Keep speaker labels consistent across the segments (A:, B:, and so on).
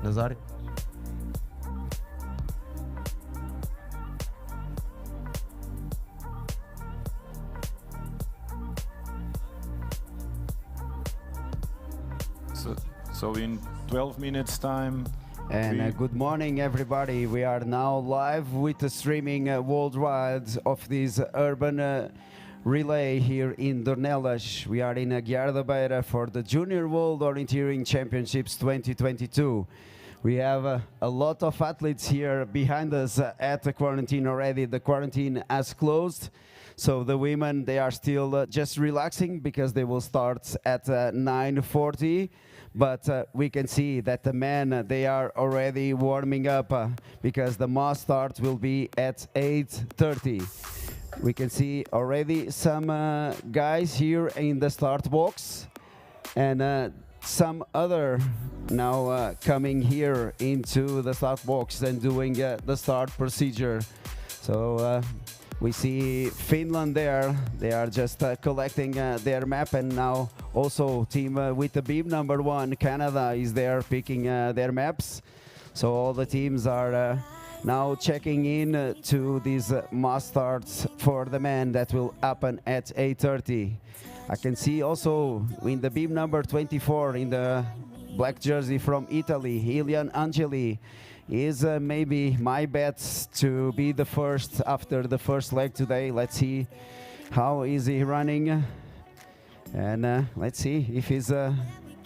A: Nazar.
B: So in 12 minutes time.
C: And good morning, everybody. We are now live with the streaming worldwide of this urban relay here in Dornelas. We are in Aguiar da Beira for the Junior World Orienteering Championships 2022. We have a lot of athletes here behind us at the quarantine already. The quarantine has closed. So the women, they are still just relaxing because they will start at 9:40. But we can see that the men, they are already warming up because the mass start will be at 8:30. We can see already some guys here in the start box and some other now coming here into the start box and doing the start procedure. So we see Finland there. They are just collecting their map, and now also team with the beam number 1, Canada, is there picking their maps. So all the teams are now checking in to these mass starts for the men that will happen at 8:30. I can see also in the beam number 24 in the black jersey from Italy, Ilian Angeli, is maybe my bet to be the first after the first leg today. Let's see how is he running, and let's see if he's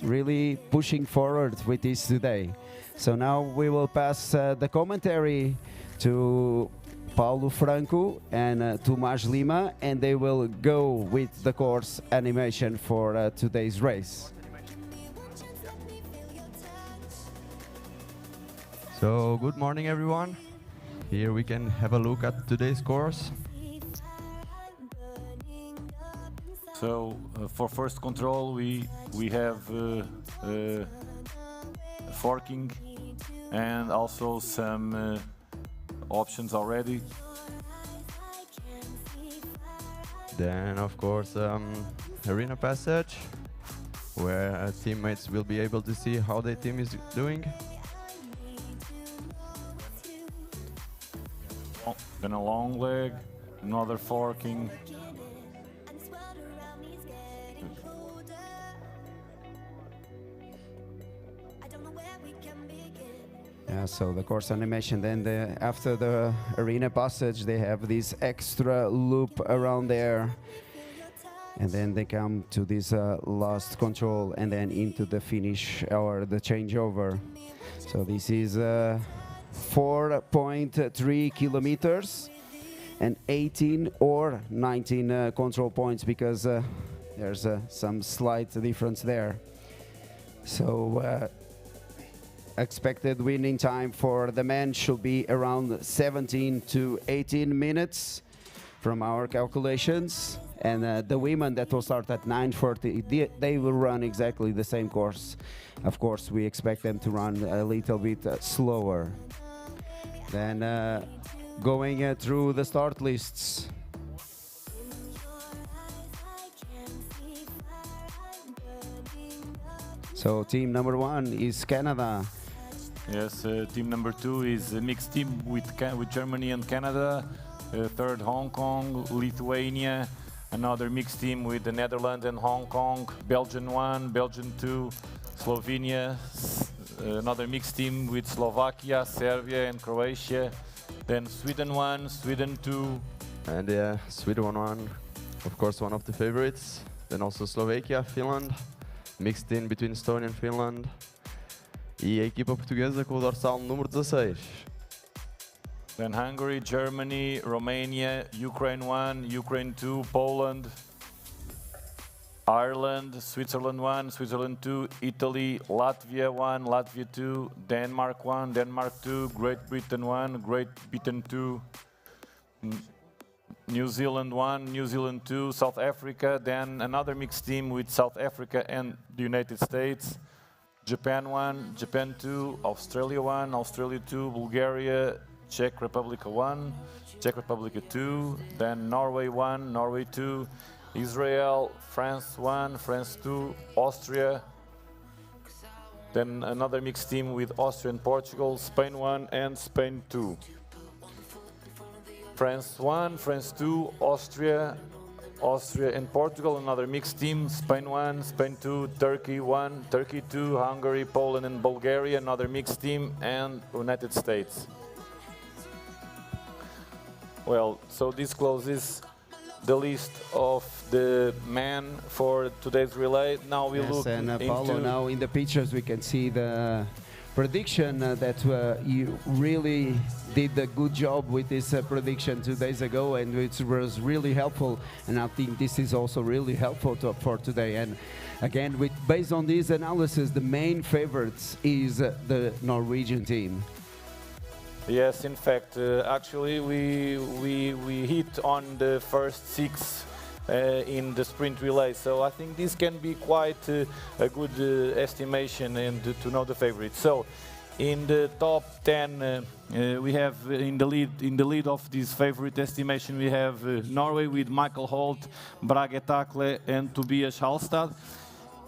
C: really pushing forward with this today. So now we will pass the commentary to Paulo Franco and Tomás Lima, and they will go with the course animation for today's race.
A: So good morning, everyone. Here we can have a look at today's course.
B: So for first control, we have forking and also some options already.
A: Then, of course, arena passage, where teammates will be able to see how their team is doing.
B: Then a long leg, another forking.
C: Yeah, so the course animation, then after the arena passage, they have this extra loop around there. And then they come to this last control and then into the finish or the changeover. So this is 4.3 kilometers and 18 or 19 control points, because there's some slight difference there. So expected winning time for the men should be around 17 to 18 minutes from our calculations. And the women that will start at 9:40, they will run exactly the same course. Of course, we expect them to run a little bit slower. Then going through the start lists. So team number 1 is Canada.
B: Yes, team number 2 is a mixed team with Germany and Canada. Third, Hong Kong, Lithuania. Another mixed team with the Netherlands and Hong Kong. Belgium 1, Belgium 2, Slovenia. Another mixed team with Slovakia, Serbia and Croatia. Then Sweden 1, Sweden 2.
A: And Sweden 1, of course, one of the favorites. Then also Slovakia, Finland, mixed in between Estonia and Finland. E a equipa portuguesa com o dorsal número 16.
B: Then Hungary, Germany, Romania, Ukraine 1, Ukraine 2, Poland, Ireland, Switzerland 1, Switzerland 2, Italy, Latvia 1, Latvia 2, Denmark 1, Denmark 2, Great Britain 1, Great Britain 2, New Zealand 1, New Zealand 2, South Africa, then another mixed team with South Africa and the United States, Japan 1, Japan 2, Australia 1, Australia 2, Bulgaria, Czech Republic 1, Czech Republic 2, then Norway 1, Norway 2, Israel, France 1, France 2, Austria, Then another mixed team with Austria and Portugal, Spain 1 and Spain 2. France 1, France 2, Austria and Portugal, another mixed team, Spain 1, Spain 2, Turkey 1, Turkey 2, Hungary, Poland and Bulgaria, another mixed team, and United States. Well, so this closes the list of the men for today's relay. Now we look into...
C: Paulo, now in the pictures we can see the prediction that you really did a good job with this prediction 2 days ago, and it was really helpful, and I think this is also really helpful for today. And again, based on this analysis, the main favorites is the Norwegian team.
B: Yes, in fact, actually we hit on the first 6 in the sprint relay, so I think this can be quite a good estimation and to know the favorites. So, in the top 10, we have in the lead of this favorite estimation we have Norway with Michael Holt, Brage Takle, and Tobias Halstad.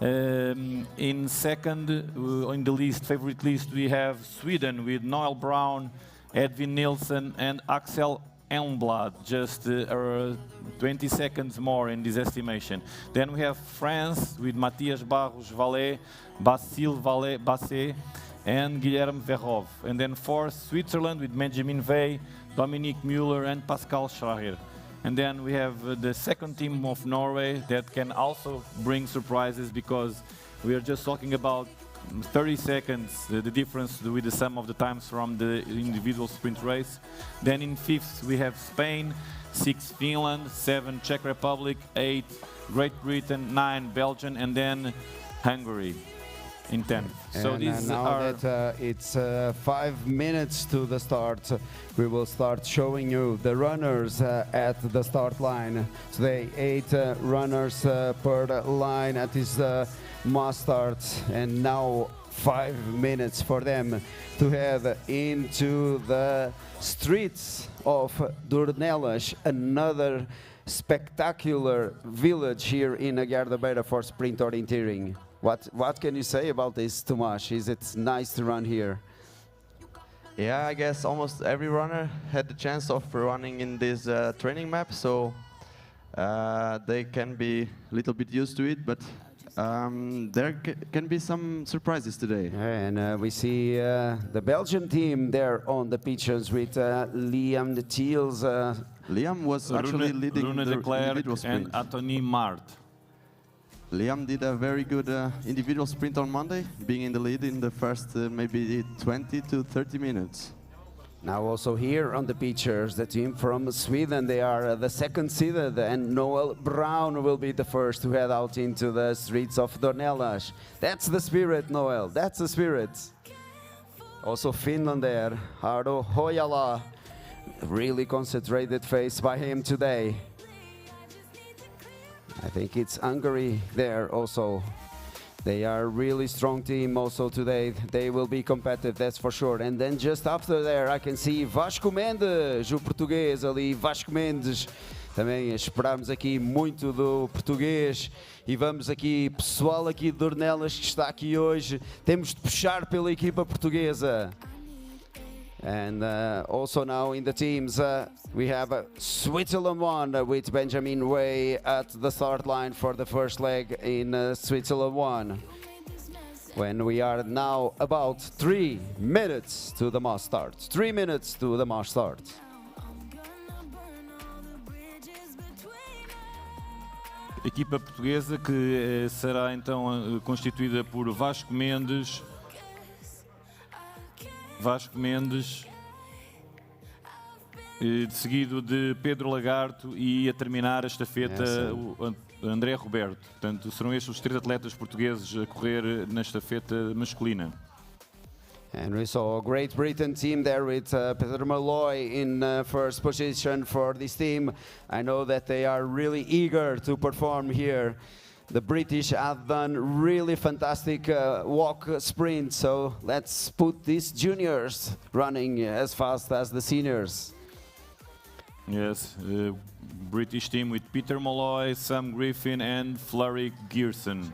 B: In second, in the favorite list, we have Sweden with Noel Brown, Edvin Nilsson, and Axel Elmblad, just 20 seconds more in this estimation. Then we have France with Matthias Barros Vallet, Basile Basset, and Guilherme Verhove. And then fourth, Switzerland with Benjamin Vey, Dominique Müller, and Pascal Schrager. And then we have the second team of Norway that can also bring surprises, because we are just talking about 30 seconds, the difference with the sum of the times from the individual sprint race. Then in fifth we have Spain, 6 Finland, 7 Czech Republic, 8 Great Britain, 9 Belgium, and then Hungary in 10th. So these
C: now
B: are
C: that it's 5 minutes to the start, we will start showing you the runners at the start line. Today 8 runners per line at this mass start, and now 5 minutes for them to head into the streets of Dornelas, another spectacular village here in Gardabeira for sprint orienteering. What can you say about this, Tomas? Is it nice to run here?
A: Yeah, I guess almost every runner had the chance of running in this training map, so they can be a little bit used to it, but there can be some surprises today.
C: And we see the Belgian team there on the pictures with Liam de Thiels.
A: Liam was actually leading
B: Rune
A: the
B: de Klerk
A: individual sprint.
B: and Anthony Mart.
A: Liam did a very good individual sprint on Monday, being in the lead in the first maybe 20 to 30 minutes.
C: Now also here on the pictures, the team from Sweden, they are the second seeded, and Noel Brown will be the first to head out into the streets of Dornelas. That's the spirit, Noel, that's the spirit. Also Finland there, Ardo Hojala, really concentrated face by him today. I think it's Hungary there also. They are a really strong team also today. They will be competitive, that's for sure. And then just after there I can see Vasco Mendes, o português ali, Vasco Mendes. Também esperamos aqui muito do português e vamos aqui, pessoal aqui de Dornelas que está aqui hoje, temos de puxar pela equipa portuguesa. And also now in the teams we have Switzerland 1 with Benjamin Way at the start line for the first leg in Switzerland 1. When we are now about 3 minutes to the mass start. 3 minutes to the mass start.
B: Equipa portuguesa que será então constituída por Vasco Mendes, seguido de Pedro Lagarto e a terminar a estafeta o André Roberto. Portanto, serão estes os 3 atletas portugueses a correr na estafeta masculina.
C: And we saw a Great Britain team there with Peter Malloy in first position for this team. I know that they are really eager to perform here. The British have done really fantastic walk sprint, so let's put these juniors running as fast as the seniors.
B: Yes, British team with Peter Malloy, Sam Griffin and Flurry Gearson.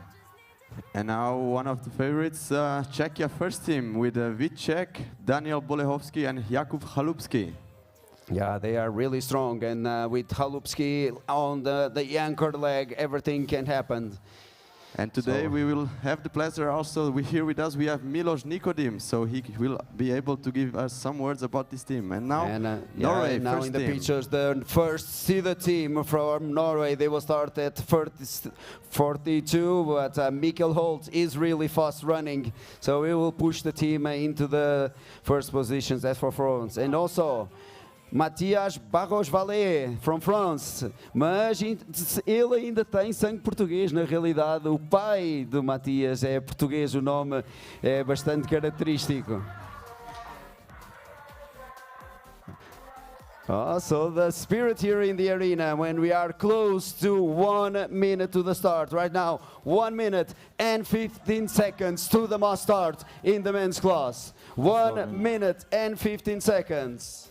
A: And now one of the favorites, Czechia first team with Witczek, Daniel Bolechowski and Jakub Chalupski.
C: Yeah, they are really strong, and with Chalupski on the anchor leg, everything can happen.
A: And today we will have the pleasure also, here with us we have Milos Nikodim, so he will be able to give us some words about this team. And now, Norway,
C: now
A: first
C: in the
A: team.
C: pictures, the first Siga team from Norway, they will start at 42, but Mikkel Holt is really fast running, so we will push the team into the first positions as for France. And also, Matias Barros Valé, from France. Mas ele ainda tem sangue português, na realidade. O pai do Matias é português, o nome é bastante característico. So the spirit here in the arena when we are close to 1 minute to the start. Right now, 1 minute and 15 seconds to the must start in the men's class. 1 minute and 15 seconds.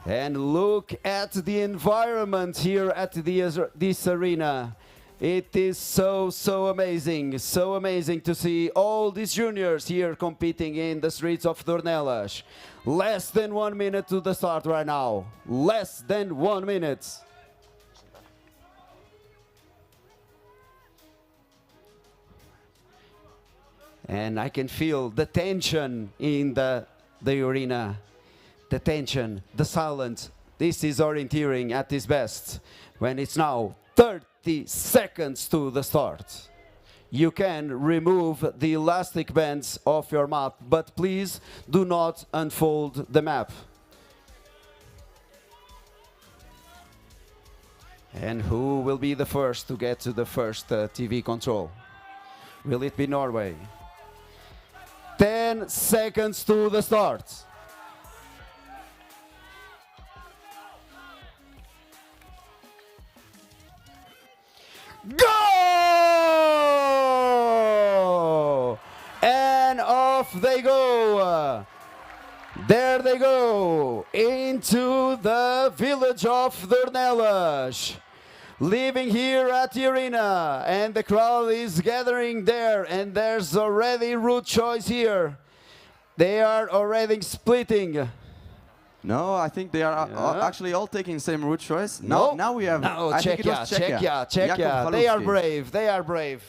C: And look at the environment here at this arena. It is so amazing to see all these juniors here competing in the streets of Dornelas. Less than 1 minute to the start right now. Less than 1 minute. And I can feel the tension in the arena. The tension, the silence. This is orienteering at its best. When it's now 30 seconds to the start. You can remove the elastic bands of your map, but please do not unfold the map. And who will be the first to get to the first TV control? Will it be Norway? 10 seconds to the start. Go! And off they go. There they go into the village of Dornelas. Living here at the arena, and the crowd is gathering there, and there's already route choice here. They are already splitting.
A: No, I think they are actually all taking the same route choice.
C: No,
A: now we have.
C: No,
A: I think it was
C: Czechia.
A: Jakub
C: They are
A: Chalupski.
C: brave. They are brave.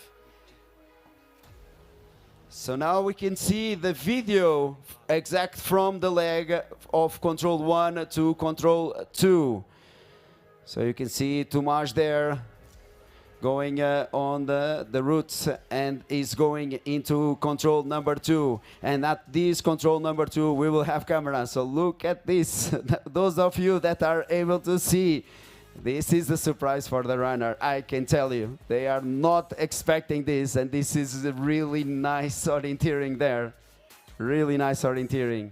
C: So now we can see the video exact from the leg of control 1 to control 2. So you can see Tomasz there going on the routes and is going into control number 2. And at this control number 2 we will have camera. So look at this. Those of you that are able to see, this is a surprise for the runner, I can tell you. They are not expecting this, and this is a really nice orienteering there. Really nice orienteering.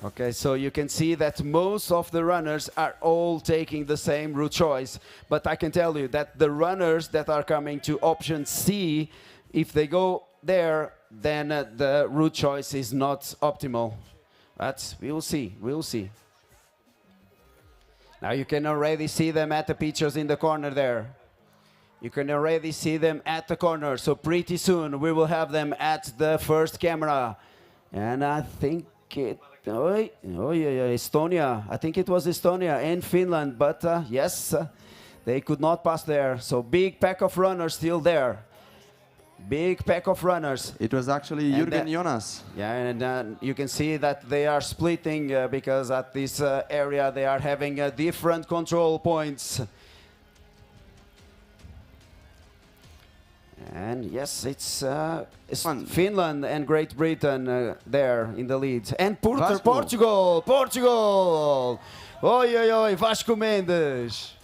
C: Okay, so you can see that most of the runners are all taking the same route choice, but I can tell you that the runners that are coming to option C, if they go there, then the route choice is not optimal. But we will see, we will see. Now you can already see them at the pictures in the corner there. You can already see them at the corner, so pretty soon we will have them at the first camera. And I think Estonia. I think it was Estonia and Finland, but yes, they could not pass there. So big pack of runners still there. Big pack of runners.
A: It was actually Jürgen Jonas.
C: Yeah, and you can see that they are splitting because at this area they are having different control points. And yes, it's Finland and Great Britain there in the lead. And Portugal! Oi, oi, oi, Vasco Mendes!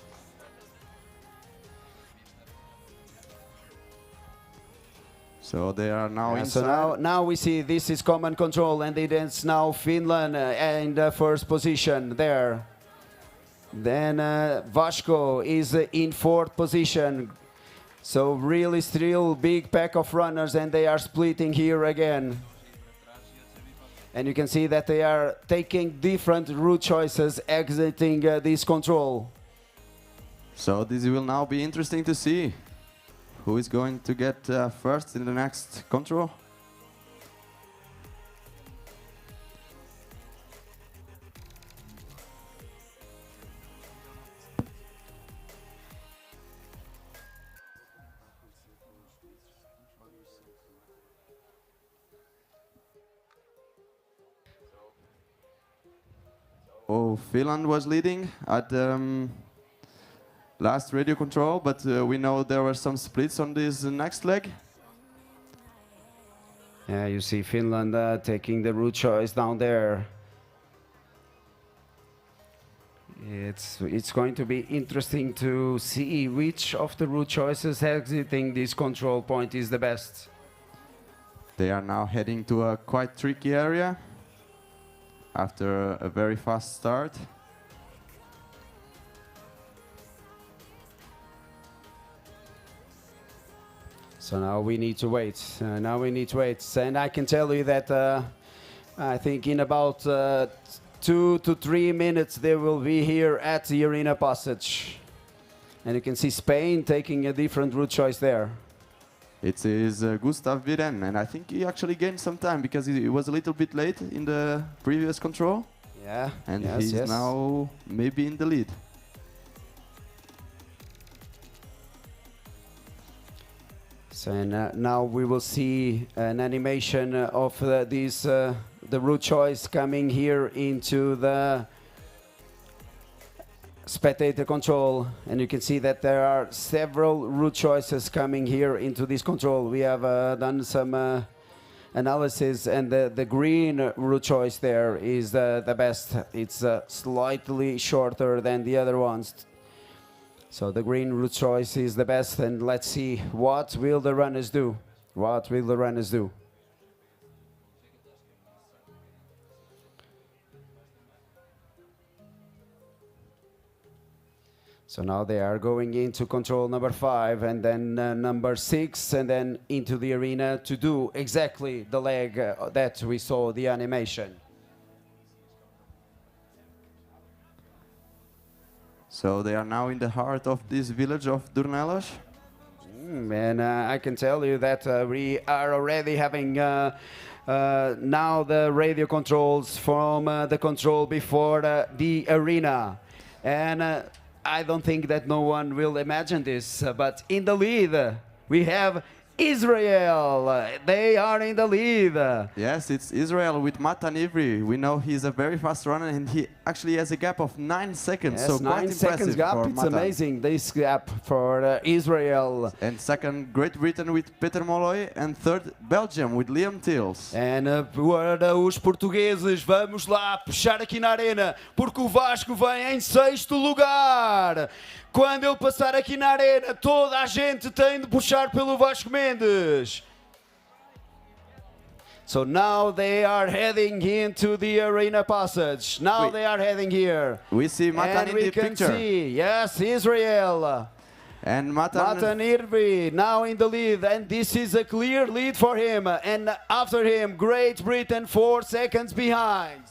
A: So they are now inside.
C: So now we see this is common control, and it is now Finland in the first position there. Then Vasco is in fourth position. So really still big pack of runners, and they are splitting here again. And you can see that they are taking different route choices exiting this control.
A: So this will now be interesting to see who is going to get first in the next control. Oh, Finland was leading at last radio control, but we know there were some splits on this next leg.
C: Yeah, you see Finland taking the route choice down there. It's going to be interesting to see which of the route choices exiting this control point is the best.
A: They are now heading to a quite tricky area after a very fast start.
C: So now we need to wait. And I can tell you that I think in about 2 to 3 minutes they will be here at the arena passage. And you can see Spain taking a different route choice there.
A: It is Gustav Viren, and I think he actually gained some time because he was a little bit late in the previous control.
C: Yeah,
A: and
C: yes,
A: he's
C: yes.
A: now maybe in the lead.
C: So now we will see an animation of the route choice coming here into the spectator control, and you can see that there are several route choices coming here into this control. We have done some analysis, and the green route choice there is the best. It's slightly shorter than the other ones. So the green route choice is the best, and let's see what will the runners do. What will the runners do? So now they are going into control number 5 and then number 6 and then into the arena to do exactly the leg that we saw the animation.
A: So they are now in the heart of this village of Dornelas.
C: And I can tell you that we are already having now the radio controls from the control before the arena. And I don't think that no one will imagine this, but in the lead we have Israel. They are in the lead.
A: Yes, it's Israel with Matan Ivri. We know he's a very fast runner, and he actually has a gap of 9 seconds.
C: Yes,
A: so
C: 9
A: quite
C: seconds
A: impressive
C: gap.
A: for
C: It's
A: Matan.
C: amazing, this gap for Israel.
A: And second, Great Britain with Peter Molloy, and third, Belgium with Liam Tills.
C: And para os portugueses, vamos lá puxar aqui na arena, porque o Vasco vem em 6º lugar. Quando ele passar aqui na arena, toda a gente tem de puxar pelo Vasco Mendes. So now they are heading into the arena passage. Now they are heading here.
A: We see Matan
C: And
A: in
C: we
A: the
C: can
A: picture.
C: see, yes, Israel.
A: And Matan
C: Irby now in the lead, and this is a clear lead for him. And after him, Great Britain 4 seconds behind.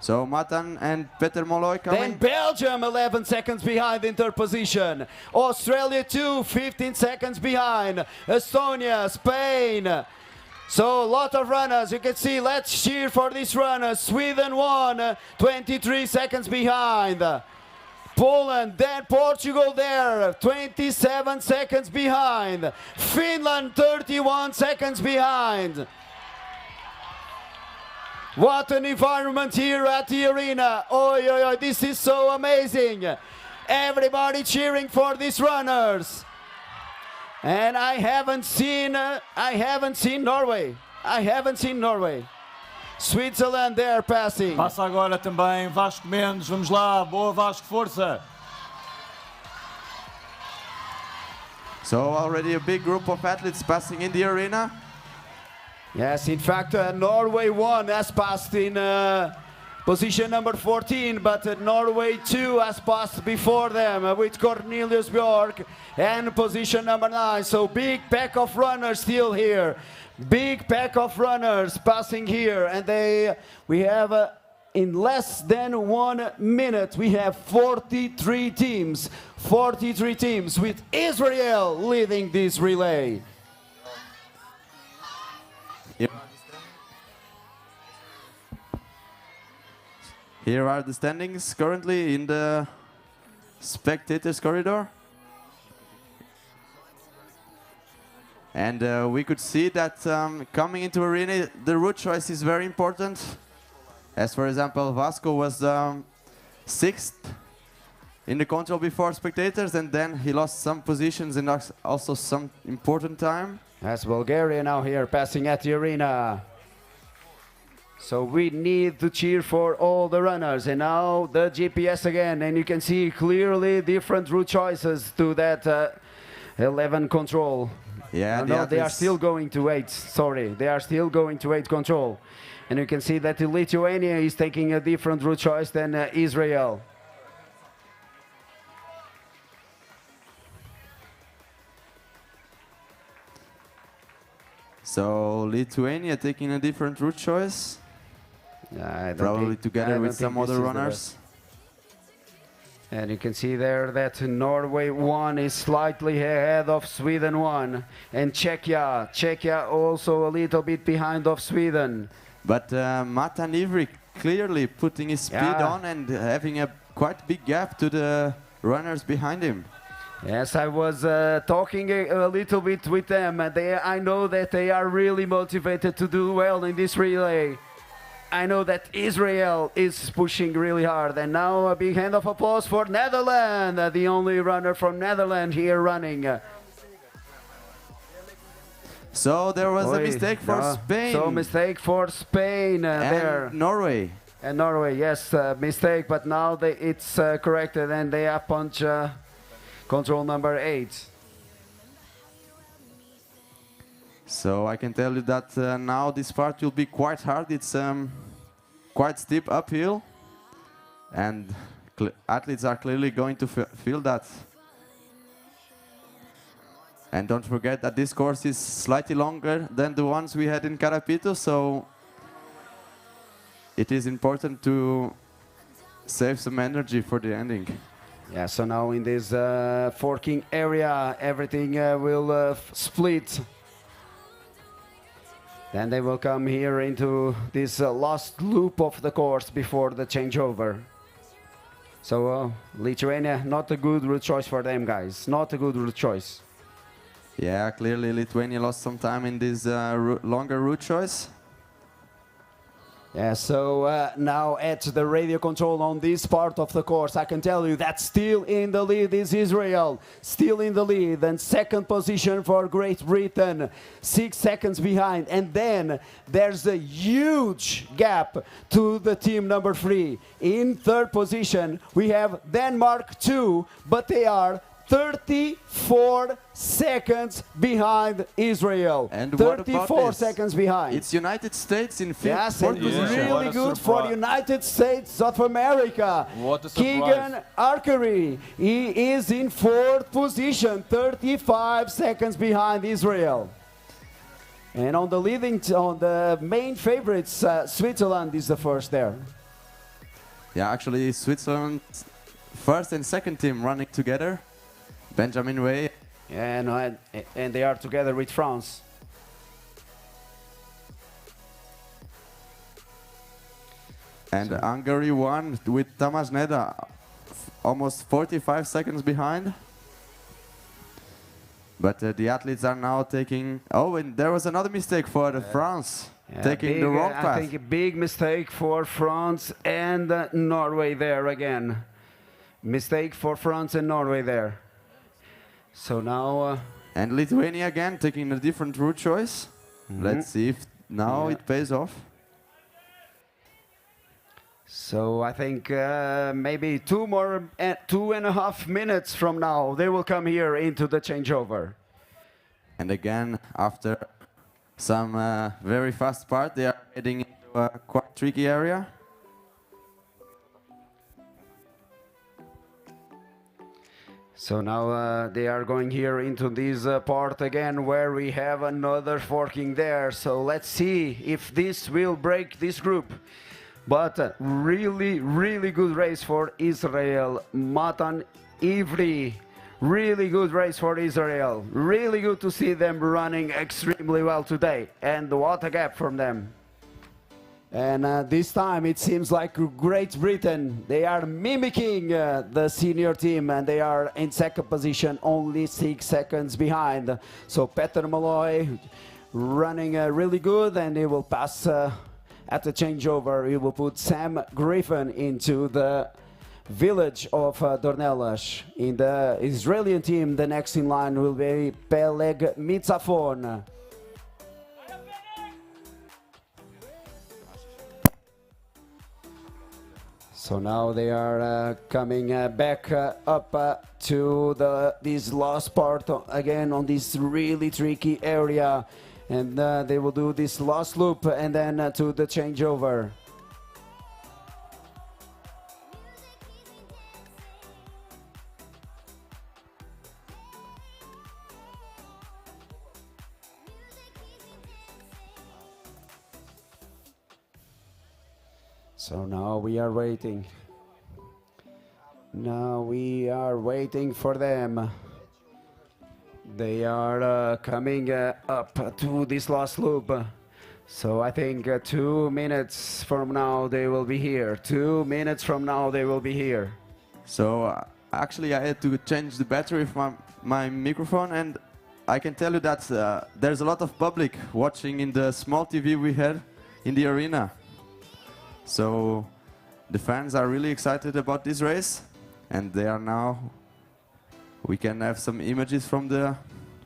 A: So Matan and Peter Molloy
C: Then
A: coming.
C: Belgium 11 seconds behind in third position. Australia 2, 15 seconds behind. Estonia, Spain. So a lot of runners, you can see, let's cheer for these runners. Sweden 1, 23 seconds behind. Poland, then Portugal there, 27 seconds behind. Finland 31 seconds behind. What an environment here at the arena. Oi, oi, oi, this is so amazing. Everybody cheering for these runners. And I haven't seen Norway. I haven't seen Norway. Switzerland there passing.
B: Passa agora também Vasco Mendes, vamos lá, boa Vasco, força!
A: So already a big group of athletes passing in the arena.
C: Yes, in fact, Norway 1 has passed in position number 14, but Norway 2 has passed before them with Cornelius Bjork and position number 9. So big pack of runners still here. Big pack of runners passing here, and we have in less than 1 minute, we have 43 teams. 43 teams with Israel leading this relay.
A: Here are the standings currently in the spectators corridor. And we could see that coming into arena, the route choice is very important. As for example, Vasco was 6th in the control before spectators, and then he lost some positions and also some important time.
C: That's Bulgaria now here passing at the arena. So we need to cheer for all the runners. And now the GPS again, and you can see clearly different route choices to that 11 control.
A: Yeah,
C: no, they are still going to 8. Sorry, they are still going to 8 control. And you can see that Lithuania is taking a different route choice than Israel.
A: So Lithuania taking a different route choice. Probably together with some other runners.
C: And you can see there that Norway 1 is slightly ahead of Sweden 1. And Czechia also a little bit behind of Sweden.
A: But Matan Ivrik clearly putting his speed on and having a quite big gap to the runners behind him.
C: Yes, I was talking a little bit with them. I know that they are really motivated to do well in this relay. I know that Israel is pushing really hard. And now a big hand of applause for Netherlands, the only runner from Netherlands here running.
A: So there was a mistake for Spain.
C: So mistake for Spain there.
A: Norway.
C: And Norway, yes, mistake, but now it's corrected and they have punch control number 8.
A: So I can tell you that now this part will be quite hard. It's quite steep uphill, and athletes are clearly going to feel that. And don't forget that this course is slightly longer than the ones we had in Carapito, so it is important to save some energy for the ending.
C: Yeah, so now in this forking area, everything will split. Then they will come here into this last loop of the course before the changeover. So Lithuania, not a good route choice for them, guys. Not a good route choice.
A: Yeah, clearly Lithuania lost some time in this longer route choice.
C: Yeah, so now at the radio control on this part of the course, I can tell you that still in the lead is Israel. Still in the lead, and second position for Great Britain, 6 seconds behind. And then there's a huge gap to the team number 3. In third position, we have Denmark 2, but they are 34 seconds behind Israel.
A: And
C: 34 seconds behind.
A: It's United States in fifth.
C: Yes, and really good for United States of America.
B: What a surprise.
C: Keegan Archery, he is in 4th position, 35 seconds behind Israel. And on the main favorites, Switzerland is the first there.
A: Yeah, actually Switzerland first and second team running together. Benjamin Way.
C: And they are together with France.
A: And Hungary won with Tamás Neda, almost 45 seconds behind. But the athletes are now taking... Oh, and there was another mistake for France, taking the wrong path.
C: I think a big mistake for France and Norway there again. Mistake for France and Norway there. So now...
A: and Lithuania again taking a different route choice. Let's see if now it pays off.
C: So I think maybe 2.5 minutes from now, they will come here into the changeover.
A: And again, after some very fast part, they are heading into a quite tricky area.
C: So now they are going here into this part again where we have another forking there. So let's see if this will break this group. But really, really good race for Israel. Matan Ivri. Really good race for Israel. Really good to see them running extremely well today. And what a gap from them. And this time it seems like Great Britain, they are mimicking the senior team, and they are in second position, only 6 seconds behind. So Peter Malloy running really good, and he will pass at the changeover. He will put Sam Griffin into the village of Dornelas. In the Israeli team, the next in line will be Peleg Mitzafon. So now they are coming back up to this last part again on this really tricky area, and they will do this last loop and then to the changeover. So now we are waiting. Now we are waiting for them. They are coming up to this last loop. So I think 2 minutes from now they will be here. 2 minutes from now they will be here.
A: So actually I had to change the battery of my microphone, and I can tell you that there's a lot of public watching in the small TV we had in the arena. So the fans are really excited about this race, and they are now. We can have some images from the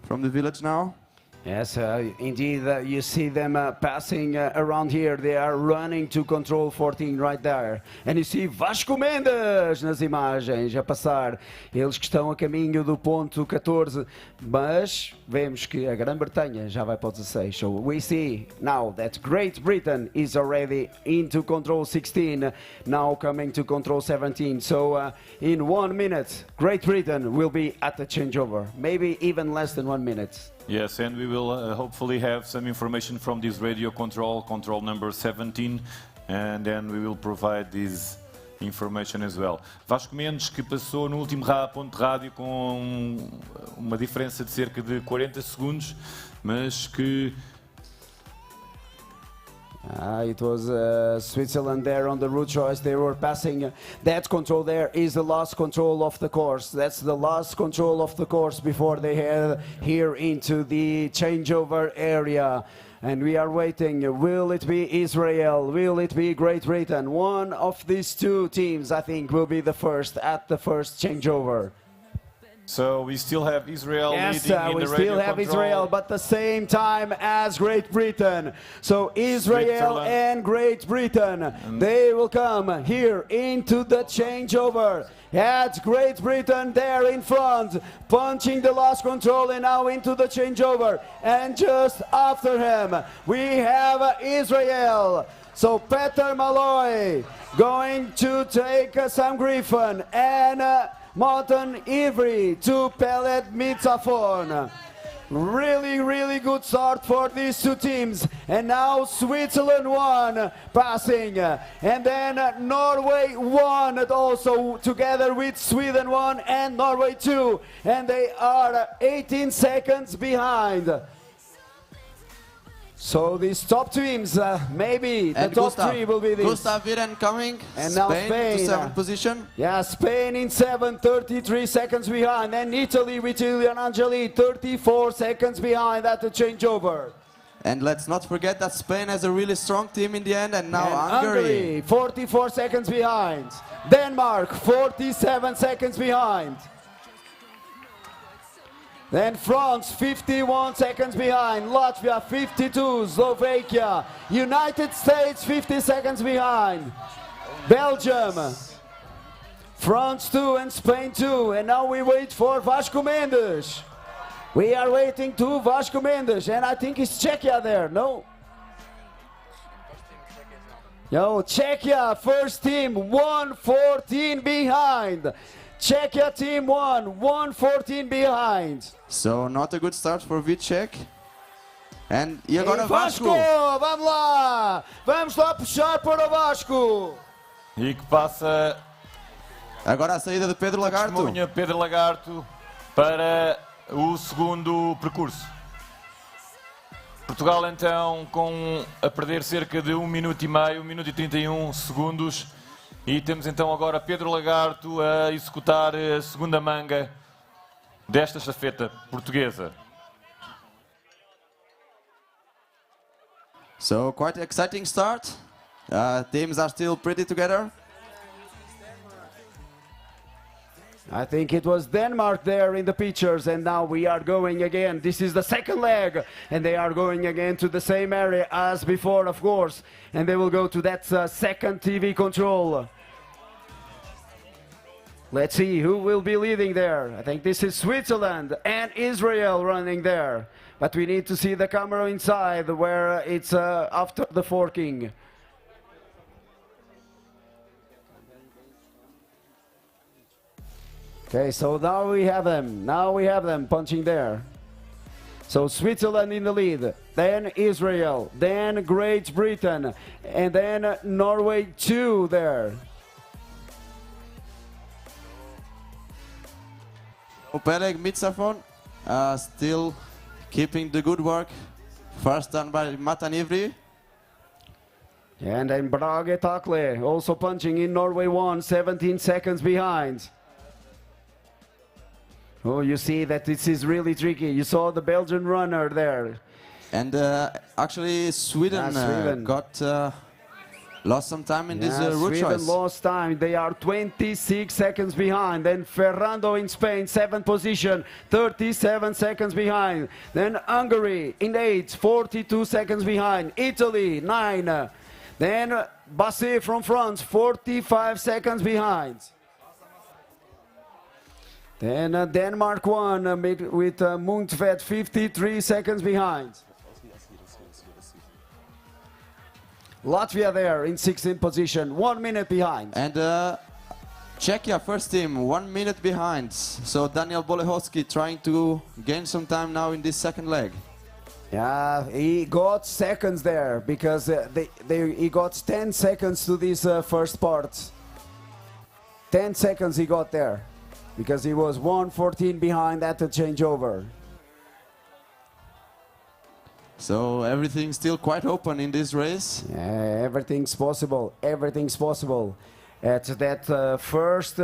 A: village now.
C: Yes, indeed, you see them passing around here. They are running to control 14 right there. And you see Vasco Mendes nas imagens a passar. Eles que estão a caminho do ponto 14, mas vemos que a Grã-Bretanha já vai para o 16. So we see now that Great Britain is already into control 16, now coming to control 17. So in 1 minute, Great Britain will be at the changeover. Maybe even less than 1 minute.
B: Yes, and we will hopefully have some information from this radio control number 17, and then we will provide this information as well. Vasco Mendes, que passou no último ponto de rádio com uma diferença de cerca de 40 segundos, mas que...
C: It was Switzerland there on the route choice. They were passing. That control there is the last control of the course. That's the last control of the course before they head here into the changeover area. And we are waiting. Will it be Israel? Will it be Great Britain? One of these two teams, I think, will be the first at the first changeover.
B: So we still have Israel leading in
C: we
B: the radio
C: still have
B: control.
C: Israel, but the same time as Great Britain. So Israel and Great Britain, they will come here into the changeover. That's Great Britain there in front, punching the last control, and now into the changeover. And just after him, we have Israel. So Peter Malloy going to take Sam Griffin and Martin Ivry to Pellet Mitzafon. Really, really good start for these two teams. And now Switzerland won, passing. And then Norway won also together with Sweden 1 and Norway 2. And they are 18 seconds behind. So these top teams, maybe the top three will be these.
A: Gustav Viren coming,
C: and
A: Spain,
C: now Spain
A: to 7th position.
C: Yeah, Spain in 7, 33 seconds behind. And Italy with Ilian Angeli, 34 seconds behind at the changeover.
A: And let's not forget that Spain has a really strong team in the end, and now Hungary.
C: 44 seconds behind. Denmark, 47 seconds behind. Then France, 51 seconds behind. Latvia, 52. Slovakia. United States, 50 seconds behind. Belgium. France 2 and Spain 2. And now we wait for Vasco Mendes. We are waiting to Vasco Mendes. And I think it's Czechia there, no? Yo, Czechia, first team, 114 behind. Czechia team 114 behind.
A: So not a good start for Vicek. E agora Vasco!
C: Vamos lá! Vamos lá puxar para o Vasco!
B: E que passa
A: Agora a saída de Pedro Lagarto.
B: testemunha Pedro Lagarto para o segundo percurso. Portugal então a perder cerca de 1 minuto e meio, 1 minuto e 31 segundos. E temos então agora Pedro Lagarto a executar a segunda manga desta estafeta portuguesa.
A: So quite exciting start. Teams are still pretty together.
C: I think it was Denmark there in the pictures, and now we are going again. This is the second leg, and they are going again to the same area as before, of course, and they will go to that second TV control. Let's see who will be leading there. I think this is Switzerland and Israel running there, but we need to see the camera inside where it's after the forking. Okay, so now we have them. Now we have them punching there. So Switzerland in the lead, then Israel, then Great Britain, and then Norway 2 there.
A: Peleg Mitsafon still keeping the good work. First done by Matan Ivri.
C: And then Brage Takle also punching in Norway 1, 17 seconds behind. Oh, you see that this is really tricky. You saw the Belgian runner there.
A: And actually Sweden, got lost some time in this route
C: Sweden
A: choice.
C: lost time. They are 26 seconds behind. Then Ferrando in Spain, 7th position, 37 seconds behind. Then Hungary in 8th, 42 seconds behind. Italy, 9. Then Basset from France, 45 seconds behind. Then Denmark 1 with Muntvedt, 53 seconds behind. Latvia there in 16th position, 1 minute behind.
A: And Czechia first team, 1 minute behind. So Daniel Bolechowski trying to gain some time now in this second leg.
C: Yeah, he got seconds there because he got 10 seconds to this first part. 10 seconds he got there because he was 1:14 behind at the changeover.
A: So everything's still quite open in this race.
C: Yeah, everything's possible. Everything's possible. At that first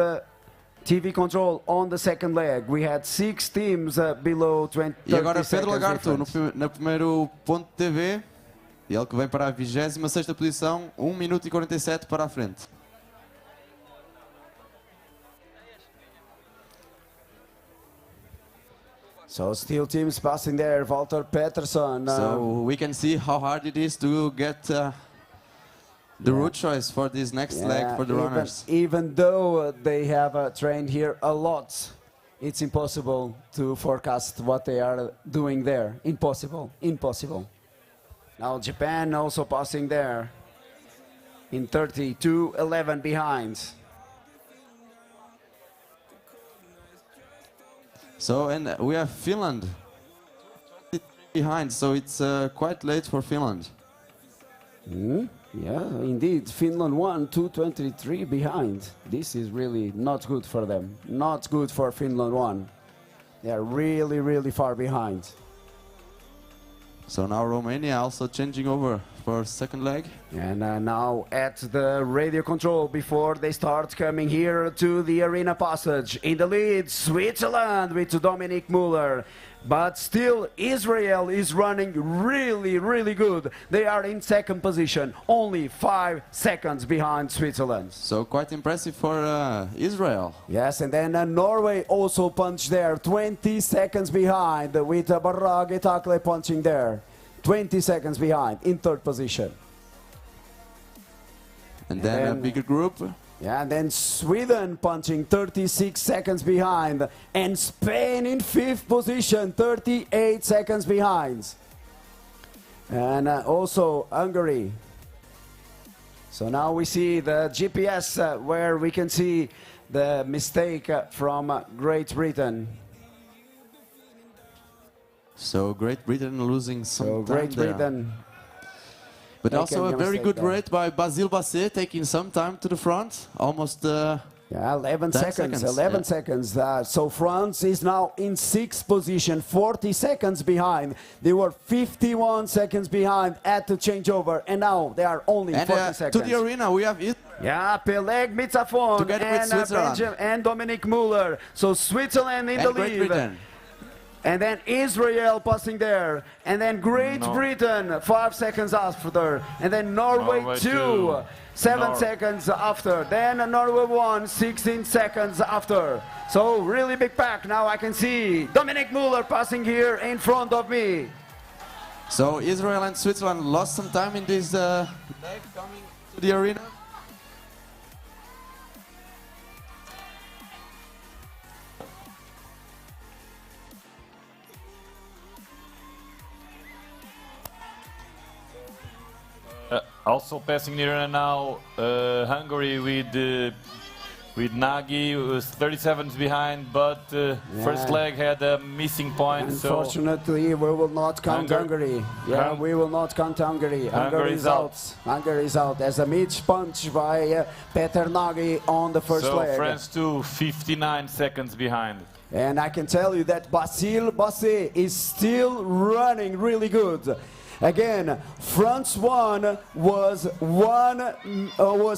C: TV control on the second leg, we had 6 teams below 20
A: E agora Pedro
C: seconds
A: Lagarto
C: difference.
A: no primeiro ponto TV. Ele que vem para a 26ª posição, 1 minuto e 47 para a frente.
C: So still teams passing there, Walter Pettersson.
A: So we can see how hard it is to get the route choice for this next leg for the runners.
C: Even though they have trained here a lot, it's impossible to forecast what they are doing there. Impossible, impossible. Now Japan also passing there in 32-11 behind.
A: So, and we have Finland behind, so it's quite late for Finland.
C: Yeah, indeed. Finland 1, 2:23 behind. This is really not good for them. Not good for Finland 1. They are really, really far behind.
A: So now Romania also changing over for second leg.
C: And now at the radio control before they start coming here to the arena passage. In the lead, Switzerland with Dominic Muller. But still, Israel is running really, really good. They are in second position, only 5 seconds behind Switzerland.
A: So quite impressive for Israel.
C: Yes, and then Norway also punched there, 20 seconds behind with Barrage Takle punching there. 20 seconds behind in third position.
A: And then a bigger group.
C: Yeah, and then Sweden punching 36 seconds behind. And Spain in fifth position, 38 seconds behind. And also Hungary. So now we see the GPS where we can see the mistake from Great Britain.
A: So Great Britain losing some
C: So
A: time
C: Great
A: there.
C: Britain.
A: But
C: Making
A: also a
C: a
A: very
C: mistake
A: good
C: there.
A: rate by Basile Basset, taking some time to the front. Almost
C: Yeah, 11
A: 10
C: seconds.
A: seconds,
C: 11
A: yeah.
C: seconds. So France is now in 6th position, 40 seconds behind. They were 51 seconds behind at the changeover, and now they are only
A: and
C: 40
A: to
C: seconds.
A: the arena we have it.
C: Yeah, Peleg Mitzafon
A: Together with
C: and
A: Switzerland.
C: And Dominic Muller. So Switzerland in
A: And
C: the
A: Great
C: lead.
A: Britain.
C: And then Israel passing there. And then Great Britain 5 seconds after. And then Norway,
B: Norway
C: 2,
B: two.
C: 7 seconds after. Then Norway 1, 16 seconds after. So really big pack. Now I can see Dominic Muller passing here in front of me.
A: So Israel and Switzerland lost some time in this leg coming to the arena.
B: Also passing near now, Hungary with Nagy was 37 behind, but first leg had a missing point.
C: Unfortunately, we will not count Hungary. Yeah, we will not count Hungary. Hungary is out. Hungary is out. As a mid-punch by Peter Nagy on the first leg.
B: So France 2, 59 seconds behind.
C: And I can tell you that Basile Basset is still running really good. Again, France 1 was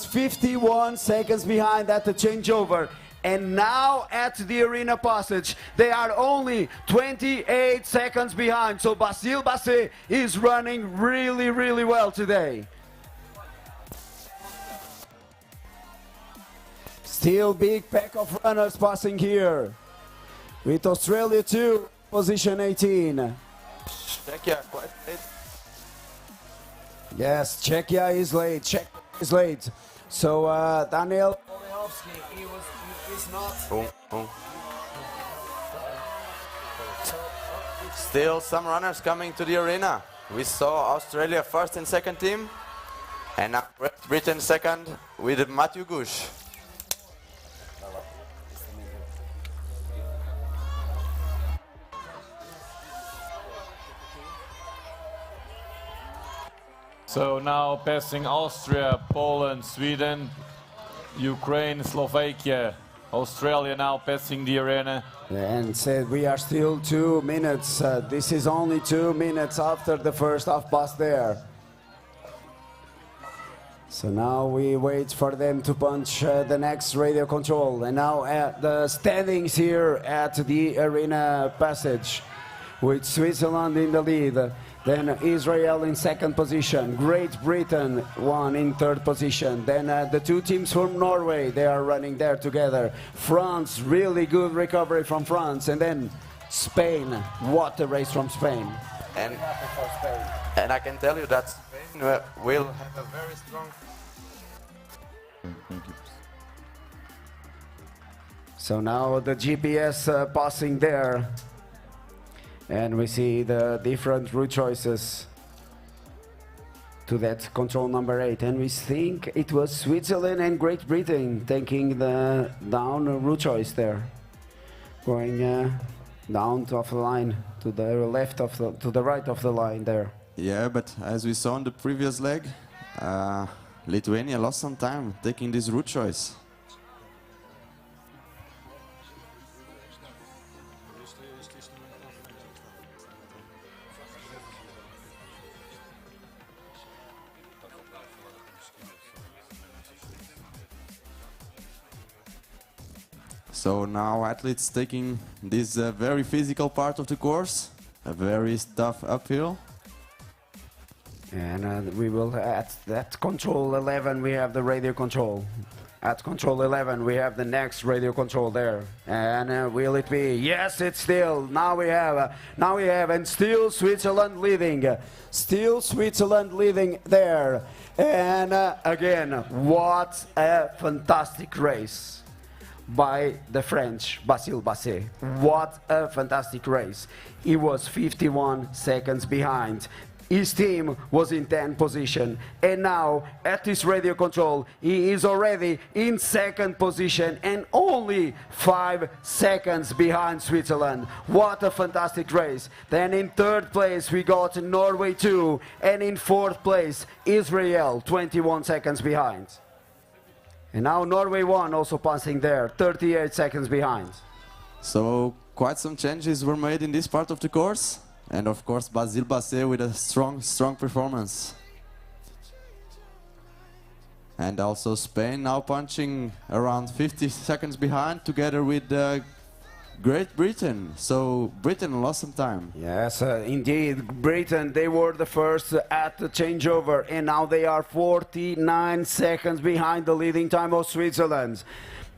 C: 51 seconds behind at the changeover. And now at the arena passage, they are only 28 seconds behind. So Basile Basset is running really, really well today. Still big pack of runners passing here. With Australia 2, position 18.
A: Czechia quite late.
C: Yes, Czechia is late. Czechia is late. So Daniel he is not.
A: Still some runners coming to the arena. We saw Australia first and second team, and now Great Britain second with Matthew Gush.
B: So now passing Austria, Poland, Sweden, Ukraine, Slovakia, Australia now passing the arena.
C: And said we are still 2 minutes. This is only 2 minutes after the first half pass there. So now we wait for them to punch the next radio control. And now at the standings here at the arena passage with Switzerland in the lead. Then Israel in second position, Great Britain one in third position. Then the two teams from Norway, they are running there together. France, really good recovery from France. And then Spain, what a race from Spain.
A: And I can tell you that Spain will have a very strong...
B: Thank you.
C: So now the GPS passing there. And we see the different route choices to that control number 8. And we think it was Switzerland and Great Britain taking the down route choice there. Going down to off the line, to the left of the, to the right of the line there.
A: Yeah, but as we saw in the previous leg, Lithuania lost some time taking this route choice. So now athletes taking this very physical part of the course, a very tough uphill.
C: And we will, at that control 11, we have the radio control. At control 11, we have the next radio control there. And will it be? Yes, it's still. Now we have, and still Switzerland leading. Still Switzerland leading there. And again, what a fantastic race by the French, Basile Basset. What a fantastic race. He was 51 seconds behind. his team was in 10th position. And now, at this radio control, he is already in 2nd position and only 5 seconds behind Switzerland. What a fantastic race. Then in 3rd place, we got Norway 2, and in 4th place, Israel, 21 seconds behind. And now Norway 1 also passing there, 38 seconds behind.
A: So quite some changes were made in this part of the course. And of course Basile Basset with a strong performance. And also Spain now punching around 50 seconds behind together with Great Britain. So Britain lost some time.
C: Yes, indeed. Britain, they were the first at the changeover, and now they are 49 seconds behind the leading time of Switzerland.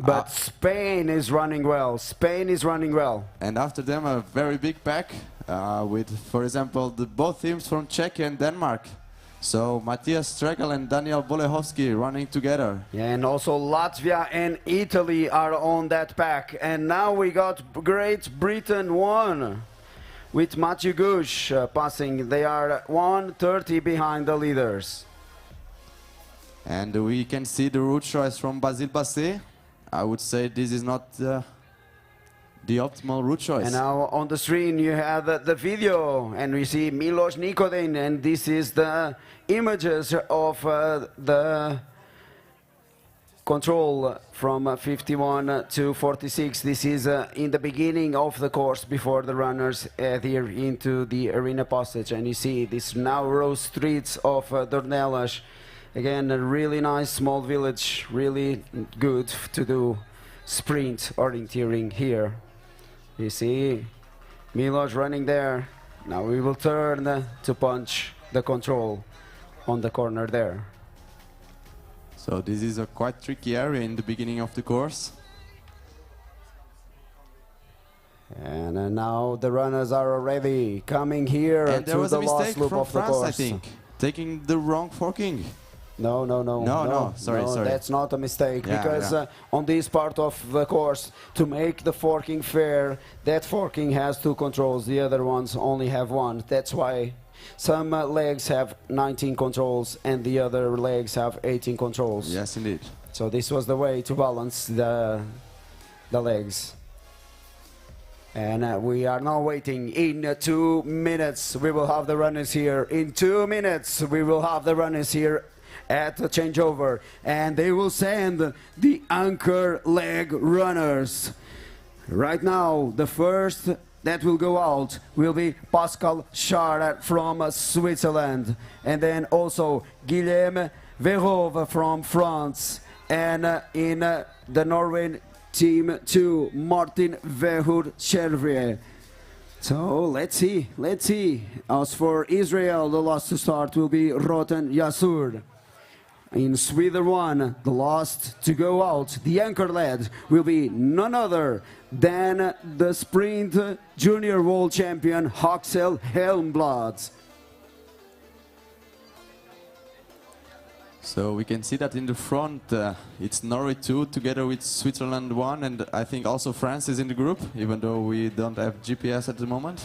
C: But Spain is running well. Spain is running well.
A: And after them a very big pack with, for example, both teams from Czechia and Denmark. So Matthias Stregel and Daniel Bolechowski running together.
C: Yeah, and also Latvia and Italy are on that pack. And now we got Great Britain 1 with Matthew Gush passing. They are 1:30 behind the leaders.
A: And we can see the route choice from Basile Basset. I would say this is not the optimal route choice.
C: And now on the screen you have the video, and we see Milos Nikodin, and this is the images of the control from 51 to 46. This is in the beginning of the course before the runners adhere into the arena passage, and you see this narrow streets of Dornelas. Again, a really nice small village, really good to do sprint orienteering here. You see Milos running there. Now we will turn to punch the control on the corner there.
A: So this is a quite tricky area in the beginning of the course.
C: And now the runners are already coming here
A: And
C: to
A: there was
C: the
A: a mistake
C: last loop
A: from
C: of the
A: France,
C: course.
A: I think, taking the wrong forking.
C: No,
A: Sorry.
C: That's not a mistake,
A: Yeah,
C: because
A: yeah.
C: On this part of the course, to make the forking fair, that forking has 2 controls, the other ones only have 1. That's why some legs have 19 controls and the other legs have 18 controls.
A: Yes, indeed.
C: So this was the way to balance the legs. And we are now waiting. In 2 minutes we will have the runners here. In 2 minutes we will have the runners here at the changeover, and they will send the anchor leg runners. Right now the first that will go out will be Pascal Schar from Switzerland, and then also Guillaume Verhove from France, and in the Norway team 2, Martin Verhoed-Chervier. So let's see. As for Israel, the last to start will be Roten Yassur. In Sweden 1, the last to go out, the anchor lad, will be none other than the sprint junior world champion Axel Helmblad.
A: So we can see that in the front it's Norway 2 together with Switzerland 1, and I think also France is in the group, even though we don't have GPS at the moment.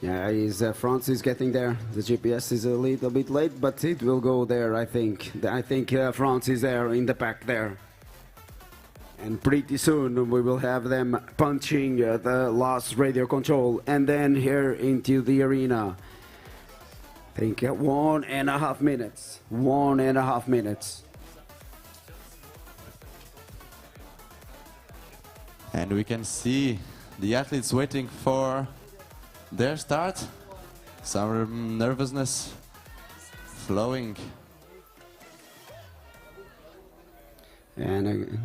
C: Yeah, France is getting there. The GPS is a little bit late, but it will go there, I think. I think France is there in the pack there. And pretty soon we will have them punching the last radio control and then here into the arena. I think 1.5 minutes. 1.5 minutes.
A: And we can see the athletes waiting for their start. Some nervousness flowing.
C: And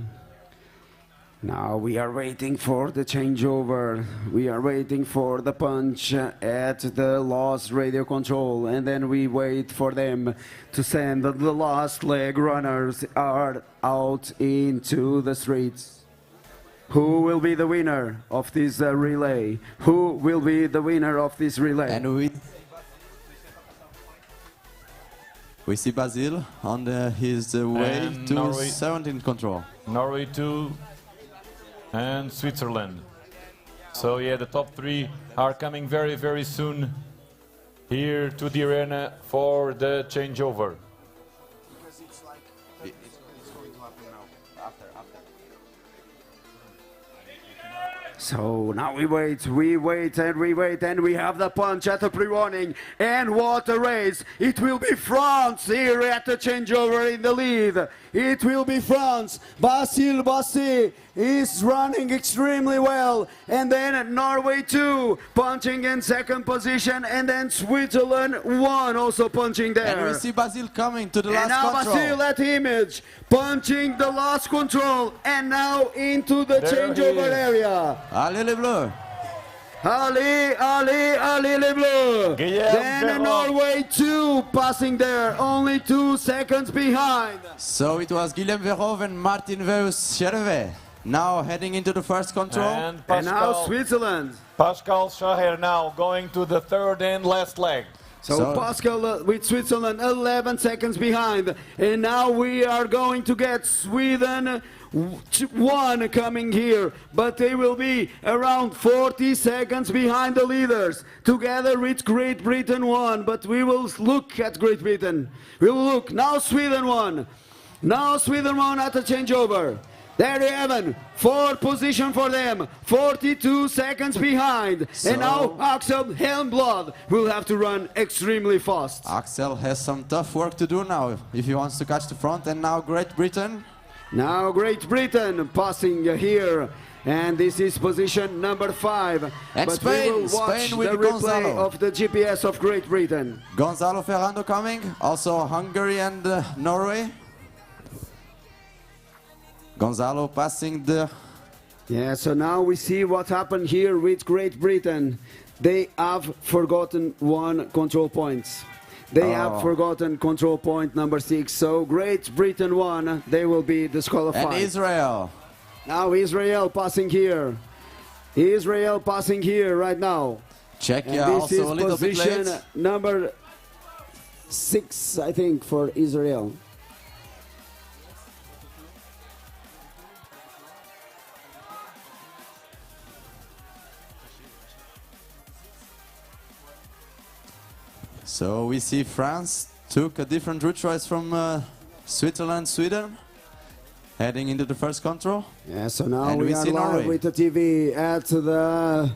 C: now we are waiting for the changeover. We are waiting for the punch at the last radio control, and then we wait for them to send the last leg runners are out into the streets. Who will be the winner of this relay? Who will be the winner of this relay?
A: And we see Basile on his way
B: And
A: to
B: Norway.
A: 17 control.
B: Norway 2 and Switzerland. So yeah, the top 3 are coming very, very soon. here to the arena for the changeover.
A: Because it's like it's going to happen now. After.
C: So now we wait, and we have the punch at the pre-warning. And what a race! It will be France here at the changeover in the lead. It will be France. Basile Bassi is running extremely well. And then Norway 2 punching in second position. And then Switzerland 1 also punching there.
A: And we see Basile coming to the
C: And
A: last
C: now
A: control.
C: Basile at image, punching the last control. And now into the
B: There he
C: changeover
B: is.
C: area.
A: Allez les bleus.
C: Ali les Bleus.
B: Guillaume
C: Then
B: Verhoeven.
C: Norway 2 passing there, only 2 seconds behind.
A: So it was Guillaume Verhoeven and Martin Veus-Chervet. Now heading into the first control.
B: And
C: And now
B: Pascal,
C: Switzerland.
B: Pascal Schaher now going to the third and last leg.
C: So Pascal with Switzerland 11 seconds behind. And now we are going to get Sweden 1 coming here. But they will be around 40 seconds behind the leaders. Together with Great Britain 1. But we will look at Great Britain. We will look. Now Sweden 1. Now Sweden 1 at the changeover. There you have it, 4th position for them, 42 seconds behind. And now Axel Helmblad will have to run extremely fast.
A: Axel has some tough work to do now if he wants to catch the front. And now Great Britain.
C: Now Great Britain passing here. And this is position number 5.
A: And
C: But
A: Spain,
C: we will watch
A: Spain with
C: the replay
A: Gonzalo.
C: of the GPS of Great Britain.
A: Gonzalo Ferrando coming. Also Hungary and Norway. Gonzalo passing the...
C: Yeah, so now we see what happened here with Great Britain. They have forgotten 1 control point. They have forgotten control point number 6. So Great Britain 1, they will be disqualified.
A: And Israel.
C: Now Israel passing here. Israel passing here right now.
A: Czechia
C: And this is
A: also a little bit
C: position
A: late.
C: number 6, I think, for Israel.
A: So we see France took a different route choice from Switzerland, Sweden, heading into the first control.
C: Yeah, so now
A: And
C: we
A: we
C: are
A: see
C: live
A: Norway.
C: with the TV at the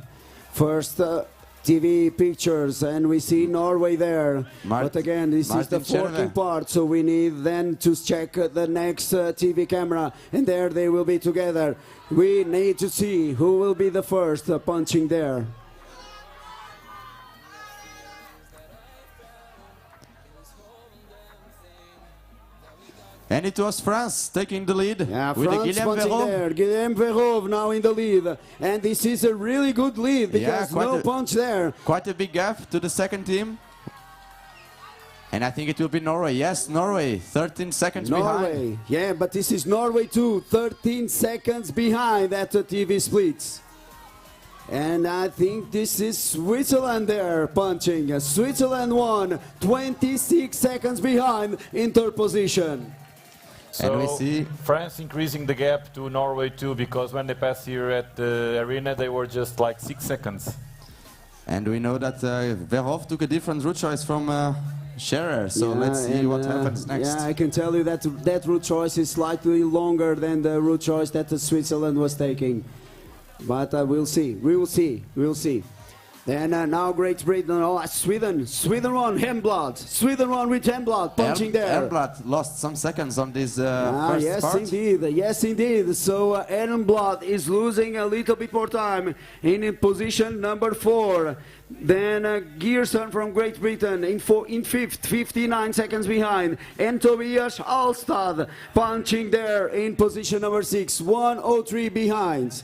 C: first TV pictures, and we see Norway there. But again, this is the
A: Martin Cherve.
C: forking part, so we need then to check the next TV camera, and there they will be together. We need to see who will be the first punching there.
A: And it was France taking the lead
C: Yeah,
A: with
C: France
A: Guillaume
C: punching
A: Verhoeven.
C: there. Guillaume Verhoeven now in the lead, and this is a really good lead because
A: quite
C: no
A: a-
C: punch there.
A: Quite a big gap to the second team. And I think it will be Norway. Yes, Norway, 13 seconds behind.
C: Norway, yeah, but this is Norway too, 13 seconds behind at the TV splits. And I think this is Switzerland there punching. Switzerland 1, 26 seconds behind in 3rd position.
B: So
A: And we see-
B: France increasing the gap to Norway too, because when they passed here at the arena, they were just like 6 seconds.
A: And we know that Verhoeven took a different route choice from Scherer. So
C: Yeah,
A: let's see
C: and,
A: what happens next.
C: Yeah, I can tell you that that route choice is slightly longer than the route choice that the Switzerland was taking. But we'll see, we will see, we'll see. Then now Great Britain, Sweden 1, Helmblad. Sweden 1 with Helmblad punching there.
A: Helmblad lost some seconds on this
C: Ah,
A: first
C: yes,
A: part.
C: indeed. Yes, indeed. So Helmblad is losing a little bit more time in position number 4. Then Gearson from Great Britain in 5th, 59 seconds behind. And Tobias Alstad punching there in position number 6, 103 behind.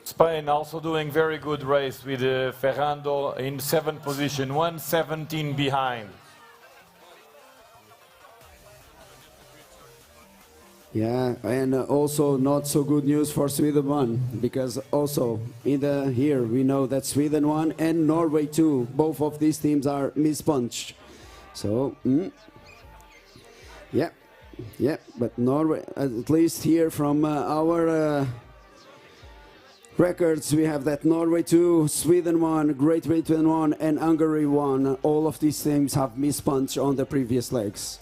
B: Spain also doing very good race with Ferrando in 7th position, 117 behind.
C: Yeah, and also not so good news for Sweden 1, because also in the here we know that Sweden 1 and Norway 2, both of these teams are mispunched. So, yeah, but Norway, at least here from our records. We have that Norway 2, Sweden 1, Great Britain 1, and Hungary 1. All of these teams have missed punch on the previous legs.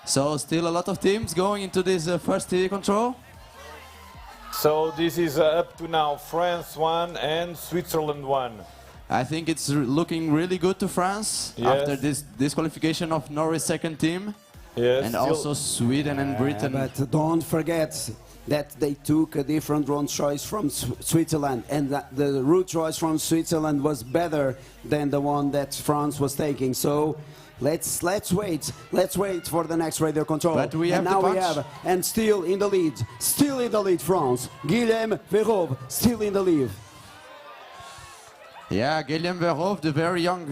A: So still a lot of teams going into this first TV control.
B: So this is up to now France 1 and Switzerland 1.
A: I think it's looking really good to France after this disqualification of Norway's second team.
B: Yes,
A: and also Sweden and Britain.
C: But don't forget that they took a different route choice from Switzerland, and that the route choice from Switzerland was better than the one that France was taking. So let's wait for the next radio control.
A: But we have
C: and now we have, and still in the lead, France. Guillaume Verhove still in the lead.
A: Yeah, Guillaume Verhove, the very young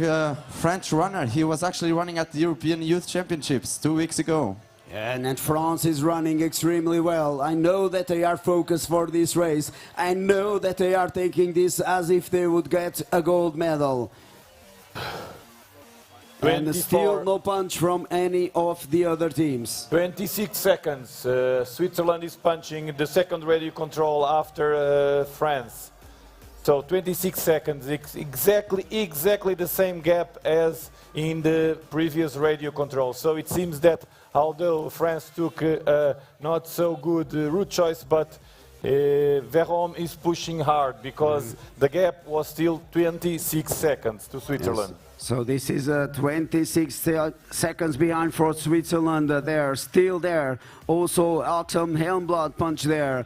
A: French runner. He was actually running at the European Youth Championships 2 weeks ago.
C: And France is running extremely well. I know that they are focused for this race. I know that they are taking this as if they would get a gold medal. And still no punch from any of the other teams.
B: 26 seconds. Switzerland is punching the second radio control after France. So 26 seconds, exactly the same gap as in the previous radio control. So it seems that although France took not so good route choice, but Verhome is pushing hard because the gap was still 26 seconds to Switzerland.
C: Yes. So this is 26 seconds behind for Switzerland. They're still there. Also, Axel Helmblad punch there.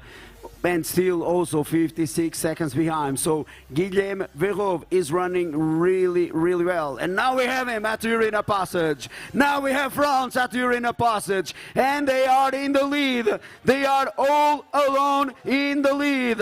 C: And still also 56 seconds behind. So Guillaume Verhove is running really well. And now we have him at the Arena Passage. Now we have France at the Arena Passage. And they are in the lead. They are all alone in the lead.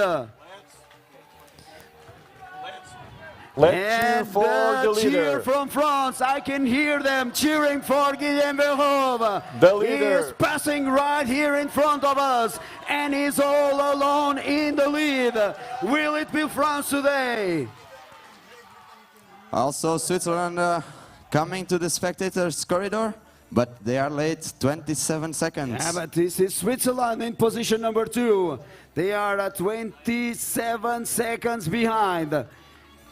B: Let's cheer for the leader.
C: Cheer from France. I can hear them cheering for Guillaume Verhove.
B: The leader.
C: He is passing right here in front of us, and he's all alone in the lead. Will it be France today?
A: Also Switzerland coming to the spectators corridor, but they are late, 27 seconds.
C: Yeah, but this is Switzerland in position number 2. They are at 27 seconds behind.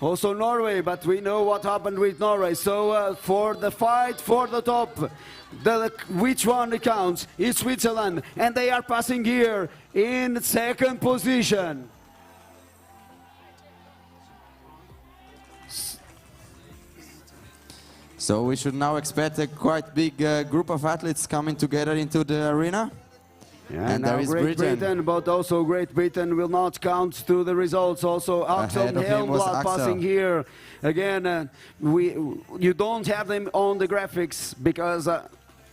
C: Also Norway, but we know what happened with Norway. So for the fight for the top, which one counts is Switzerland, and they are passing here in second position.
A: So we should now expect a quite big group of athletes coming together into the arena.
C: Yeah,
A: and there is
C: Great Britain, but also Great Britain will not count to the results. Also, Axel Helmblad passing here. Again, you don't have them on the graphics because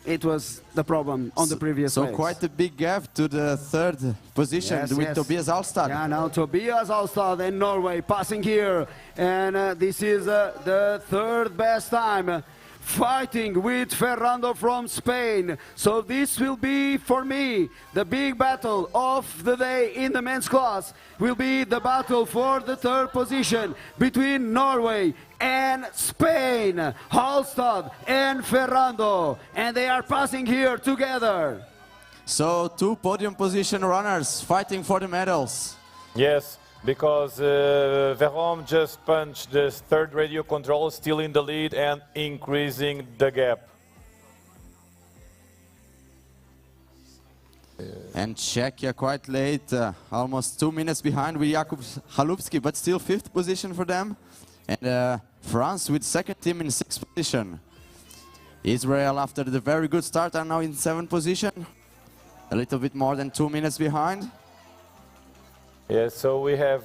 C: it was the problem on the previous
A: So
C: race.
A: quite a big gap to the third position with Tobias Alstad.
C: Yeah, now Tobias Alstad in Norway passing here. And this is the third best time. Fighting with Ferrando from Spain. So this will be, for me, the big battle of the day in the men's class. Will be the battle for the third position between Norway and Spain. Alstad and Ferrando. And they are passing here together.
A: So 2 podium position runners fighting for the medals.
B: Yes. Because Verhome just punched the third radio control, still in the lead and increasing the gap.
A: And Czechia quite late, almost 2 minutes behind with Jakub Halupski, but still 5th position for them. And France with second team in 6th position. Israel, after the very good start, are now in 7th position. A little bit more than 2 minutes behind.
B: Yes, so we have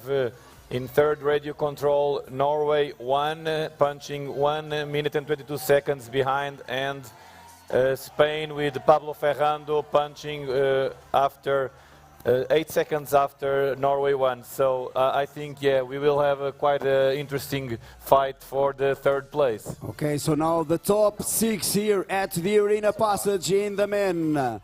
B: in third radio control Norway 1 punching 1 minute and 22 seconds behind, and Spain with Pablo Ferrando punching after 8 seconds after Norway 1. So I think, yeah, we will have a quite interesting fight for the third place.
C: Okay, so now the top 6 here at the Arena Passage in the men.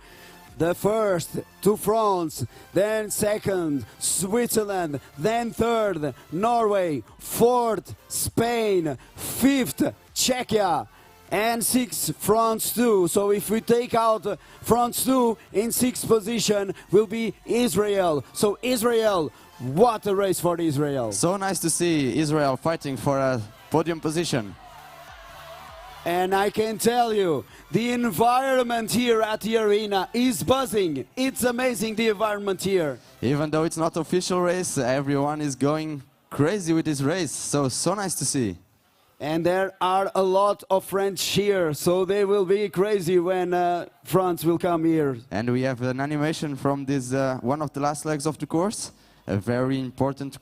C: The first to France, then second Switzerland, then third Norway, fourth Spain, fifth Czechia, and 6 France 2. So if we take out France 2, in 6th position will be Israel. So Israel, what a race for Israel.
A: So nice to see Israel fighting for a podium position.
C: And I can tell you, the environment here at the arena is buzzing. It's amazing, the environment here.
A: Even though it's not official race, everyone is going crazy with this race. So nice to see.
C: And there are a lot of French here, so they will be crazy when France will come here.
A: And we have an animation from this one of the last legs of the course. A very important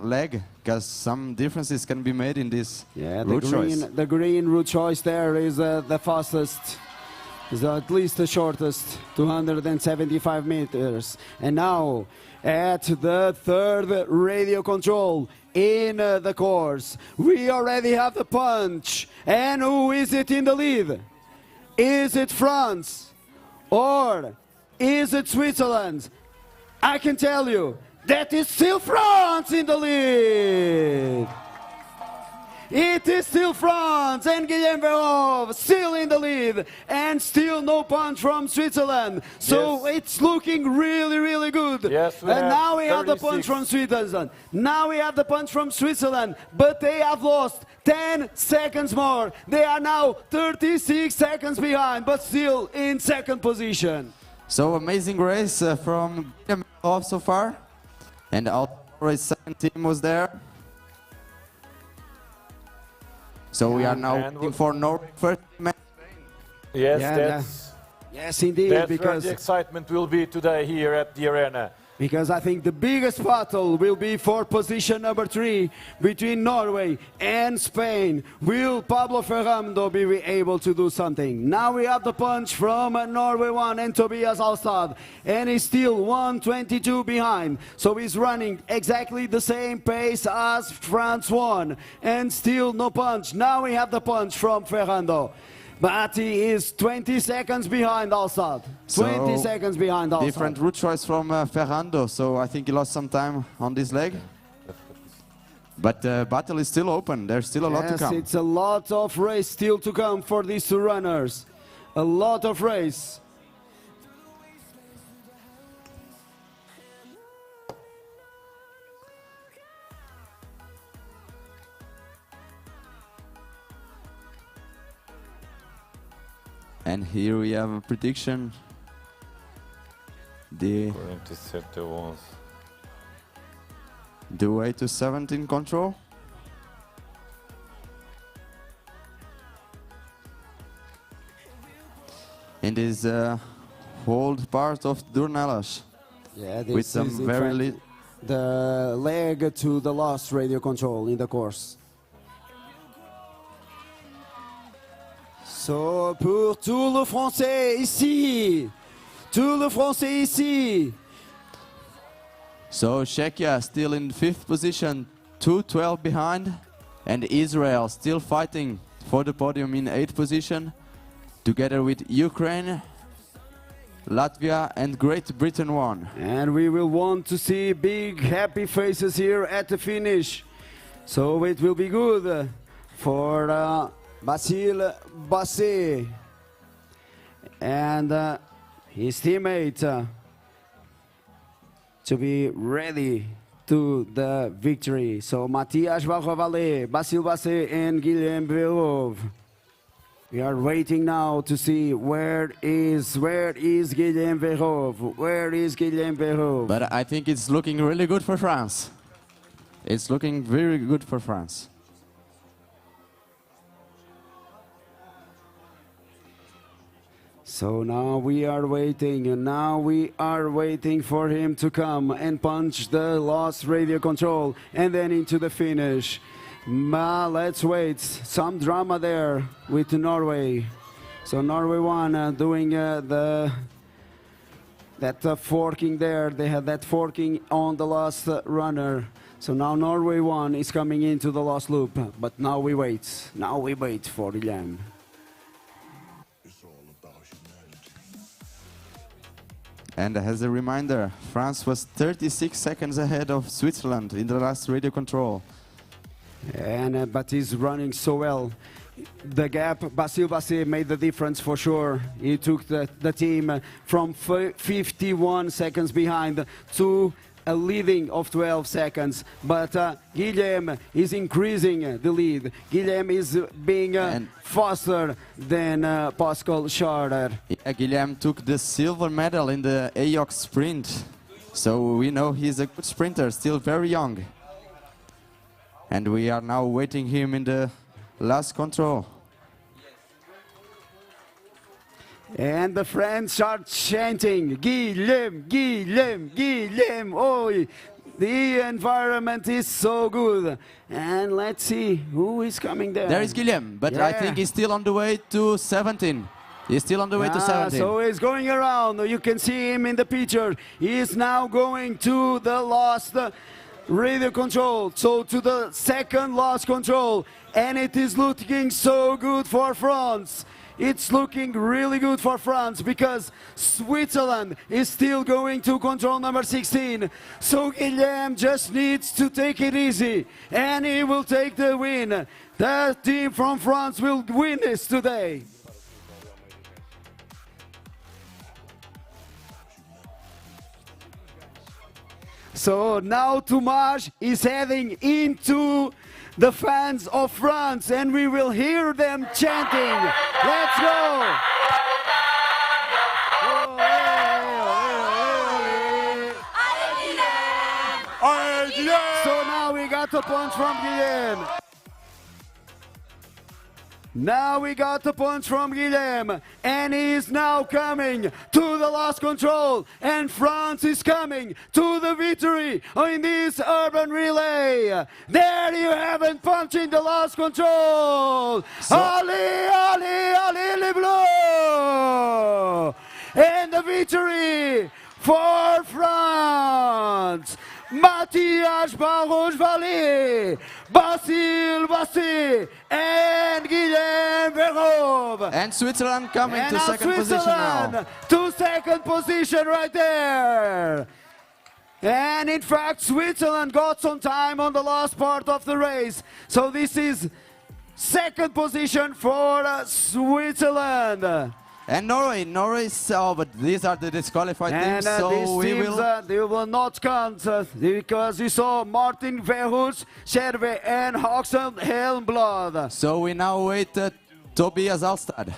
A: leg, because some differences can be made in this route choice.
C: The green route choice there is the fastest, is at least the shortest, 275 meters. And now, at the third radio control in the course, we already have the punch. And who is it in the lead? Is it France? Or is it Switzerland? I can tell you, that is still France in the lead. It is still France and Guillaume Verhove still in the lead, and still no punch from Switzerland. So it's looking really, really good.
B: Yes,
C: and now we have the punch from Switzerland. Now we have the punch from Switzerland, but they have lost 10 seconds more. They are now 36 seconds behind, but still in 2nd position.
A: So amazing race from Guillaume Verhove so far. And our race 2nd team was there. So we are now waiting for Norway first match.
B: Yes,
C: yes, indeed.
B: that's
C: because
B: where the excitement will be today here at the arena.
C: Because I think the biggest battle will be for position number 3 between Norway and Spain. Will Pablo Ferrando be able to do something? Now we have the punch from Norway 1 and Tobias Alstad. And he's still 1:22 behind. So he's running exactly the same pace as France 1. And still no punch. Now we have the punch from Ferrando. But he is 20 seconds behind Alstad. 20 seconds behind Alstad.
A: Different route choice from Ferrando, so I think he lost some time on this leg. But the battle is still open. There's still a lot to come.
C: Yes, it's a lot of race still to come for these 2 runners. A lot of race.
A: And here we have a prediction. The way to 17 control. In this hold part of Dornelas.
C: Yeah,
A: with some very
C: the leg to the last radio control in the course. So, pour tout le français ici. Tout le français ici.
A: So, Czechia still in 5th position, 2:12 behind. And Israel still fighting for the podium in 8th position, together with Ukraine, Latvia and Great Britain 1.
C: And we will want to see big happy faces here at the finish. So it will be good for Basile Basset and his teammate to be ready to the victory. So Matthias Valvalle, Basile Basset and Guillaume Verhove. We are waiting now to see where is Guillaume Verhove? Where is Guillaume Verhove?
A: But I think it's looking really good for France. It's looking very good for France.
C: So now we are waiting, and now we are waiting for him to come and punch the last radio control and then into the finish. Let's wait. Some drama there with Norway. So Norway 1 doing that forking there. They had that forking on the last runner. So now Norway 1 is coming into the last loop. But now we wait. Now we wait for Guillaume.
A: And as a reminder, France was 36 seconds ahead of Switzerland in the last radio control.
C: And but he's running so well. the gap. Basile made the difference for sure. He took the team from 51 seconds behind to a leading of 12 seconds. But Guillem is increasing the lead. Guillem is being faster than Pascal Schroeder.
A: Yeah, Guillem took the silver medal in the JWOC sprint. So we know he's a good sprinter, still very young. And we are now waiting him in the last control.
C: And the friends are chanting, Guillem, Guillem, Guillem. Oh, the environment is so good. And let's see who is coming there.
A: There is Guillem, but I think he's still on the way to 17. He's still on the way to 17.
C: So he's going around. You can see him in the picture. He is now going to the last radio control, so to the second last control. And it is looking so good for France. It's looking really good for France because Switzerland is still going to control number 16. So Guillem just needs to take it easy and he will take the win. The team from France will win this today. So now Toumaj is heading into the fans of France and we will hear them chanting. Let's go! So now we got a punch from Guillem. Now we got the punch from Guillem, and he is now coming to the last control, and France is coming to the victory in this urban relay. There you have it, punching the last control. Ali, Ali, Ali, les Bleus! And the victory for France. Matthias Barouche-Vallée, Basile Basset, and Guillem Verhove.
A: And Switzerland coming to second position now.
C: To second position right there. And in fact, Switzerland got some time on the last part of the race. So this is second position for Switzerland.
A: And Norway is but these are the disqualified teams, so
C: these teams, they will not count because we saw Martin Verhoes, Scherve and Hoxton Helmblad.
A: So we now wait Tobias Alstad.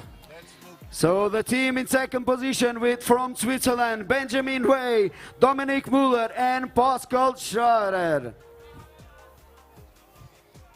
C: So the team in second position with from Switzerland, Benjamin Way, Dominic Muller and Pascal Schroeder.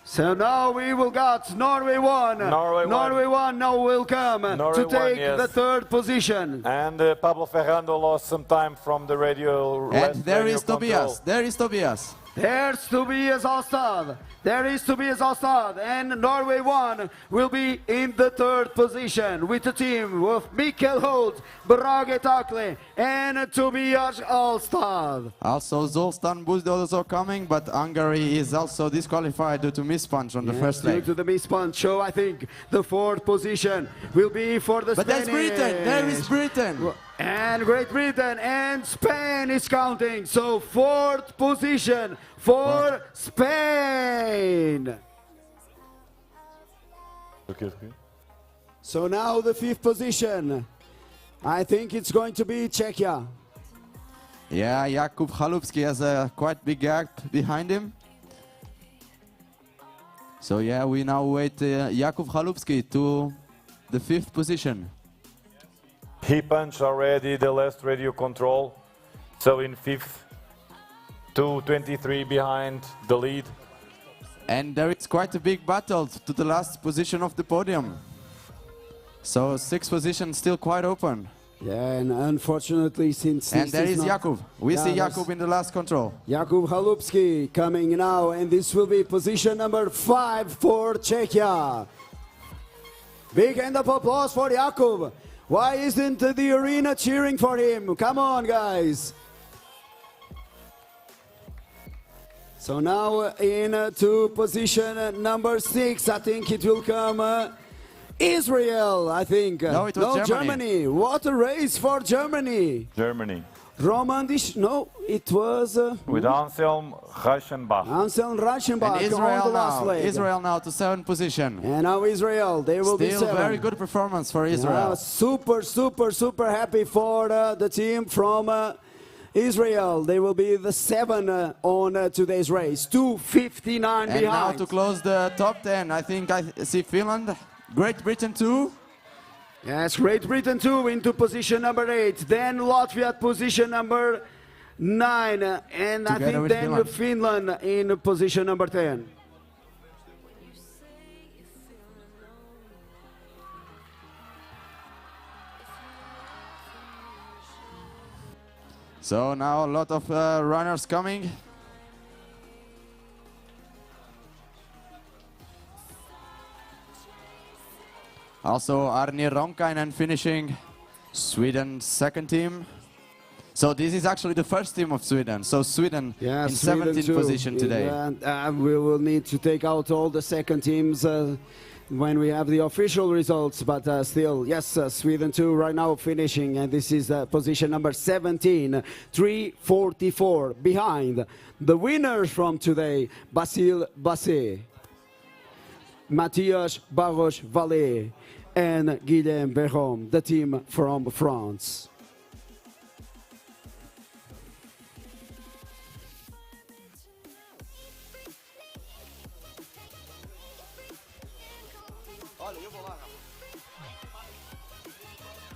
C: So now we will got Norway 1. Norway 1 now will come to take the third position.
B: And Pablo Ferrando lost some time from the radio.
A: And there is Tobias. There is Tobias.
C: There's Tobias Alstad. There is Tobias Alstad. And Norway 1 will be in the third position with the team of Mikkel Holt, Brage Takle and Tobias Alstad.
A: Also Zoltan Buzdo also coming, but Hungary is also disqualified due to mispunch on the first leg.
C: Due to the mispunch, so I think the fourth position will be for the Spanish.
A: But there's Britain. There is Britain.
C: And Great Britain and Spain is counting. So fourth position for Spain.
B: Okay.
C: So now the fifth position. I think it's going to be Czechia.
A: Yeah, Jakub Chalupski has a quite big gap behind him. So yeah, we now wait Jakub Chalupski to the fifth position.
B: He punched already the last radio control, so in fifth, 2:23 behind the lead.
A: And there is quite a big battle to the last position of the podium. So sixth position still quite open.
C: Yeah, and unfortunately since
A: and there is Jakub. We see Jakub in the last control.
C: Jakub Chalupski coming now, and this will be position number 5 for Czechia. Big hand of applause for Jakub. Why isn't the arena cheering for him? Come on, guys. So now into position number 6, I think it will come Israel, I think.
A: No, it was
C: Germany. What a race for Germany.
B: Germany.
C: No, it was
B: with Anselm Reichenbach.
C: Anselm Reichenbach
D: And
C: on the last leg.
D: Israel now to 7th position.
C: And now Israel, they will be
D: Still
C: 7.
D: very good performance for Israel.
C: Super happy for the team from Israel. They will be the 7 on today's race. 2:59
D: And
C: behind.
D: now to close the top 10, I think I see Finland, Great Britain too.
C: Yes, Great Britain 2 into position number 8. Then Latvia at position number 9. And I
D: Together
C: think
D: with
C: then
D: Finland.
C: Finland in position number 10.
D: So now a lot of runners coming. Also Arni Ronkainen finishing Sweden's 2nd team. So this is actually the first team of Sweden. So Sweden in
C: Sweden
D: 17th
C: too.
D: position today.
C: And we will need to take out all the second teams when we have the official results. But still, yes, Sweden too right now finishing. And this is position number 17, 3:44 behind the winners from today, Basile Basset, Matthias Barros-Vallée, and Guillaume Verhomme, the team from France.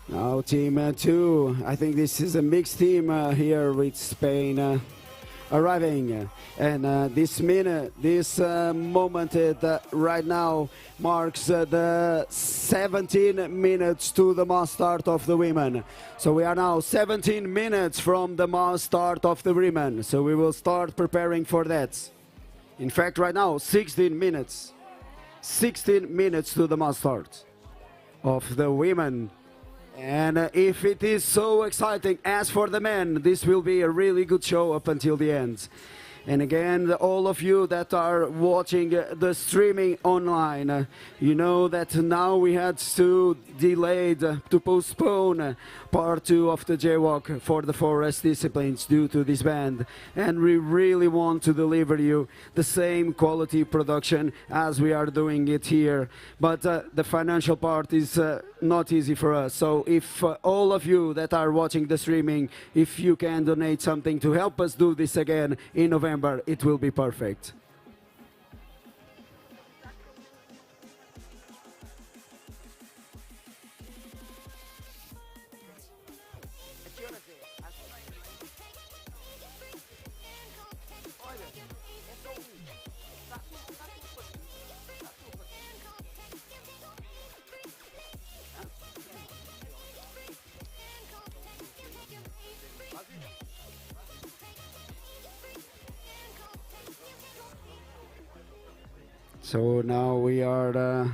C: Now team 2, I think this is a mixed team here with Spain arriving. And this moment right now marks the 17 minutes to the mass start of the women. So we are now 17 minutes from the mass start of the women. So we will start preparing for that. In fact, right now, 16 minutes. 16 minutes to the mass start of the women. And if it is so exciting as for the men, this will be a really good show up until the end. And again, all of you that are watching the streaming online, you know that now we had to postpone part 2 of the JWOC for the 4 rest disciplines due to this ban. And we really want to deliver you the same quality production as we are doing it here. But the financial part is not easy for us. So if all of you that are watching the streaming, if you can donate something to help us do this again in November, it will be perfect. So now we are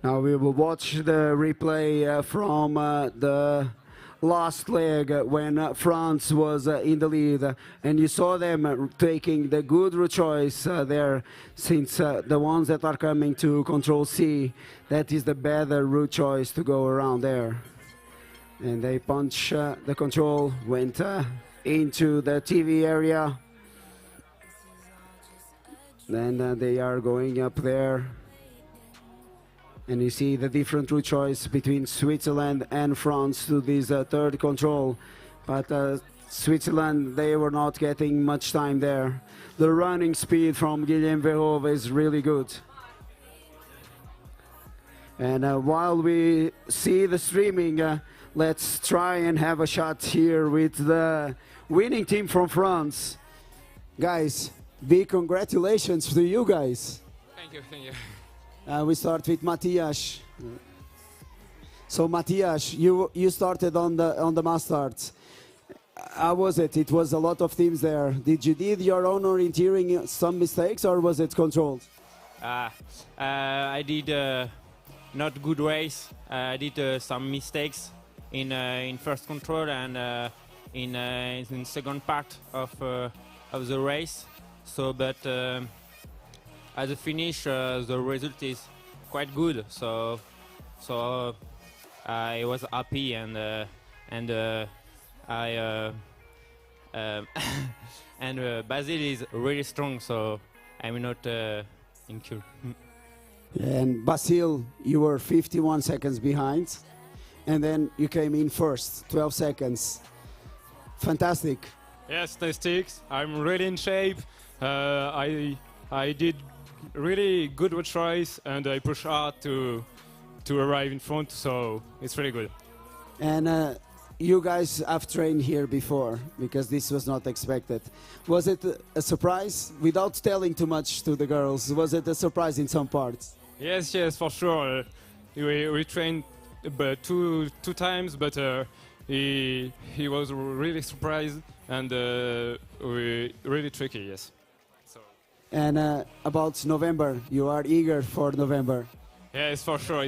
C: now we will watch the replay from the last leg when France was in the lead, and you saw them taking the good route choice there, since the ones that are coming to control C, that is the better route choice to go around there. And they punch the control, went into the TV area. Then they are going up there. And you see the different route choice between Switzerland and France to this third control. But Switzerland, they were not getting much time there. The running speed from Guillaume Verhoeven is really good. And while we see the streaming, let's try and have a shot here with the winning team from France. Guys, big congratulations to you guys.
E: Thank you, thank you.
C: We start with Matthias. So Matthias, you started on the mass start. How was it? It was a lot of teams there. Did you did your own orienteering some mistakes, or was it controlled?
E: I did not good race. I did some mistakes in first control and in second part of the race. So, but at the finish, the result is quite good. So So I was happy, and I and Basil is really strong, so I'm not insecure.
C: And Basil, you were 51 seconds behind, and then you came in first, 12 seconds. Fantastic.
F: Yes, statistics. I'm really in shape. I did really good retries, and I pushed hard to arrive in front, so it's really good.
C: And you guys have trained here before, because this was not expected. Was it a surprise? Without telling too much to the girls, was it a surprise in some parts?
F: Yes, for sure. We trained two times, but he was really surprised, and really tricky, yes. So.
C: And about November, you are eager for November.
F: Yes, for sure.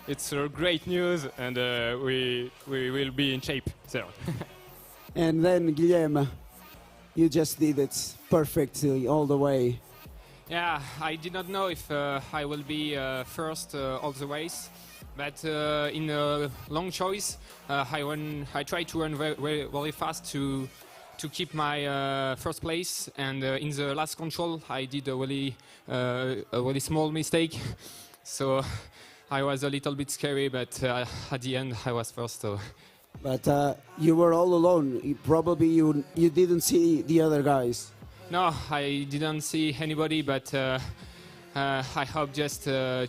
F: It's great news, and we will be in shape. So.
C: And then Guilherme, you just did it perfectly all the way.
G: Yeah, I did not know if I will be first all the ways, but in a long choice, I tried to run very fast to keep my first place, and in the last control, I did a really small mistake. So I was a little bit scary, but at the end I was first. So.
C: But you were all alone. Probably you didn't see the other guys.
G: No, I didn't see anybody, but I hope just to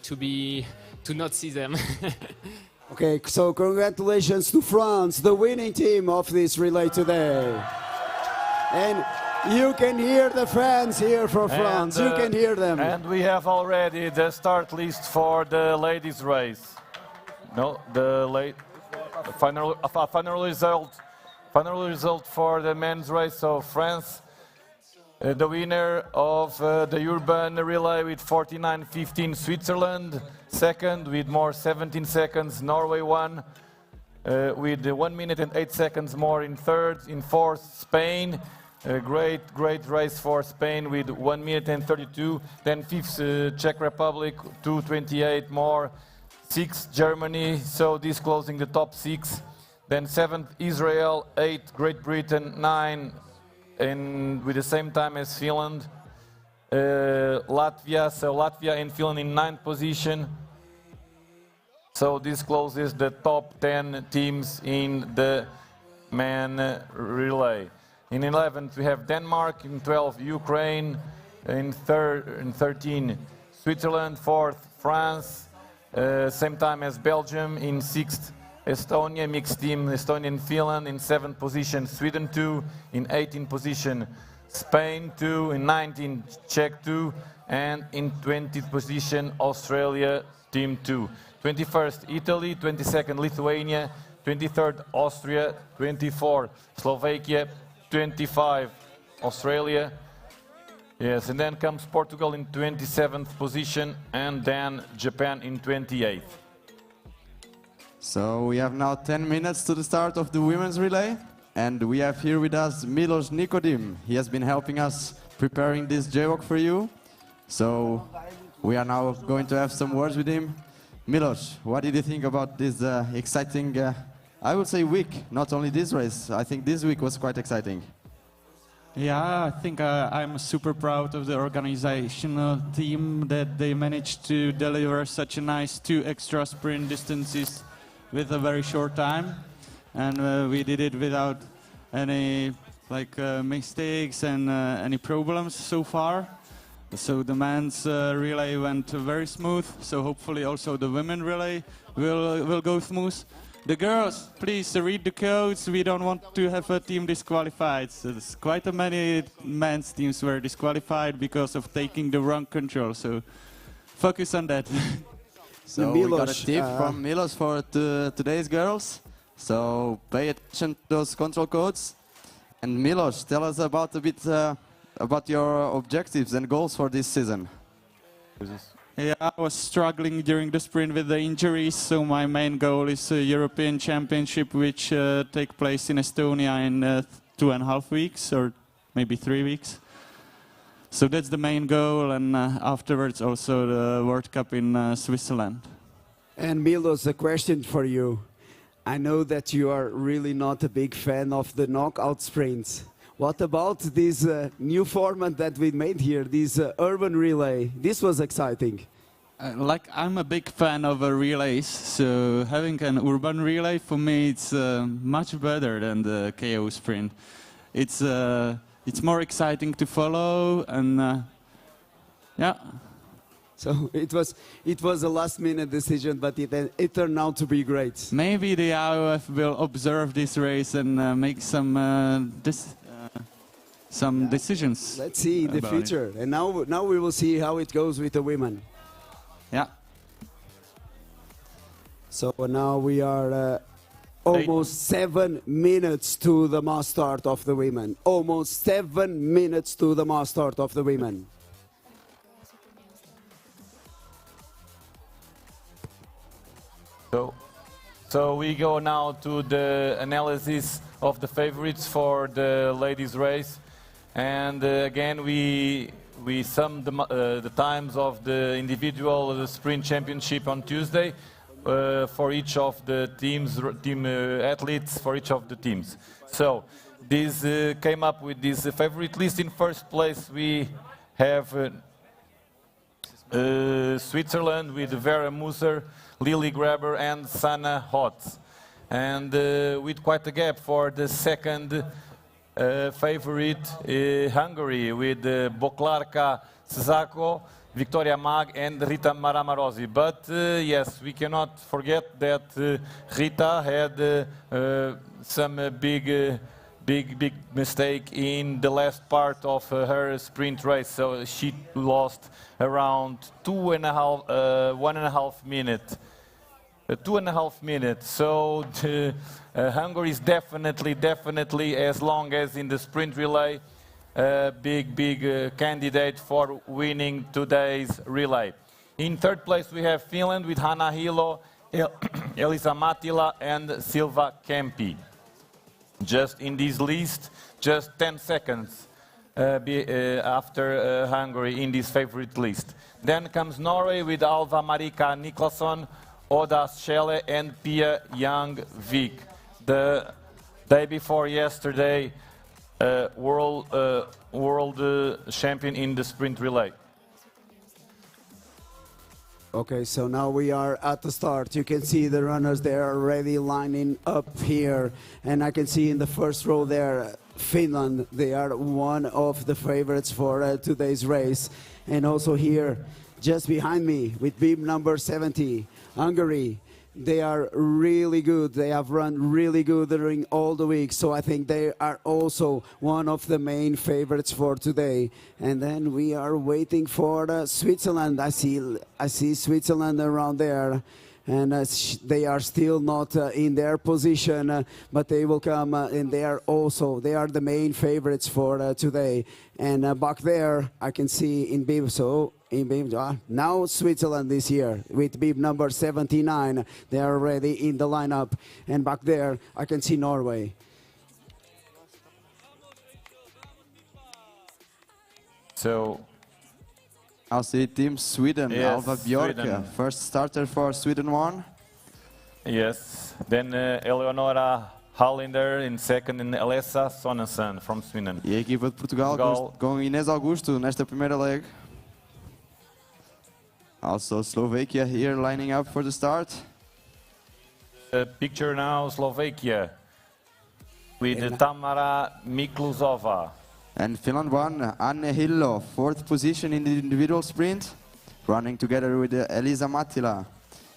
G: not see them.
C: Okay, so congratulations to France, the winning team of this relay today. And you can hear the fans here for France. You can hear them.
B: And we have already the start list for the ladies' race. No, the final result for the men's race. So France, the winner of the urban relay with 49.15, Switzerland. Second with more 17 seconds, Norway won. With 1 minute and 8 seconds more in third. In fourth, Spain. A great race for Spain with 1 minute and 32. Then fifth, Czech Republic, 2:28 more. Sixth, Germany, so this closing the top six. Then seventh, Israel, 8, Great Britain, 9, and with the same time as Finland. Latvia and Finland in 9th position. So this closes the top 10 teams in the men relay. In 11th we have Denmark, in 12th Ukraine, in 13 Switzerland, 4th France, same time as Belgium. In 6th Estonia, mixed team, Estonia and Finland. In 7th position Sweden 2, in 18th position Spain 2, in 19th Czech 2, and in 20th position Australia team 2. 21st Italy, 22nd Lithuania, 23rd Austria, 24th Slovakia, 25 Australia, yes, and then comes Portugal in 27th position, and then Japan in 28th.
D: So we have now 10 minutes to the start of the women's relay, and we have here with us Milos Nikodim. He has been helping us preparing this JWOC for you. So we are now going to have some words with him. Milos, what did you think about this exciting I would say week, not only this race. I think this week was quite exciting.
H: Yeah, I think I'm super proud of the organizational team that they managed to deliver such a nice 2 extra sprint distances with a very short time. And we did it without any mistakes and any problems so far. So the men's relay went very smooth, so hopefully also the women relay will go smooth. The girls, please read the codes. We don't want to have a team disqualified. So there's quite a many men's teams were disqualified because of taking the wrong control. So focus on that.
D: So we got a tip from Milos for today's girls. So pay attention to those control codes. And Milos, tell us about a bit about your objectives and goals for this season.
H: Yeah, I was struggling during the sprint with the injuries, so my main goal is a European Championship, which take place in Estonia in 2.5 weeks, or maybe 3 weeks. So that's the main goal, and afterwards also the World Cup in Switzerland.
C: And Milos, a question for you. I know that you are really not a big fan of the knockout sprints. What about this new format that we made here, this urban relay? This was exciting.
H: Like, I'm a big fan of relays, so having an urban relay for me it's much better than the KO sprint. It's more exciting to follow, and yeah.
C: So it was a last-minute decision, but it turned out to be great.
H: Maybe the IOF will observe this race and make some decisions.
C: Let's see in the future. And now we will see how it goes with the women.
H: Yeah.
C: So now we are almost 7 minutes to the mass start of the women. Almost 7 minutes to the mass start of the women.
B: So we go now to the analysis of the favorites for the ladies race, and again we sum the times of the individual sprint championship on Tuesday for each of the team athletes for each of the teams. So this came up with this favorite list. In first place we have Switzerland with Vera Musser, Lily Graber and Sana Hotz, and with quite a gap for the second favorite, Hungary with Boklarka Czako, Victoria Mag and Rita Maramarosi. But yes, we cannot forget that Rita had some big mistake in the last part of her sprint race, so she lost around 1.5 minutes. 2.5 minutes. So Hungary is definitely, as long as in the sprint relay, a big candidate for winning today's relay. In third place we have Finland with Hanna Hilo, Elisa Matila and Silva Kempi. Just in this list, just 10 seconds after Hungary in this favorite list. Then comes Norway with Alva Marika Niklasson, Oda Schelle and Pia Young-Vik. The day before yesterday, world champion in the sprint relay.
C: Okay, so now we are at the start. You can see the runners, they are already lining up here. And I can see in the first row there, Finland, they are one of the favorites for today's race. And also here, just behind me, with bib number 70, Hungary. They are really good. They have run really good during all the week. So I think they are also one of the main favorites for today. And then we are waiting for Switzerland. I see Switzerland around there. And they are still not in their position, but they will come, and they are the main favorites for today. And back there, I can see in bib, now Switzerland is here with bib number 79. They are already in the lineup. And back there, I can see Norway.
B: So
D: I'll see Team Sweden,
B: yes,
D: Alva Björk,
B: Sweden.
D: First starter for Sweden 1.
B: Yes, then Eleonora Hallinder in second and Alessa Sonnesen from Sweden.
D: E a equipa de Portugal com Inês Augusto nesta primeira leg. Also Slovakia here lining up for the start.
B: Picture now Slovakia with Tamara Miklusova.
D: And Finland 1, Anne Hillo, 4th position in the individual sprint, running together with Elisa Matila,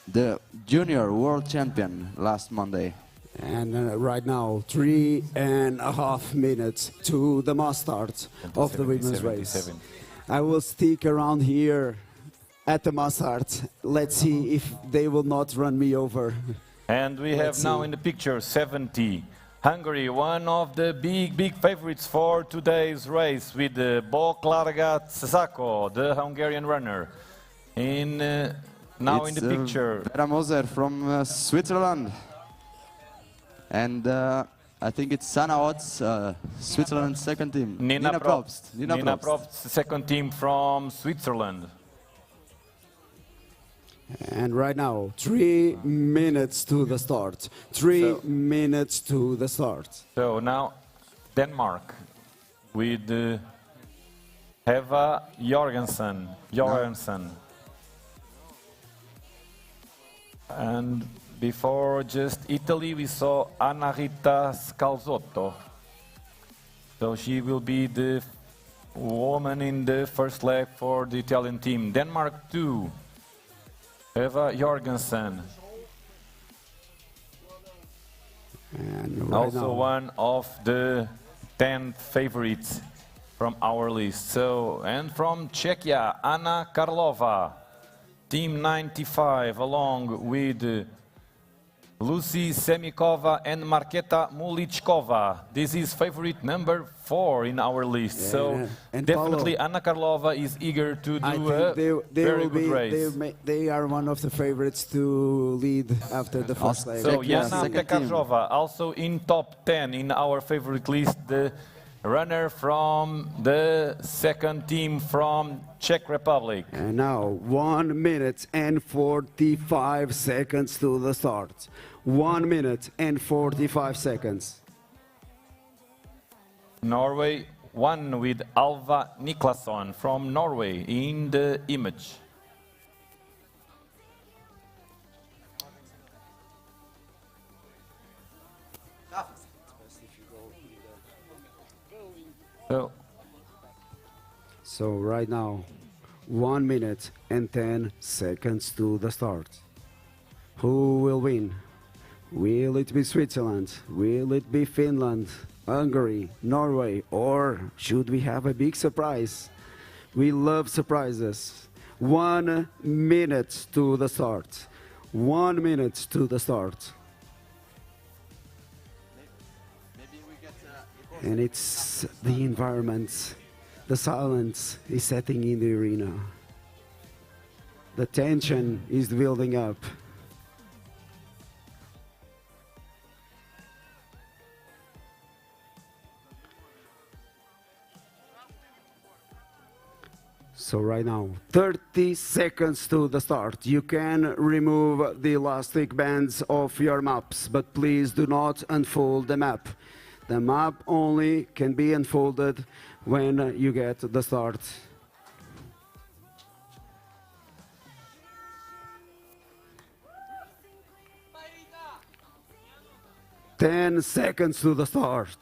D: the junior world champion last Monday.
C: And right now, 3.5 minutes to the mass start of the women's race. I will stick around here at the mass start. Let's see if they will not run me over.
B: And we have now in the picture 70. Hungary, one of the big favorites for today's race with Boklarka Czako, the Hungarian runner. Now in the picture.
D: Vera Moser from Switzerland. And I think it's Sana Hotz, Switzerland's second team.
B: Nina Probst. Nina Probst, second team from Switzerland.
C: And right now, 3 minutes to the start. 3 minutes to the start.
B: So now Denmark with Eva Jorgensen. And before just Italy, we saw Anna Rita Scalzotto. So she will be the woman in the first leg for the Italian team. Denmark 2, Eva Jorgensen.
C: And right
B: Also
C: now,
B: one of the 10 favorites from our list. So, and from Czechia, Anna Karlova, Team 95, along with Lucy Semikova and Marketa Mulichkova. This is favorite number 4 in our list.
C: Yeah,
B: So
C: and
B: definitely
C: Paulo,
B: Anna Karlova is eager to
C: I
B: do
C: think they
B: very
C: will
B: good
C: be,
B: race.
C: they are one of the favorites to lead after the first leg.
B: So
D: Czechia,
B: Jana
D: second team.
B: Pekarova, also in top 10 in our favorite list, the runner from the second team from Czech Republic.
C: And now, 1 minute and 45 seconds to the start. 1 minute and 45 seconds.
B: Norway, one with Alva Niklasson from Norway in the image.
C: So right now, 1 minute and 10 seconds to the start. Who will win? Will it be Switzerland? Will it be Finland, Hungary, Norway, or should we have a big surprise? We love surprises. 1 minute to the start. 1 minute to the start. And it's the environment. The silence is setting in the arena. The tension is building up. So right now, 30 seconds to the start. You can remove the elastic bands of your maps, but please do not unfold the map. The map only can be unfolded when you get the start. Ten seconds to the start.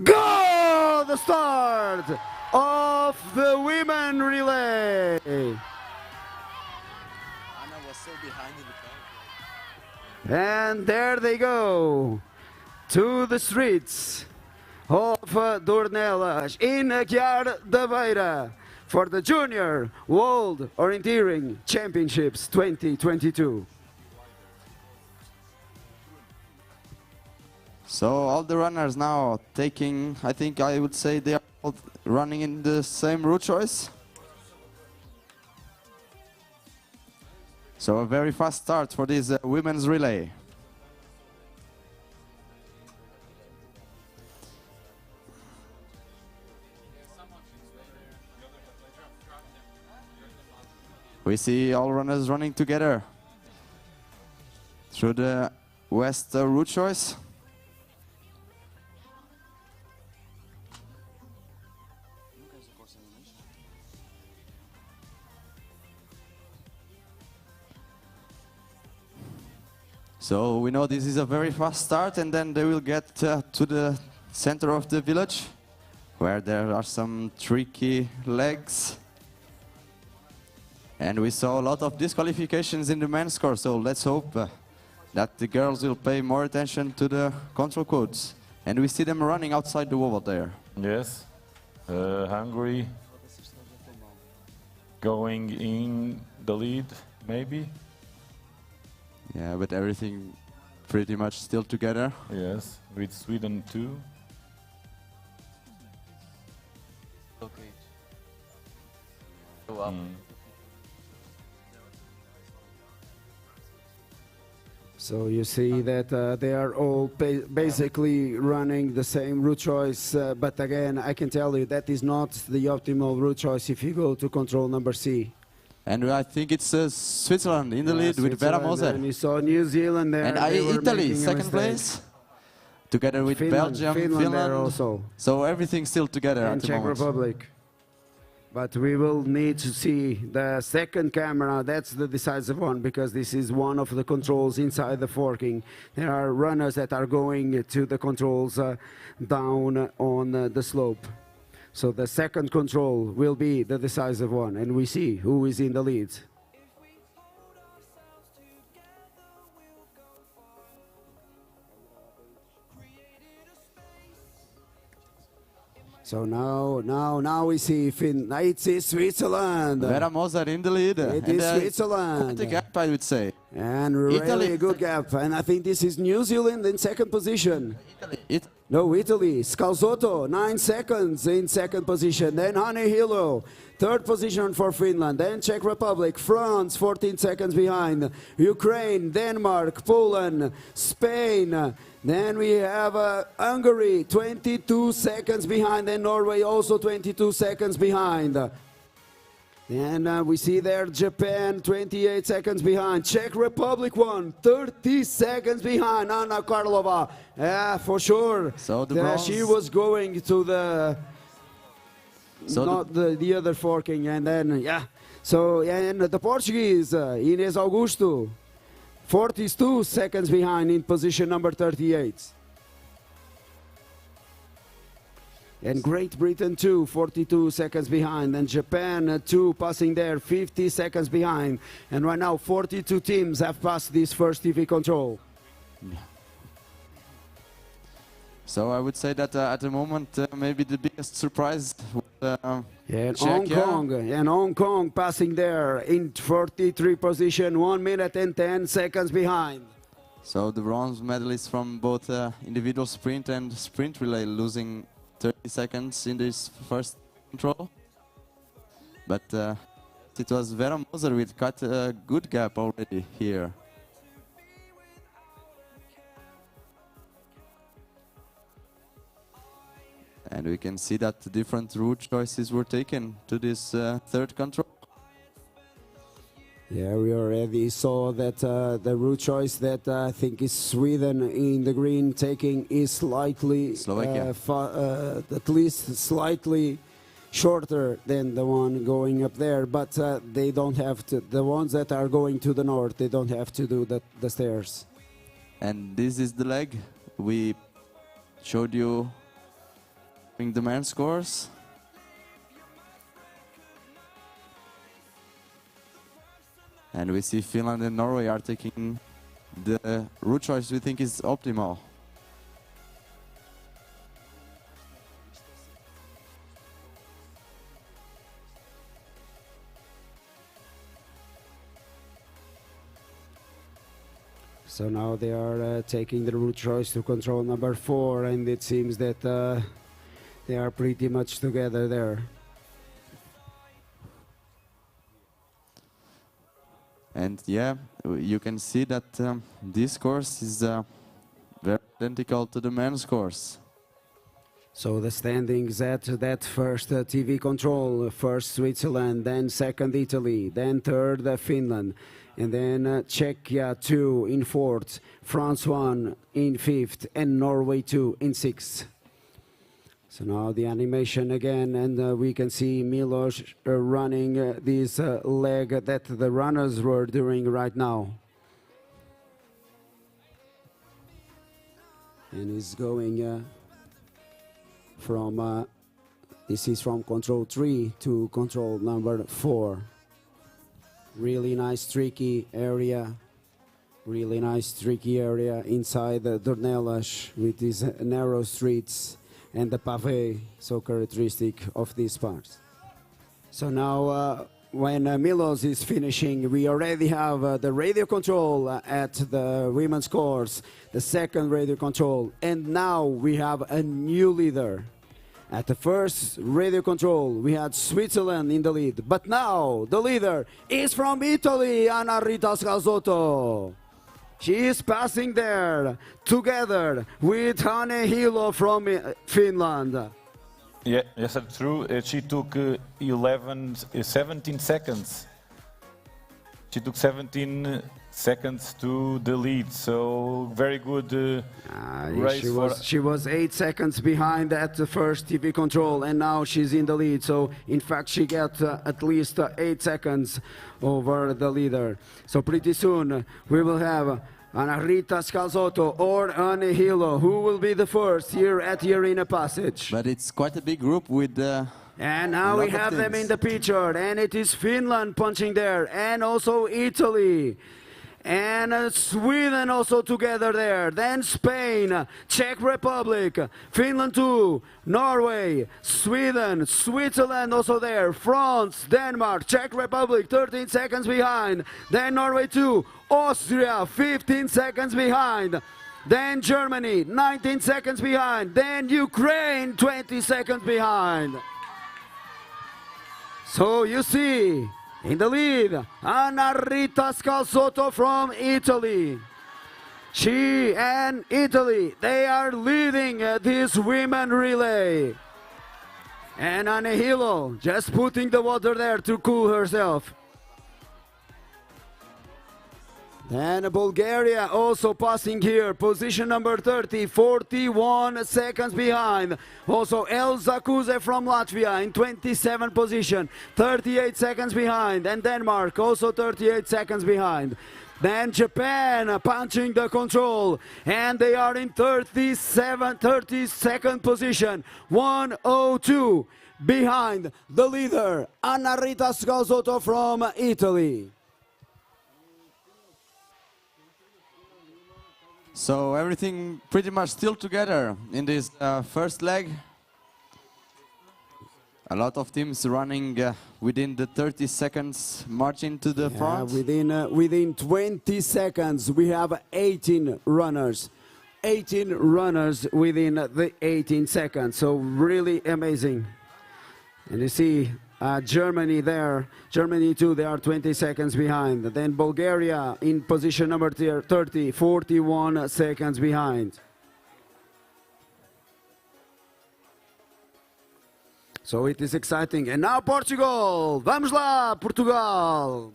C: Go! The start of the women relay.
D: Anna was so behind in the crowd.
C: And there they go to the streets of Dornelas in Aguiar da Beira for the Junior World Orienteering Championships 2022.
D: So all the runners now taking, I would say they are all running in the same route choice. So a very fast start for this women's relay. We see all runners running together through the west route choice. So we know this is a very fast start, and then they will get to the center of the village, where there are some tricky legs. And we saw a lot of disqualifications in the men's course, so let's hope that the girls will pay more attention to the control codes. And we see them running outside the wall there.
B: Yes, Hungary going in the lead, maybe.
D: Yeah, but everything pretty much still together.
B: Yes, with Sweden too.
A: Okay. Go up.
C: So you see that they are all basically running the same route choice, but again, I can tell you that is not the optimal route choice if you go to control number C.
D: And I think it's Switzerland in the lead with Vera Moser.
C: And you saw New Zealand there.
D: And Italy, second place, together with Belgium,
C: Finland there also.
D: So everything's still together
C: and
D: at the
C: Czech
D: moment.
C: Republic. But we will need to see the second camera. That's the decisive one, because this is one of the controls inside the forking. There are runners that are going to the controls down on the slope. So the second control will be the decisive one, and we see who is in the lead. So now we see it's Switzerland.
D: Vera Moser in the lead.
C: It is Switzerland.
D: Quite a gap, I would say.
C: And really
D: Italy.
C: a good gap. And I think this is New Zealand in second position.
D: Italy.
C: No, Italy. Scalzotto, 9 seconds in second position. Then Hani Hilo, third position for Finland. Then Czech Republic, France, 14 seconds behind. Ukraine, Denmark, Poland, Spain. Then we have Hungary, 22 seconds behind. And Norway also 22 seconds behind. And we see there Japan, 28 seconds behind. Czech Republic 30 seconds behind. Anna Karlova, yeah, for sure.
D: So the bronze.
C: She was going to the,
D: So
C: not the other forking. And then, yeah. So, and the Portuguese, Inês Augusto, 42 seconds behind in position number 38. And Great Britain 42 seconds behind. And Japan 2 passing there, 50 seconds behind. And right now 42 teams have passed this first TV control.
D: Yeah. So I would say that at the moment maybe the biggest surprise was
C: And
D: Czechia.
C: Hong Kong passing there in 43 position, 1 minute and 10 seconds behind.
D: So the bronze medalists from both individual sprint and sprint relay losing 30 seconds in this first control. But it was Vera Moser with quite a good gap already here. And we can see that different route choices were taken to this third control.
C: Yeah, we already saw that the route choice that I think is Sweden in the green taking is slightly,
D: Slovakia.
C: At least slightly shorter than the one going up there. But they don't have to, the ones that are going to the north, they don't have to do the stairs.
D: And this is the leg we showed you in the men's scores. And we see Finland and Norway are taking the route choice we think is optimal.
C: So now they are taking the route choice to control number 4, and it seems that they are pretty much together there.
D: And yeah, you can see that this course is very identical to the men's course.
C: So the standings at that first TV control, first Switzerland, then second Italy, then third Finland, and then Czechia 2 in fourth, France 1 in fifth, and Norway 2 in sixth. So now the animation again, and we can see Milos running this leg that the runners were doing right now. And he's going from, this is from control 3 to control number 4. Really nice tricky area. Really nice tricky area inside the Dornelas with these narrow streets and the pavé, so characteristic of these parts. So now when Milos is finishing, we already have the radio control at the women's course, the second radio control, and now we have a new leader. At the first radio control, we had Switzerland in the lead, but now the leader is from Italy, Anna Rita Scalzotto. She is passing there together with Hanne Hilo from Finland.
B: Yeah, yes, that's true. She took 17 seconds. She took 17 seconds to the lead, so very good race.
C: She was 8 seconds behind at the first TV control, and now she's in the lead. So in fact, she got at least 8 seconds over the leader. So pretty soon we will have Anna-Rita Scalzotto or Anne Hilo, who will be the first here at the arena passage.
D: But it's quite a big group with
C: and now we have them in the picture, and it is Finland punching there, and also Italy. And Sweden also together there. Then Spain, Czech Republic, Finland too, Norway, Sweden, Switzerland also there, France, Denmark, Czech Republic 13 seconds behind. Then Norway too, Austria 15 seconds behind. Then Germany 19 seconds behind. Then Ukraine 20 seconds behind. So you see, in the lead, Anna-Rita Scalzotto from Italy. She and Italy, they are leading this women relay. And Anne Hilo just putting the water there to cool herself. Then Bulgaria also passing here, position number 30, 41 seconds behind. Also Elza Kuze from Latvia in 27th position, 38 seconds behind. And Denmark also 38 seconds behind. Then Japan punching the control, and they are in 32nd position, 102 behind the leader, Anna-Rita Scalzotto from Italy.
D: So everything pretty much still together in this first leg. A lot of teams running within the 30 seconds marching to the front.
C: Within 20 seconds we have 18 runners. 18 runners within the 18 seconds. So really amazing. And you see Germany there, Germany too, they are 20 seconds behind. Then Bulgaria in position number 30, 41 seconds behind. So it is exciting. And now Portugal! Vamos lá, Portugal!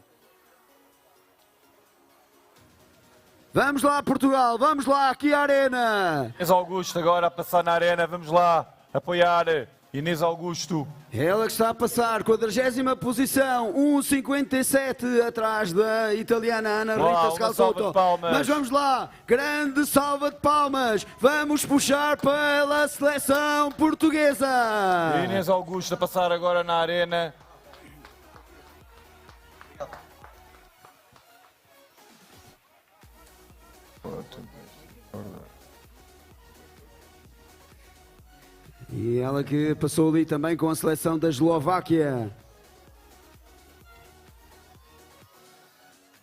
C: Vamos lá, Portugal! Vamos lá, aqui a arena!
B: Inês Augusto agora a passar na arena, vamos lá apoiar Inês Augusto.
C: Ela que está a passar, 40ª posição, 1,57 atrás da italiana Anna-Rita Scalzotto. Mas vamos lá, grande salva de palmas. Vamos puxar pela seleção portuguesa.
B: Inês Augusto a passar agora na arena.
C: E ela que passou ali também com a seleção da Eslováquia.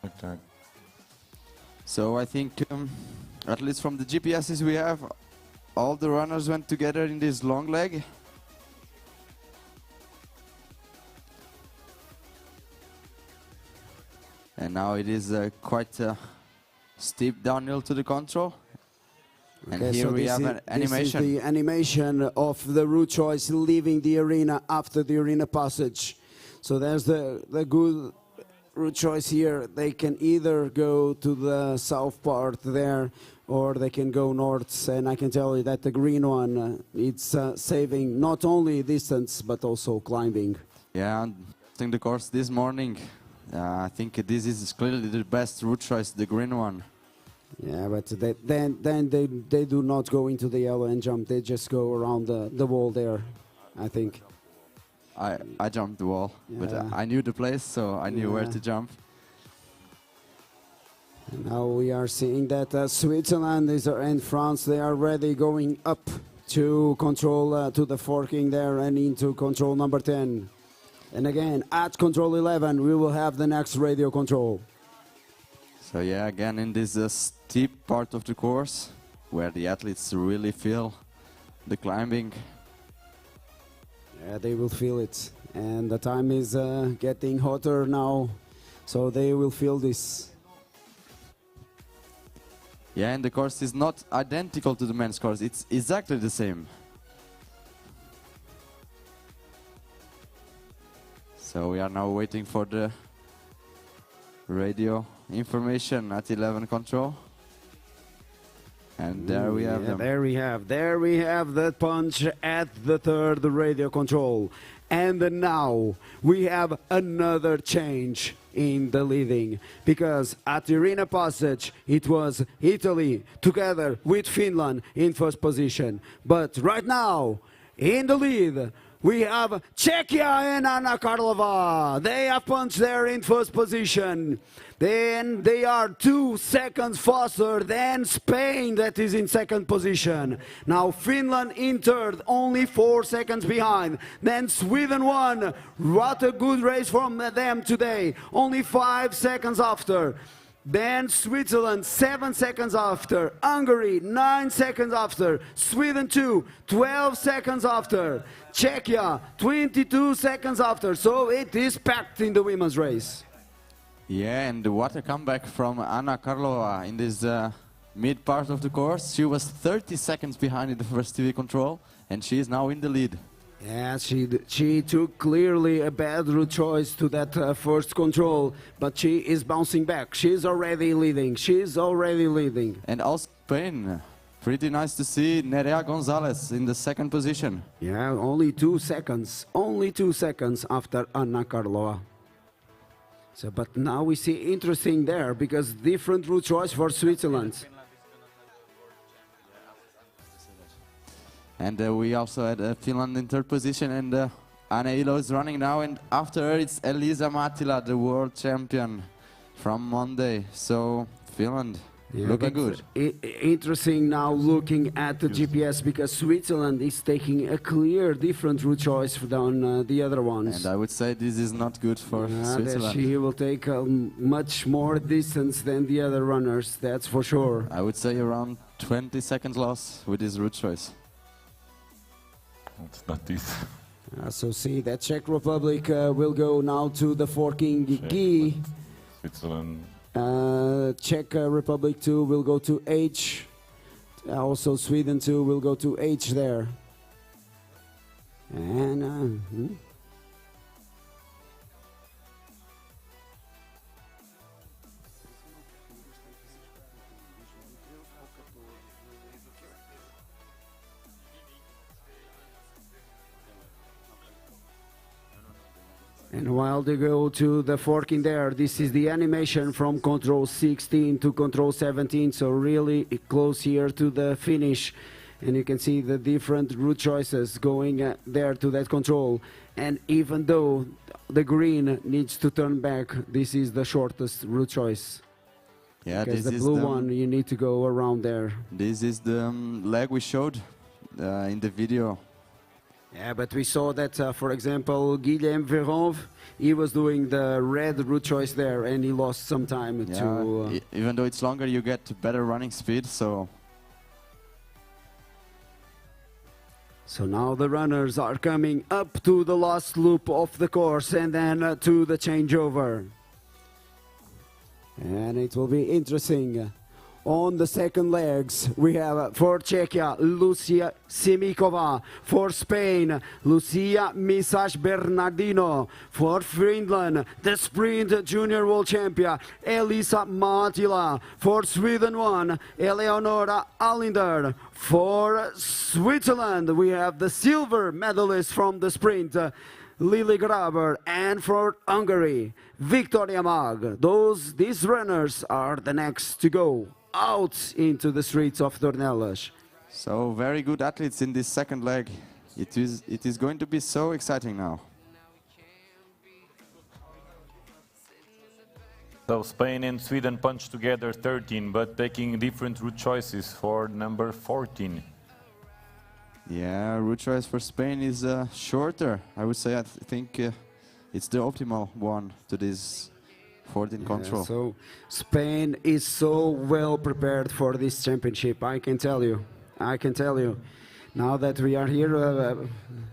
B: Okay.
D: So I think, at least from the GPSs we have, all the runners went together in this long leg. And now it is quite a steep downhill to the control. And
C: Okay,
D: here
C: so
D: we have an animation.
C: This is the animation of the route choice leaving the arena after the arena passage. So there's the good route choice here. They can either go to the south part there, or they can go north. And I can tell you that the green one, it's saving not only distance, but also climbing.
D: Yeah, and I think the course this morning, I think this is clearly the best route choice, the green one.
C: Yeah, but then they do not go into the yellow and jump. They just go around the wall there, I think.
D: I jumped the wall, but I knew the place, so I knew where to jump.
C: And now we are seeing that Switzerland and France, they are already going up to control, to the forking there and into control number 10. And again, at control 11, we will have the next radio control.
D: So yeah, again in this steep part of the course, where the athletes really feel the climbing.
C: Yeah, they will feel it. And the time is getting hotter now, so they will feel this.
D: Yeah, and the course is not identical to the men's course. It's exactly the same. So we are now waiting for the radio information at 11 control. And there we have them.
C: There we have that punch at the third radio control. And now we have another change in the leading, because at the arena passage it was Italy together with Finland in first position. But right now in the lead we have Czechia and Anna Karlova. They have punched there in first position. Then they are 2 seconds faster than Spain, that is in second position. Now Finland in third, only 4 seconds behind. Then Sweden won. What a good race from them today, only 5 seconds after. Then Switzerland 7 seconds after, Hungary 9 seconds after, Sweden 2, 12 seconds after, Czechia 22 seconds after. So it is packed in the women's race.
D: Yeah, and what a comeback from Anna Karlova in this mid part of the course. She was 30 seconds behind in the first TV control, and she is now in the lead.
C: Yeah, she took clearly a bad route choice to that first control, but she is bouncing back. She's already leading. She's already leading.
D: And also Spain. Pretty nice to see Nerea Gonzalez in the second position.
C: Yeah, only 2 seconds. Only 2 seconds after Anna Karlova. So, but now we see interesting there, because different route choice for Switzerland.
D: And we also had Finland in third position, and Anne Ilo is running now, and after her it's Elisa Mattila, the world champion from Monday. So Finland looking good.
C: Interesting now looking at the GPS, because Switzerland is taking a clear different route choice than the other ones.
D: And I would say this is not good for Switzerland.
C: She will take much more distance than the other runners, that's for sure.
D: I would say around 20 seconds loss with this route choice.
B: It's not this.
C: So see that Czech Republic will go now to the forking key.
B: Switzerland.
C: Czech Republic 2 will go to H. Also Sweden 2 will go to H there. And And while they go to the forking there, this is the animation from control 16 to control 17, so really close here to the finish. And you can see the different route choices going there to that control. And even though the green needs to turn back, this is the shortest route choice.
D: Yeah,
C: because
D: this
C: the
D: is
C: blue one, you need to go around there.
D: This is the leg we showed in the video.
C: Yeah, but we saw that, for example, Guillaume Véron, he was doing the red route choice there, and he lost some time to...
D: Even though it's longer, you get better running speed, so...
C: So now the runners are coming up to the last loop of the course, and then to the changeover. And it will be interesting. On the second legs, we have for Czechia, Lucia Simikova. For Spain, Lucia Misas Bernardino. For Finland, the sprint junior world champion, Elisa Mattila. For Sweden, one, Eleonora Allinder. For Switzerland, we have the silver medalist from the sprint, Lily Graber. And for Hungary, Victoria Mag. These runners are the next to go out into the streets of Dornelas.
D: So very good athletes in this second leg. It is going to be so exciting now.
B: So Spain and Sweden punched together 13, but taking different route choices for number 14.
D: Yeah, route choice for Spain is shorter. I would say I think it's the optimal one to this 14 control.
C: So Spain is so well prepared for this championship, I can tell you. I can tell you. Now that we are here,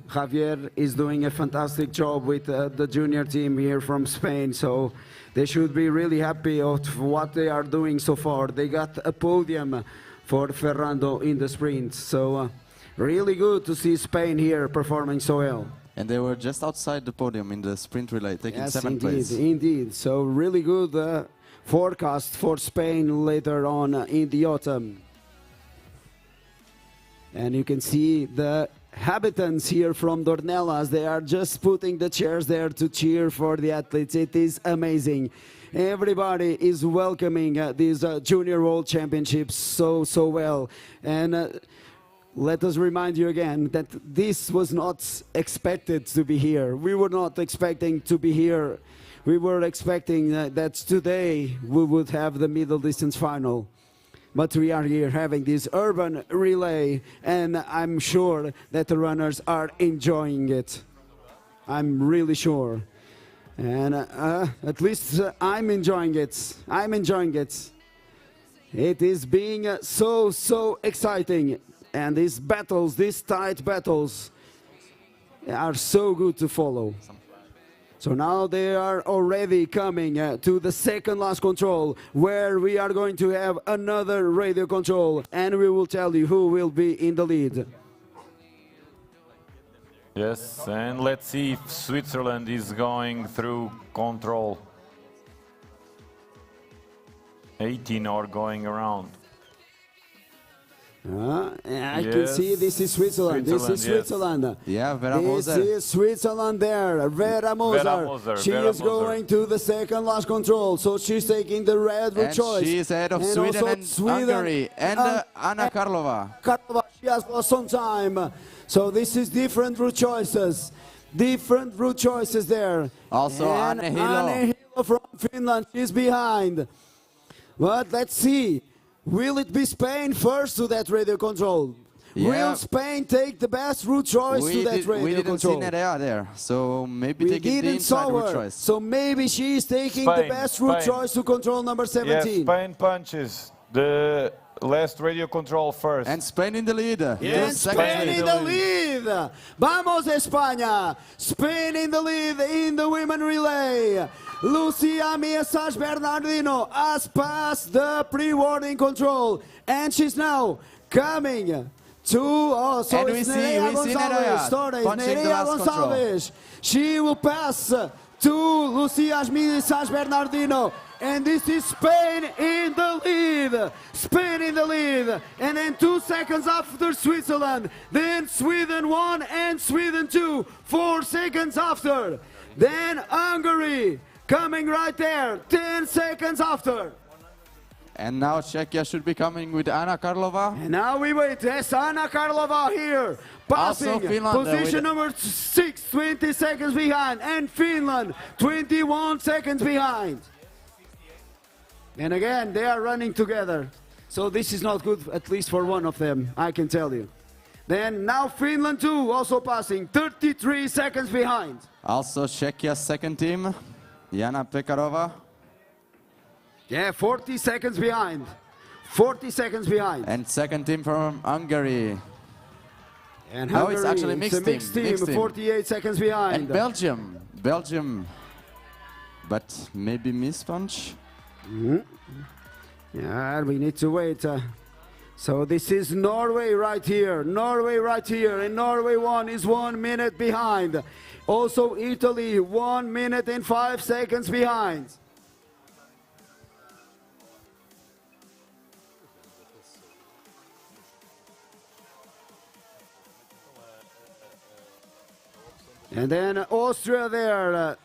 C: Javier is doing a fantastic job with the junior team here from Spain. So They should be really happy of what they are doing so far. They got a podium for Fernando in the sprint. So really good to see Spain here performing so well.
D: And they were just outside the podium in the sprint relay, taking
C: Yes,
D: 7th
C: indeed,
D: place.
C: indeed. So really good forecast for Spain later on in the autumn. And you can see the inhabitants here from Dornelas. They are just putting the chairs there to cheer for the athletes. It is amazing. Everybody is welcoming these Junior World Championships so well. And let us remind you again that this was not expected to be here. We were not expecting to be here. We were expecting that today we would have the middle distance final. But we are here having this urban relay, and I'm sure that the runners are enjoying it. I'm really sure. And at least I'm enjoying it. I'm enjoying it. It is being so exciting. And these battles, these tight battles, are so good to follow. So now they are already coming to the second last control, where we are going to have another radio control, and we will tell you who will be in the lead.
B: Yes, and let's see if Switzerland is going through control. 18 are going around.
C: I can see this is Switzerland. This is Switzerland.
D: Yeah, Vera
C: This
D: Moser.
C: is Switzerland there. Vera Moser. She is going to the second last control. So she's taking the red route
D: And
C: choice.
D: she is ahead of
C: And
D: Sweden
C: also
D: and
C: Sweden
D: Hungary. And Anna Karlova.
C: Karlova, she has lost some time. So this is different route choices. Different route choices there.
D: Also
C: and
D: Anne Hilo.
C: Anne Hilo from Finland, she's behind. But let's see. Will it be Spain first to that radio control?
D: Yeah.
C: Will Spain take the best route choice to that radio
D: we didn't
C: control?
D: see Nerea there, so maybe
C: We
D: taking the
C: didn't
D: inside
C: saw
D: route
C: her,
D: choice.
C: so maybe she is taking the
B: Spain,
C: best route
B: Spain.
C: choice to control number 17.
B: Yes, Spain punches the last radio control first.
D: And Spain in the lead.
C: And Spain in the lead. Vamos España. Spain in the lead in the women relay. Lucia Miesage Bernardino has passed the pre-warning control, and she's now coming to. Oh, so
D: And
C: it's
D: we see
C: Nerea
D: Nerea
C: Gonçalves. Torres,
D: punching the
C: Nerea
D: last control.
C: Gonçalves. She will pass to Lucia Miesage Bernardino. And this is Spain in the lead. Spain in the lead. And then 2 seconds after Switzerland. Then Sweden 1 and Sweden 2. 4 seconds after. Then Hungary coming right there. 10 seconds after.
D: And now Czechia should be coming with Anna Karlova.
C: And now we wait. Yes, Anna Karlova here. Passing
D: Also Finland,
C: position number 6, 20 seconds behind. And Finland, 21 seconds behind. And again, they are running together. So this is not good, at least for one of them, I can tell you. Then now Finland too, also passing, 33 seconds behind.
D: Also Czechia's second team, Jana Pekarova.
C: Yeah, 40 seconds behind. 40 seconds behind.
D: And second team from Hungary.
C: And
D: No,
C: Hungary,
D: it's actually
C: a mixed team,
D: mixed team.
C: 48 seconds behind.
D: And Belgium. But maybe Miss Punch.
C: Yeah, we need to wait. So this is Norway right here. Norway right here. And Norway 1 is 1 minute behind. Also Italy 1 minute and 5 seconds behind. And then Austria there.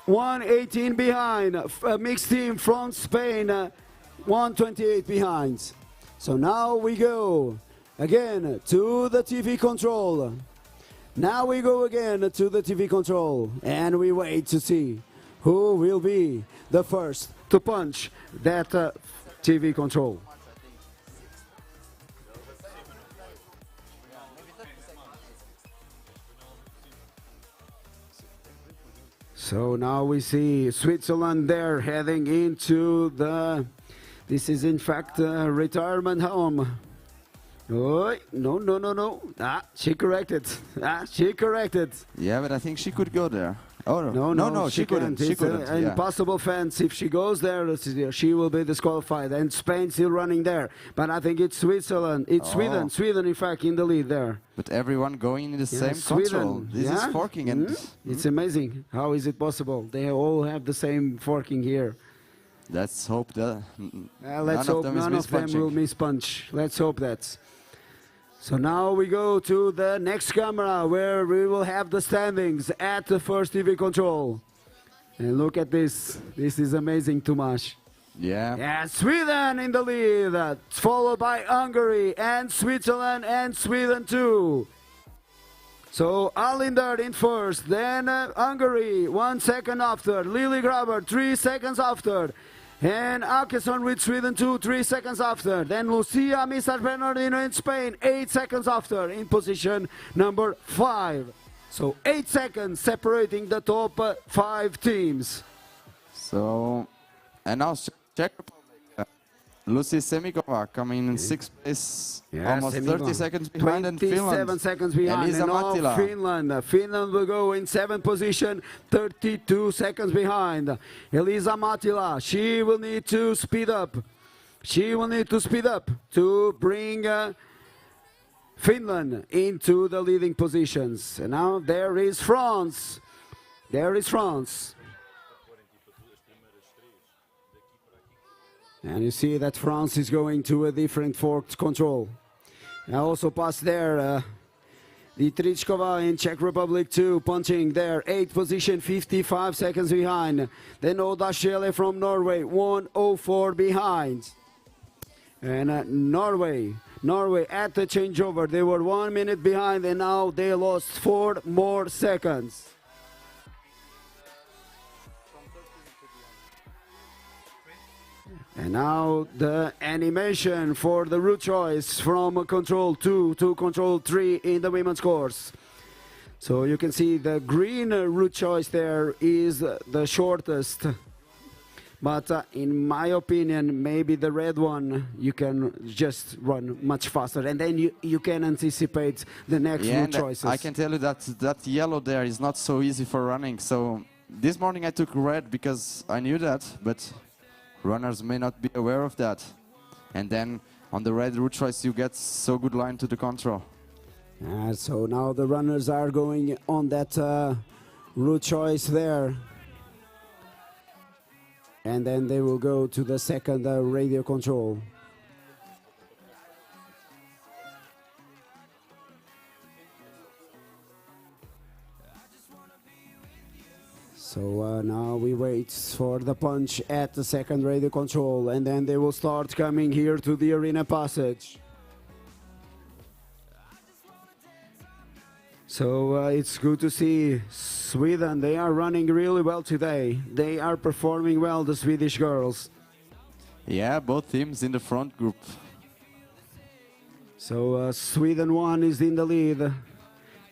C: 1:18 behind, a mixed team from Spain, 1:28 behind. So now we go again to the TV control. Now we go again to the TV control, and we wait to see who will be the first to punch that TV control. So now we see Switzerland there heading into the, this is in fact a retirement home. Oh, no. She corrected. She corrected.
D: Yeah, but I think she could go there. Oh, no, she couldn't. She
C: It's
D: couldn't.
C: an
D: Yeah.
C: impossible fence. If she goes there, she will be disqualified. And Spain still running there. But I think it's Switzerland. It's Sweden. Sweden, in fact, in the lead there.
D: But everyone going in the
C: Yeah,
D: same
C: Sweden.
D: control. This is forking and
C: It's amazing. How is it possible? They all have the same forking here.
D: let's hope that
C: Let's hope none of them will miss punch. Let's hope that. So now we go to the next camera where we will have the standings at the first TV control. And look at this. This is amazing, Tomas.
D: Yeah.
C: Yeah, Sweden in the lead, followed by Hungary and Switzerland and Sweden too. So Alinder in first, then Hungary 1 second after, Lily Graber 3 seconds after, and Akesson with Sweden 2, 3 seconds after. Then Lucia Mr. Bernardino in Spain, 8 seconds after, in position number 5. So 8 seconds separating the top 5 teams.
D: So, and now Czech Republic. Lucy Semikova coming in 6th place, almost 30 seconds behind, and
C: 27
D: Finland.
C: seconds behind.
D: Elisa
C: And now
D: Mattila.
C: Finland. Finland will go in 7th position, 32 seconds behind. Elisa Mattila, she will need to speed up. She will need to speed up to bring Finland into the leading positions. And now there is France. There is France. And you see that France is going to a different forked control. I also passed there Dietrichkova in Czech Republic too, punching there, 8th position, 55 seconds behind. Then Oda Schele from Norway, 1:04 behind. And Norway at the changeover, they were 1 minute behind and now they lost 4 more seconds. And now the animation for the route choice from control 2 to control 3 in the women's course. So you can see the green route choice there is the shortest. But in my opinion, maybe the red one, you can just run much faster. And then you can anticipate the next route choices.
D: I can tell you that that yellow there is not so easy for running. So this morning I took red because I knew that, but runners may not be aware of that. And then on the red route choice, you get so good line to the control.
C: So now the runners are going on that route choice there. And then they will go to the second radio control. So now we wait for the punch at the second radio control, and then they will start coming here to the arena passage. So it's good to see Sweden. They are running really well today. They are performing well, the Swedish girls.
D: Yeah, both teams in the front group.
C: So Sweden 1 is in the lead.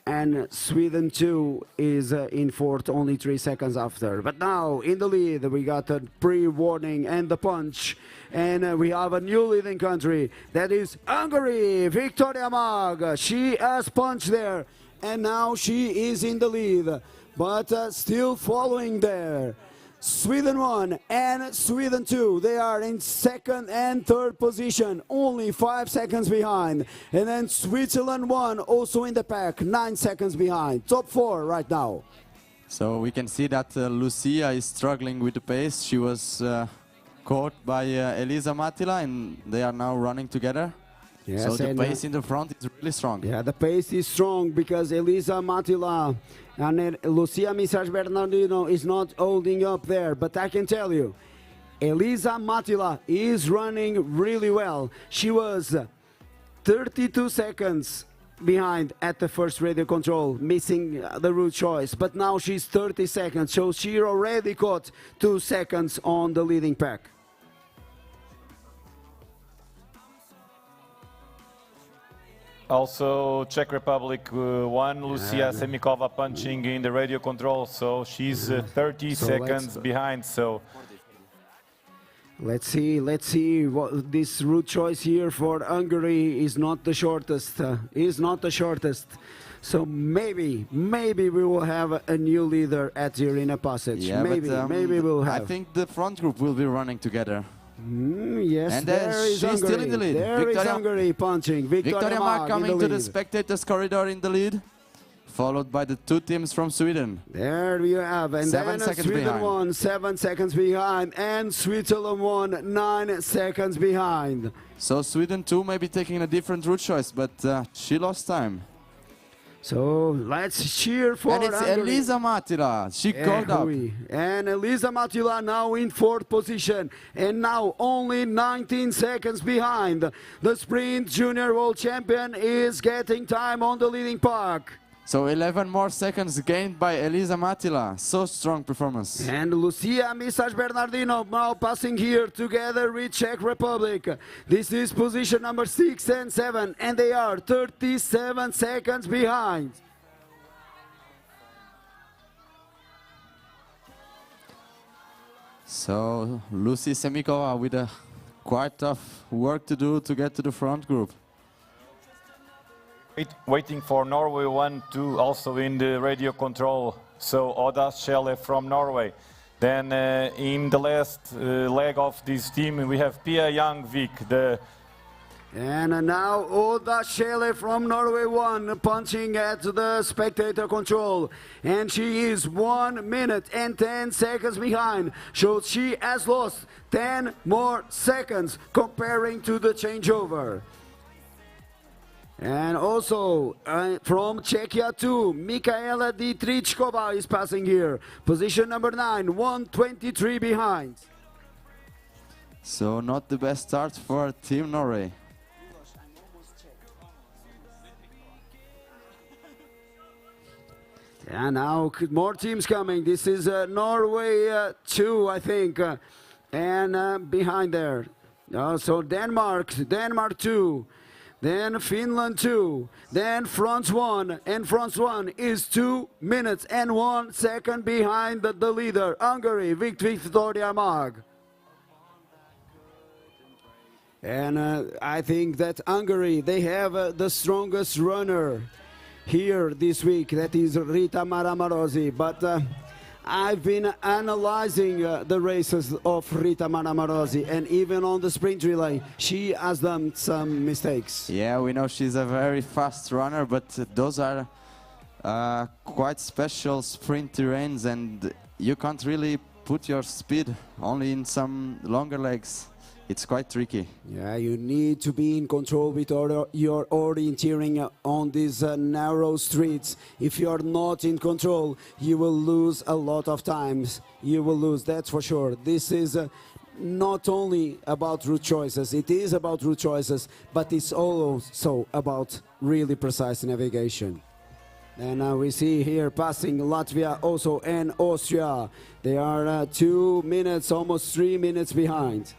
C: And Sweden 2 is in fourth, only 3 seconds after. But now in the lead, we got a pre-warning and the punch. And we have a new leading country. That is Hungary, Victoria Mag. She has punched there. And now she is in the lead. But still following there. Sweden 1 and Sweden 2, they are in second and third position, only 5 seconds behind. And then Switzerland 1 also in the pack, 9 seconds behind. Top 4 right now.
D: So we can see that Lucia is struggling with the pace. She was caught by Elisa Mattila and they are now running together.
C: Yes,
D: so the pace in the front is really strong.
C: Yeah, the pace is strong because Elisa Mattila and Lucia Mr. Bernardino is not holding up there. But I can tell you, Elisa Mattila is running really well. She was 32 seconds behind at the first radio control, missing the route choice. But now she's 30 seconds, so she already caught 2 seconds on the leading pack.
B: Also, Czech Republic 1, Lucia Semikova punching in the radio control, so she's 30 seconds behind. So
C: Let's see what this route choice here for Hungary is not the shortest. So maybe we will have a new leader at the arena passage.
D: Yeah,
C: maybe we'll have.
D: I think the front group will be running together.
C: Yes,
D: And
C: there is
D: she's
C: Hungary.
D: still in the lead.
C: There is Hungary punching.
D: Victoria Mark coming
C: in
D: to
C: the
D: the
C: lead.
D: spectators corridor in the lead, followed by the two teams from Sweden.
C: There we have, and
D: 7
C: then
D: seconds
C: Sweden
D: behind.
C: won 7 seconds behind, and Switzerland won 9 seconds behind.
D: So Sweden too may be taking a different route choice, but she lost time.
C: So let's cheer for
D: And it's
C: Hungary.
D: Elisa Matila. She called up.
C: And Elisa Matila now in 4th position, and now only 19 seconds behind. The sprint junior world champion is getting time on the leading pack.
D: So 11 more seconds gained by Elisa Matila. So strong performance.
C: And Lucia Misaj Bernardino now passing here together with Czech Republic. This is position number 6 and 7, and they are 37 seconds behind.
D: So Lucy Semikova with a quite tough work to do to get to the front group.
B: Waiting for Norway 1-2 also in the radio control. So Oda Schelle from Norway. Then in the last leg of this team we have Pia Youngvik, the
C: And now Oda Schelle from Norway won, punching at the spectator control. And she is 1 minute and 10 seconds behind. So she has lost 10 more seconds comparing to the changeover. And also from Czechia too, Mikaela Dietrichkova is passing here. Position number 9, 1:23 behind.
D: So not the best start for Team Norway.
C: And now more teams coming. This is Norway 2, I think. And behind there. So Denmark 2. Then Finland 2, then France 1, and France 1 is 2 minutes and 1 second behind the leader, Hungary, Victoria Mag. And I think that Hungary, they have the strongest runner here this week, that is Rita Maramarossi, but I've been analyzing the races of Rita Maramarossi, and even on the sprint relay, she has done some mistakes.
D: Yeah, we know she's a very fast runner, but those are quite special sprint terrains, and you can't really put your speed only in some longer legs. It's quite tricky.
C: Yeah, you need to be in control with your orienteering on these narrow streets. If you're not in control, you will lose a lot of times. You will lose, that's for sure. This is not only about route choices, it is about route choices, but it's also about really precise navigation. And now we see here passing Latvia also and Austria. They are 2 minutes, almost 3 minutes behind.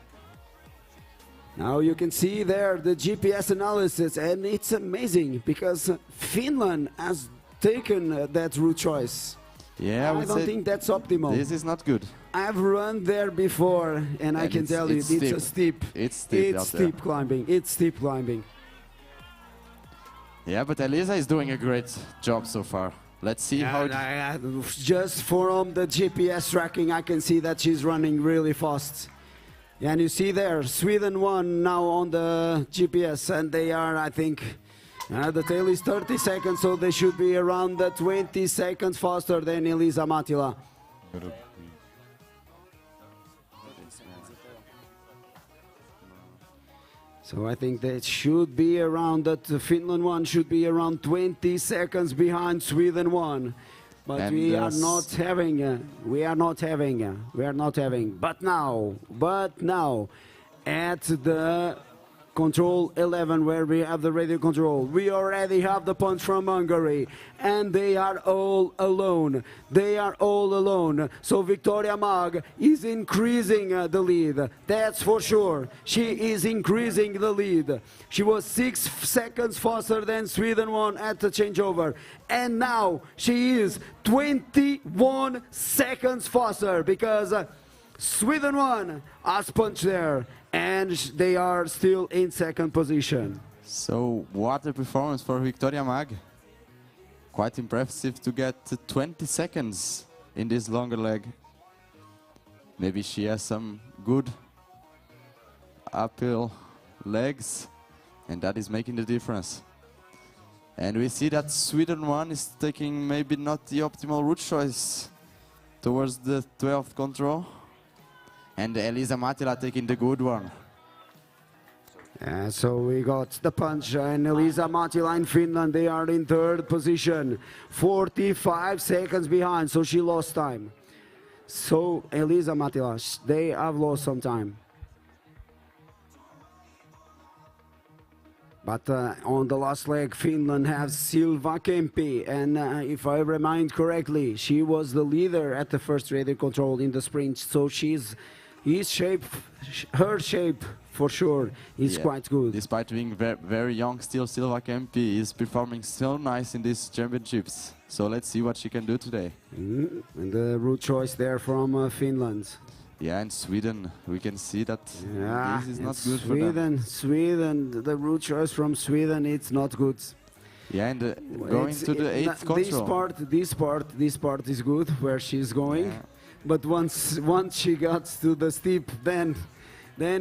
C: Now you can see there the GPS analysis, and it's amazing because Finland has taken that route choice.
D: Yeah,
C: I don't think that's optimal.
D: This is not good.
C: I've run there before, and I can tell you it's a steep.
D: It's steep.
C: It's steep climbing. It's steep climbing.
D: Yeah, but Elisa is doing a great job so far. Let's see how.
C: Just from the GPS tracking, I can see that she's running really fast. And you see there, Sweden won now on the GPS, and they are, I think, the tail is 30 seconds, so they should be around 20 seconds faster than Elisa Matila. So I think that should be around that Finland one should be around 20 seconds behind Sweden one. But
D: And
C: we are not having. But now, at the control 11, where we have the radio control, we already have the punch from Hungary, and they are all alone. So Victoria Mag is increasing the lead. That's for sure. She is increasing the lead. She was 6 seconds faster than Sweden won at the changeover. And now she is 21 seconds faster because Sweden won. As punch there. And they are still in second position.
D: So what a performance for Victoria Mag. Quite impressive to get 20 seconds in this longer leg. Maybe she has some good uphill legs, and that is making the difference. And we see that Sweden 1 is taking maybe not the optimal route choice towards the 12th control. And Elisa Matila taking the good one.
C: So we got the punch and Elisa Matila in Finland. They are in third position, 45 seconds behind, so she lost time. So Elisa Matila, they have lost some time. But on the last leg, Finland has Silva Kempi, and if I remind correctly, she was the leader at the first radio control in the sprint, so her shape for sure is quite good.
D: Despite being very young, still Silva Kempi is performing so nice in these championships. So let's see what she can do today.
C: And the route choice there from Finland.
D: Yeah, in Sweden, we can see that this is not good
C: Sweden,
D: for them.
C: Sweden, the route choice from Sweden, it's not good.
D: Yeah, and going to the 8th control.
C: This part is good where she's going, but once she got to the steep, then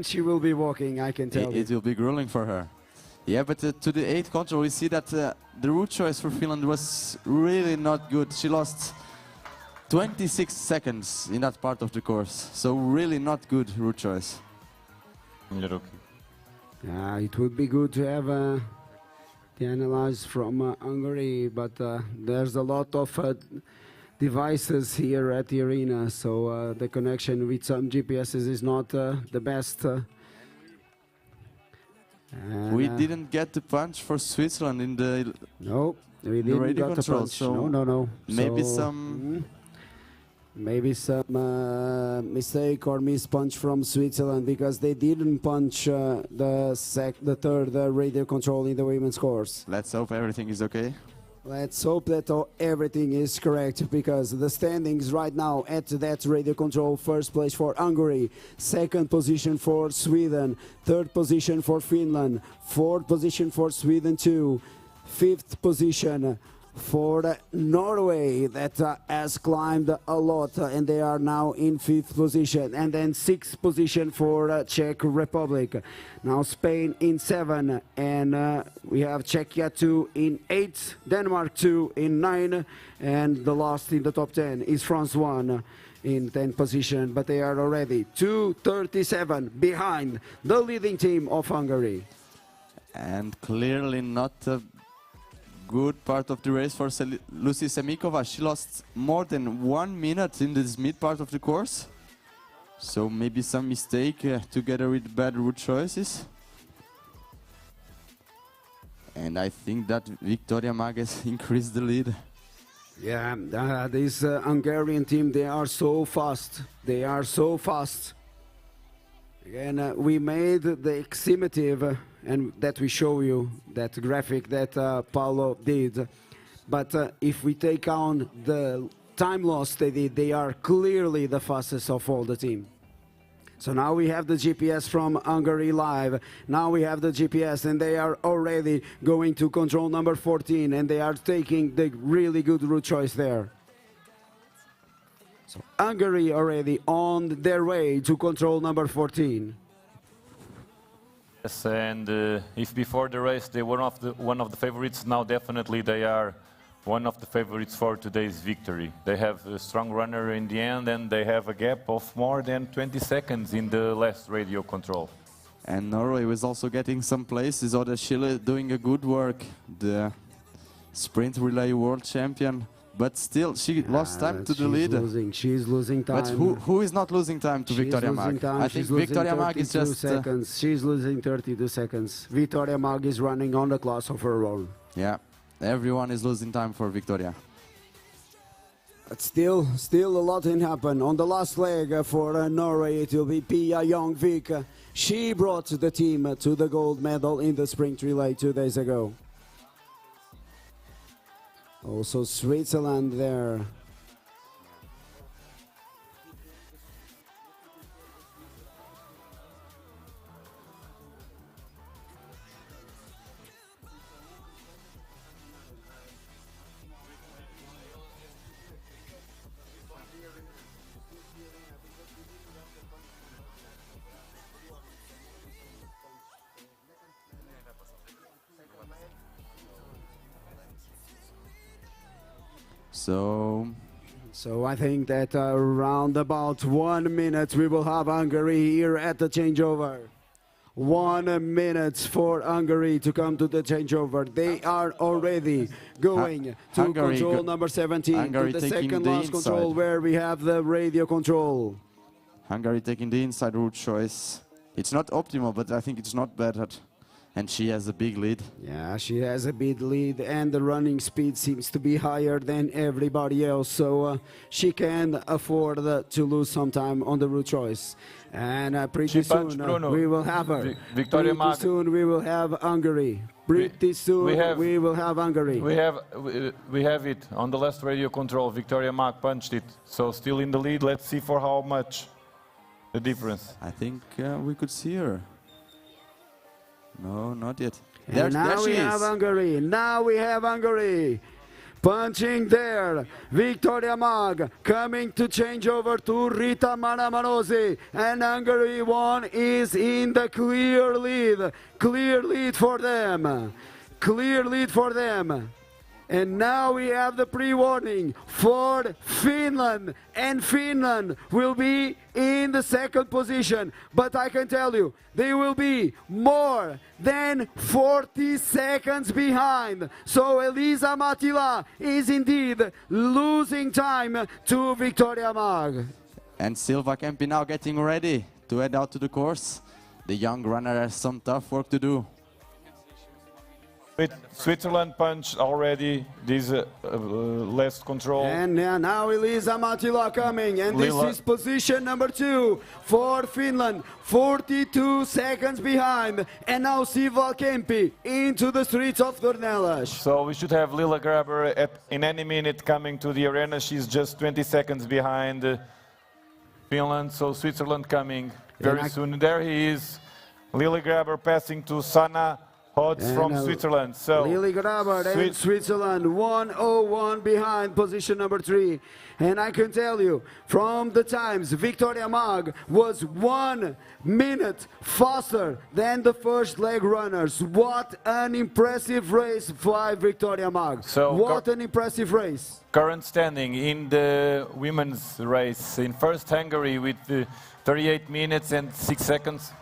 C: she will be walking. I can tell you.
D: It will be grueling for her. Yeah, but to the 8th control, we see that the route choice for Finland was really not good. She lost 26 seconds in that part of the course, so really not good route choice.
C: It would be good to have the analyze from Hungary, but there's a lot of devices here at the arena, so the connection with some GPSs is not the best.
D: We didn't get the punch for Switzerland in the
C: we didn't
D: radio
C: got
D: control,
C: the punch.
D: so
C: No.
D: maybe some
C: mistake or mispunch from Switzerland because they didn't punch the third radio control in the women's course.
D: Let's hope everything is okay.
C: Let's hope that everything is correct, because the standings right now at that radio control: first place for Hungary, second position for Sweden, third position for Finland, fourth position for Sweden too, fifth position for Norway that has climbed a lot, and they are now in fifth position, and then sixth position for Czech Republic. Now Spain in 7, and we have Czechia 2 in 8, Denmark 2 in 9, and the last in the top 10 is France 1 in 10th position, but they are already 2:37 behind the leading team of Hungary.
D: And clearly not a good part of the race for Lucy Semikova. She lost more than 1 minute in this mid part of the course. So maybe some mistake together with bad route choices. And I think that Victoria Mag has increased the lead.
C: Yeah, this Hungarian team, they are so fast. They are so fast. Again, we made the estimative and that we show you, that graphic that Paolo did. But if we take on the time loss they did, they are clearly the fastest of all the team. So now we have the GPS from Hungary live. Now we have the GPS, and they are already going to control number 14, and they are taking the really good route choice there. So Hungary already on their way to control number 14.
B: Yes, and if before the race they were one of the favorites, now definitely they are one of the favorites for today's victory. They have a strong runner in the end, and they have a gap of more than 20 seconds in the last radio control.
D: And Norway was also getting some places. Oda Schille doing a good work, the sprint relay world champion. But still, she lost time to the lead.
C: She's losing time.
D: But who is not losing time to Victoria Mag? I think Victoria Mag is just...
C: seconds. She's losing 32 seconds. Victoria Mag is running on the class of her own.
D: Yeah, everyone is losing time for Victoria.
C: But still a lot can happen. On the last leg for Norway, it will be Pia Youngvik. She brought the team to the gold medal in the sprint relay 2 days ago. Also Switzerland there.
D: So
C: I think that around about 1 minute we will have Hungary here at the changeover. 1 minute for Hungary to come to the changeover. They are already going to
D: Hungary
C: control number 17,
D: Hungary
C: to the
D: taking
C: second
D: the
C: last control
D: inside.
C: where we have the radio control.
D: Hungary taking the inside route choice. It's not optimal, but I think it's not bad. And she has a big lead.
C: Yeah, she has a big lead and the running speed seems to be higher than everybody else. So she can afford to lose some time on the route choice. And pretty soon we will have her.
B: Victoria
C: Pretty soon we will have Hungary. Pretty soon we will have Hungary.
B: We have it on the last radio control. Victoria Mark punched it, so still in the lead. Let's see for how much the difference.
D: I think we could see her. No, not yet.
C: And now we have Hungary. Now we have Hungary. Punching there. Victoria Mag coming to change over to Rita Manamanosi. And Hungary 1 is in the clear lead. Clear lead for them. Clear lead for them. And now we have the pre-warning for Finland. And Finland will be in the second position. But I can tell you, they will be more than 40 seconds behind. So Elisa Matila is indeed losing time to Victoria Mag.
D: And Silva Kempi now getting ready to head out to the course. The young runner has some tough work to do.
B: With Switzerland punched already this last control.
C: And now Elisa Matila coming, and this is position number 2 for Finland, 42 seconds behind. And now Siva Kempi into the streets of Dornelas.
B: So we should have Lila Graber in any minute coming to the arena. She's just 20 seconds behind Finland, so Switzerland coming very soon. There he is, Lila Graber passing to Sanna Hodds from Switzerland. So
C: Lily Graber and Switzerland 1:01 behind position number 3. And I can tell you from the times, Victoria Mag was 1 minute faster than the first leg runners. What an impressive race by Victoria Mag.
B: So
C: what an impressive race.
B: Current standing in the women's race in first Hungary with 38 minutes and 6 seconds.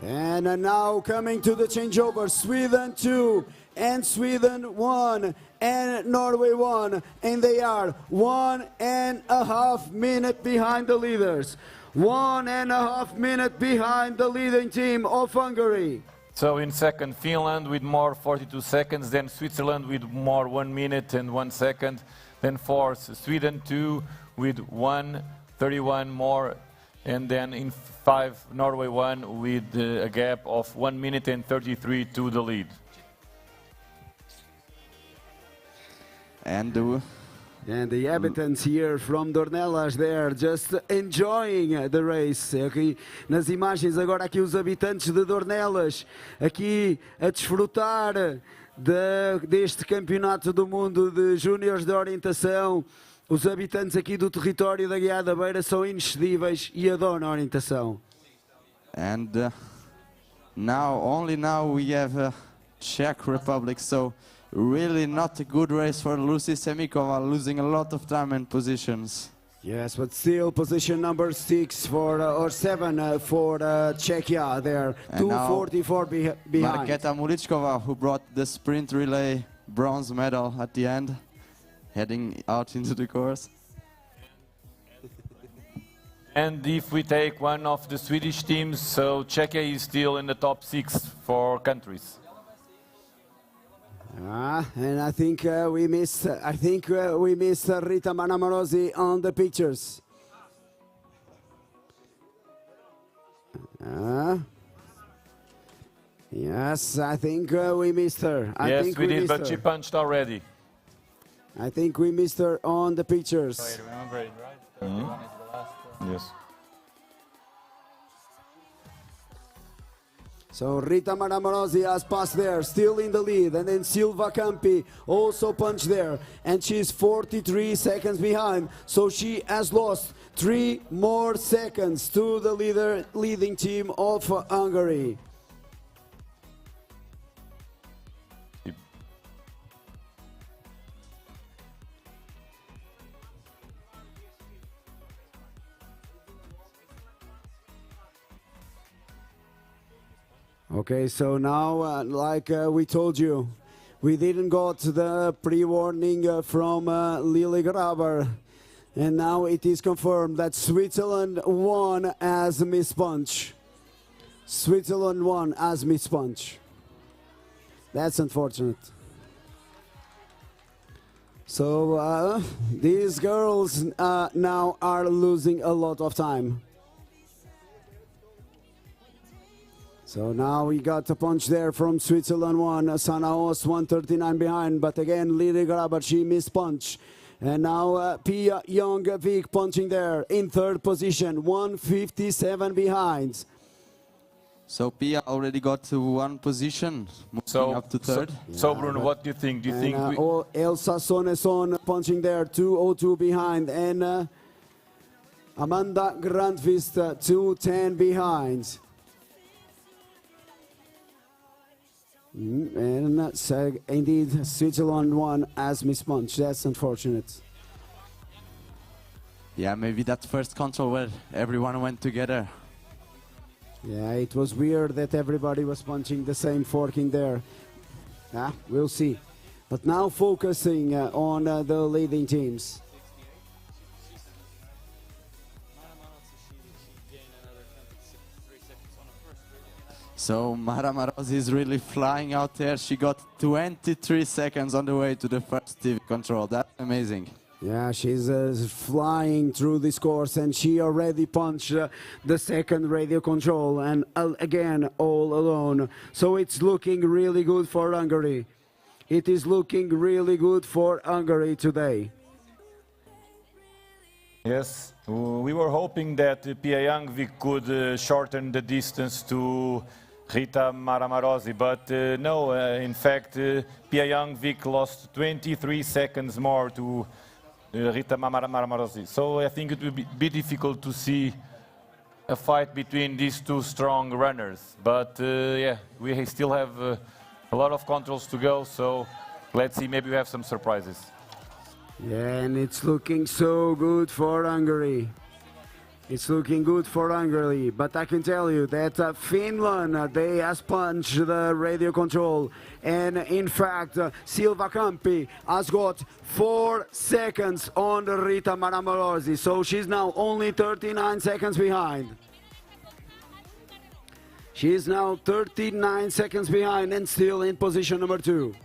C: And now coming to the changeover, Sweden 2 and Sweden 1 and Norway 1, and they are 1.5 minutes behind the leaders. 1.5 minutes behind the leading team of Hungary.
B: So in second, Finland with more 42 seconds, then Switzerland with more 1 minute and 1 second, then fourth, Sweden 2 with 1:31 more, and then in 5, Norway 1 with a gap of 1 minute and 33 to the lead.
C: And the habitants here from Dornelas, they're just enjoying the race. Aqui nas imagens agora aqui os habitantes de Dornelas aqui a desfrutar deste campeonato do mundo de júniores de orientação. Os habitantes aqui do território da Guiar da Beira são inexcedíveis e adoram a orientação.
D: And only now we have Czech Republic, so really not a good race for Lucy Semikova, losing a lot of time and positions.
C: Yes, but still position number 6 for or 7 for Czechia there, 2:44 behind.
D: Marketa Muličkova, who brought the sprint relay bronze medal at the end, heading out into the course.
B: And if we take one of the Swedish teams, so Czechia is still in the top 6 for countries.
C: And I think we missed. Rita Manamorosi on the pictures. Yes, I think we missed her.
B: Yes, we did, but she punched already.
C: I think we missed her on the pictures.
B: I remember it, right? Mm-hmm. Yes.
C: So Rita Manamorosi has passed there, still in the lead, and then Silva Campi also punched there, and she's 43 seconds behind, so she has lost 3 more seconds to the leading team of Hungary. Okay, so now, like we told you, we didn't got the pre-warning from Lily Graber, and now it is confirmed that Switzerland won as Miss Punch. Switzerland won as Miss Punch. That's unfortunate. So these girls now are losing a lot of time. So now we got a punch there from Switzerland 1, Sanaos 139 behind, but again Lily Graber, she missed punch. And now Pia Young-Vik punching there in third position, 157 behind.
D: So Pia already got to one position, moving up to third.
B: So Bruno, what do you think? Do you think
C: Elsa Soneson punching there, 202 behind, and Amanda Grandvist 210 behind. And so indeed, Switzerland won as Miss Punch. That's unfortunate.
D: Yeah, maybe that first control where everyone went together.
C: Yeah, it was weird that everybody was punching the same forking there. Yeah, we'll see. But now focusing on the leading teams.
D: So Mara Marosi is really flying out there. She got 23 seconds on the way to the first TV control. That's amazing.
C: Yeah, she's flying through this course, and she already punched the second radio control, and again all alone. So it's looking really good for Hungary. It is looking really good for Hungary today.
B: Yes, we were hoping that Pia Young-Vik could shorten the distance to Rita Maramarosi, but no, in fact, Pia Young-Vik lost 23 seconds more to Rita Maramarosi. So I think it will be difficult to see a fight between these two strong runners. But yeah, we still have a lot of controls to go, so let's see, maybe we have some surprises.
C: Yeah, and it's looking so good for Hungary. It's looking good for Hungary, but I can tell you that Finland, they has punched the radio control, and in fact, Silva Campi has got 4 seconds on the Rita Maramarosi, so she's now only 39 seconds behind. She's now 39 seconds behind and still in position number 2.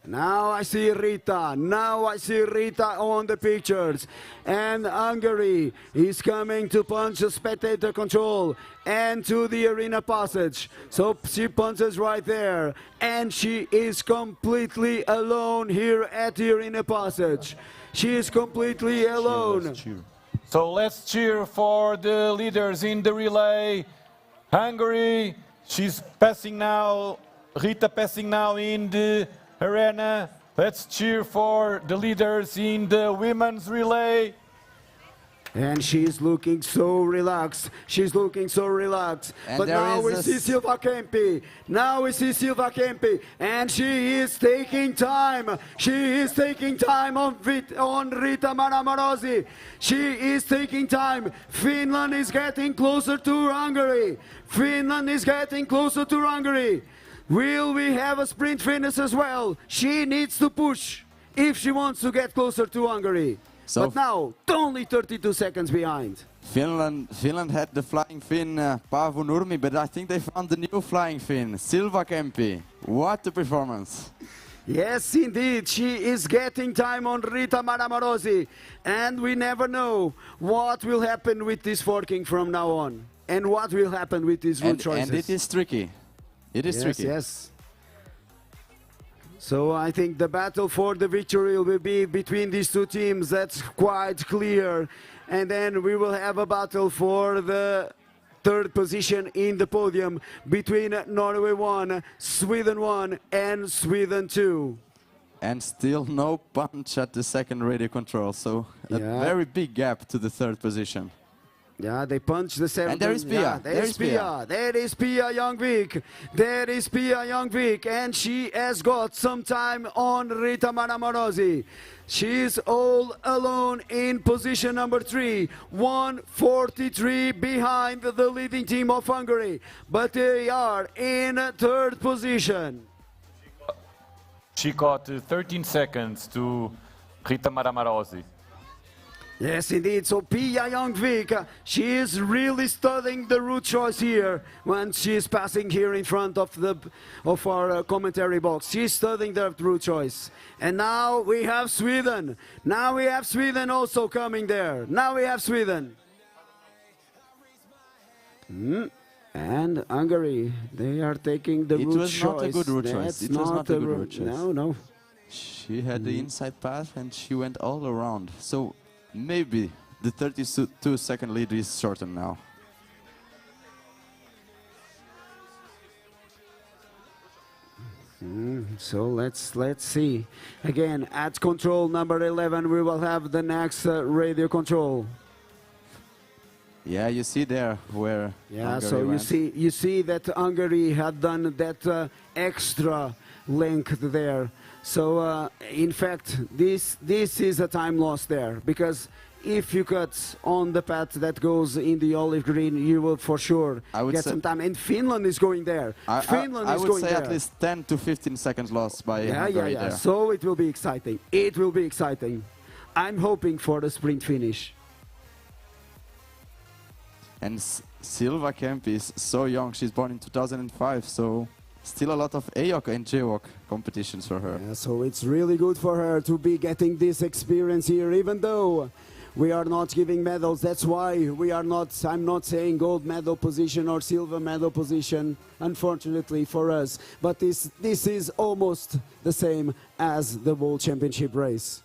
C: Now I see Rita, on the pictures, and Hungary is coming to punch the spectator control and to the arena passage. So she punches right there, and she is completely alone here at the arena passage. She is completely alone.
B: So let's cheer for the leaders in the relay. Hungary, she's passing now, Rita passing now in the arena. Let's cheer for the leaders in the women's relay.
C: And she's looking so relaxed. She's looking so relaxed.
D: And
C: but now we see Silva Campi. Now we see Silva Campi. And she is taking time. She is taking time on Rita Maramarosi. She is taking time. Finland is getting closer to Hungary. Finland is getting closer to Hungary. Will we have a sprint finish as well? She needs to push if she wants to get closer to Hungary. So but now, only 32 seconds behind.
D: Finland had the flying Finn Paavo Nurmi, but I think they found the new flying Finn, Silva Campi. What a performance.
C: Yes, indeed. She is getting time on Rita Maramarosi. And we never know what will happen with this forking from now on. And what will happen with these route choices.
D: And it is tricky. It is tricky.
C: Yes. So I think the battle for the victory will be between these two teams. That's quite clear. And then we will have a battle for the third position in the podium between Norway 1, Sweden 1 and Sweden 2.
D: And still no punch at the second radio control. So a very big gap to the third position.
C: Yeah, they punch the 7.
D: And there is Pia.
C: Yeah,
D: There is Pia.
C: There is Pia Youngvik. There is Pia Youngvik. And she has got some time on Rita Maramarozzi. She's all alone in position number 3. 143 behind the leading team of Hungary. But they are in third position.
B: She got 13 seconds to Rita Maramarozzi.
C: Yes, indeed. So Pia Youngvik, she is really studying the route choice here when she is passing here in front of our commentary box. She's studying the route choice. And now we have Sweden. Now we have Sweden also coming there. Now we have Sweden. And Hungary, they are taking the route choice.
D: It was not a good route choice. It was not a good route choice.
C: No.
D: She had the inside path and she went all around. So maybe the 32-second lead is shortened now.
C: So let's see. Again, at control number 11, we will have the next radio control.
D: Yeah, you see there where
C: Yeah,
D: Hungary
C: so
D: went.
C: you see that Hungary had done that extra length there. So in fact, this is a time loss there, because if you cut on the path that goes in the olive green, you will for sure get some time. And Finland is going there. Finland is going there.
D: I would say at least 10 to 15 seconds lost by Hungary there.
C: So it will be exciting. It will be exciting. I'm hoping for the sprint finish.
D: And Silva Kemp is so young. She's born in 2005, so still a lot of JWOC and JWOC competitions for her.
C: Yeah, so it's really good for her to be getting this experience here, even though we are not giving medals. That's why I'm not saying gold medal position or silver medal position, unfortunately for us. But this is almost the same as the World Championship race.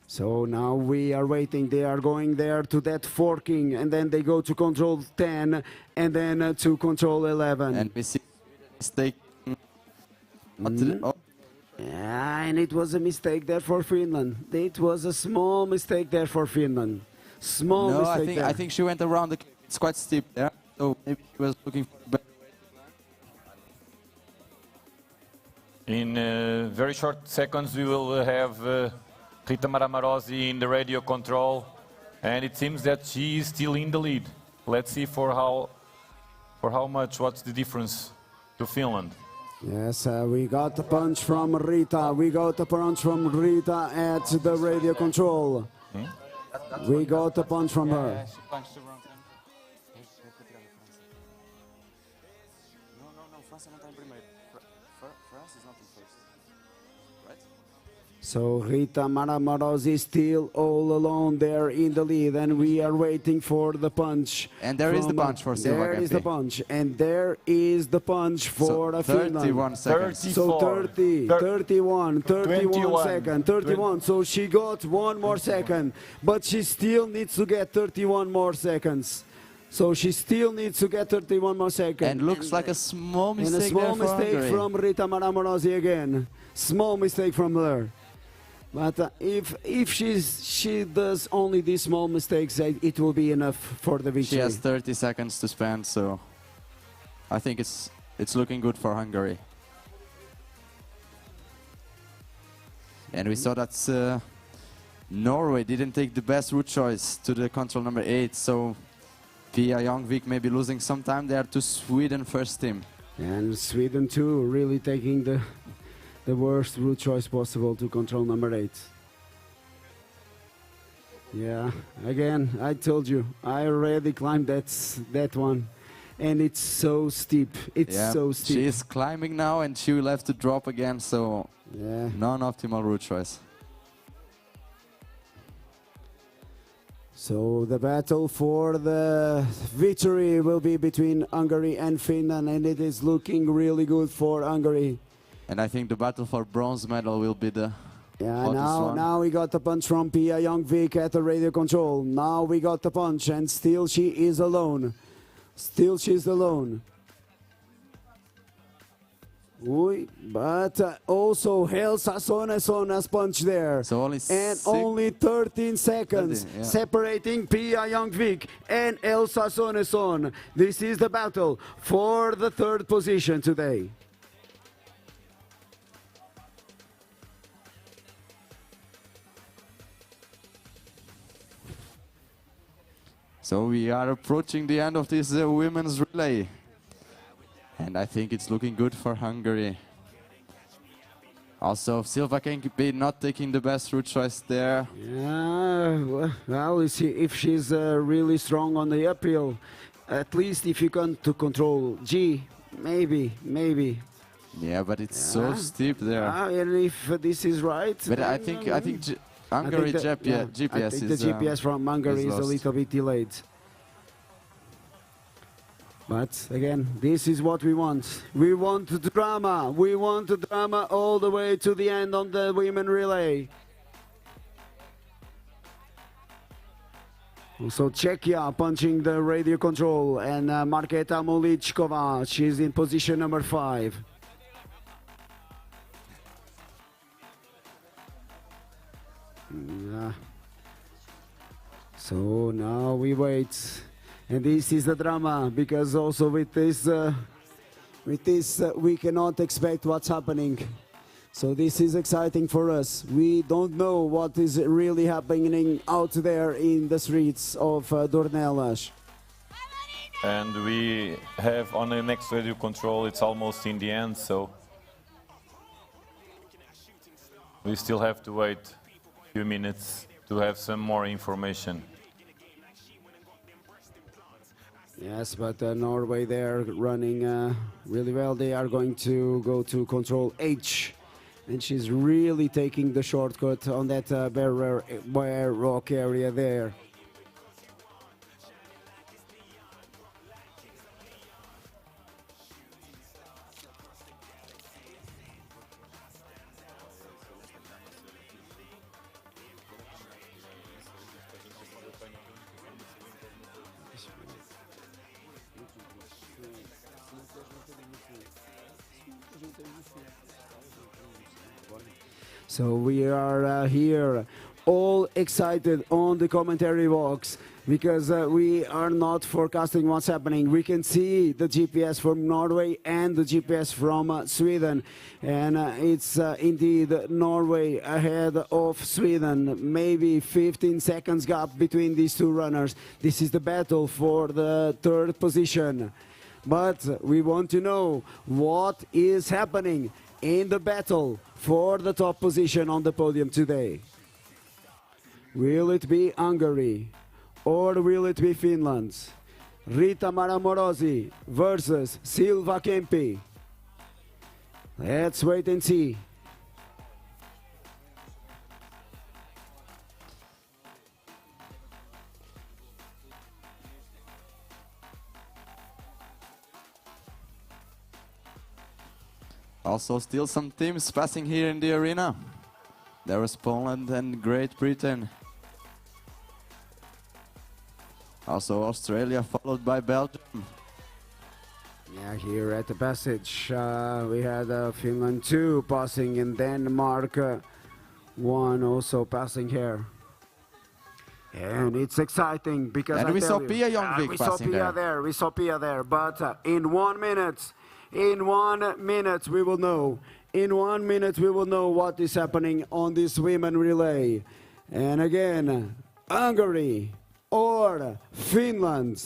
C: So now we are waiting. They are going there to that forking, and then they go to control 10, and then to control 11.
D: And we see mistake.
C: Yeah, and it was a mistake there for Finland. It was a small mistake there for Finland. Small mistake there.
D: I think she went around. It's quite steep there, so maybe she was looking for.
B: In very short seconds, we will have Rita Maramarozzi in the radio control, and it seems that she is still in the lead. Let's see for how much. What's the difference to Finland?
C: Yes, we got a punch from Rita. We got a punch from Rita at the radio control. We got a punch from her. So Rita Maramarozzi is still all alone there in the lead, and we are waiting for the punch.
D: And there is the punch for Silva
C: There is
D: Kempi.
C: the punch, and there is the punch for Finland.
D: 31 seconds.
C: So 31
B: 21
C: second, 31. So she got one more second, but she still needs to get 31 more seconds. So she still needs to get 31 more seconds.
D: And looks like a small mistake
C: And a small
D: there for
C: mistake
D: Hungary.
C: from Rita Maramarozzi again. Small mistake from her. But if she does only these small mistakes, it will be enough for the victory.
D: She has 30 seconds to spend, so I think it's looking good for Hungary. And we saw that Norway didn't take the best route choice to the control number 8, so Pia Youngvik may be losing some time there to Sweden first team.
C: And Sweden too, really taking the worst route choice possible to control number 8. Yeah, again, I told you, I already climbed that one, and it's so steep. It's so steep.
D: She is climbing now, and she will have to drop again, so
C: yeah,
D: non-optimal route choice.
C: So the battle for the victory will be between Hungary and Finland, and it is looking really good for Hungary.
D: And I think the battle for bronze medal will be the hottest one.
C: Now we got the punch from Pia Youngvik at the radio control. Now we got the punch, and still she is alone. Still she's alone. But also Elsa Sonesson has punched there.
D: So only
C: and only 13 seconds
D: 13, yeah.
C: separating Pia Youngvik and Elsa Sonesson. This is the battle for the third position today.
D: So we are approaching the end of this women's relay. And I think it's looking good for Hungary. Also, Silva Kenkipi not taking the best route choice there.
C: Yeah, well, we'll see if she's really strong on the uphill. At least if you can to control G, maybe.
D: Yeah, but it's so steep there.
C: And if this is right,
D: But I think Hungary GPS
C: I think the GPS from Hungary is a little bit delayed. But again, this is what we want. We want drama. We want drama all the way to the end on the women relay. Also Czechia punching the radio control, and Marketa Molichkova, she's in position number 5. Yeah. So now we wait, and this is the drama, because also with this we cannot expect what's happening. So this is exciting for us. We don't know what is really happening out there in the streets of Dornelas.
B: And we have on the next radio control, it's almost in the end, so we still have to wait a few minutes to have some more information.
C: Yes, but Norway, they're running really well. They are going to go to control H, and she's really taking the shortcut on that bare rock area there. So we are here all excited on the commentary box, because we are not forecasting what's happening. We can see the GPS from Norway and the GPS from Sweden, and it's indeed Norway ahead of Sweden, maybe 15 seconds gap between these two runners. This is the battle for the third position, but we want to know what is happening in the battle for the top position on the podium today. Will it be Hungary, or will it be Finland? Rita Maramorosi versus Silva Kempi. Let's wait and see.
D: Also still some teams passing here in the arena. There was Poland and Great Britain. Also Australia, followed by Belgium.
C: Yeah, here at the passage we had Finland 2 passing, and Denmark 1 also passing here. And it's exciting because
D: And we saw Pia Youngvik passing there.
C: We saw Pia there, but in 1 minute, we will know. In 1 minute, we will know what is happening on this women relay. And again, Hungary or Finland.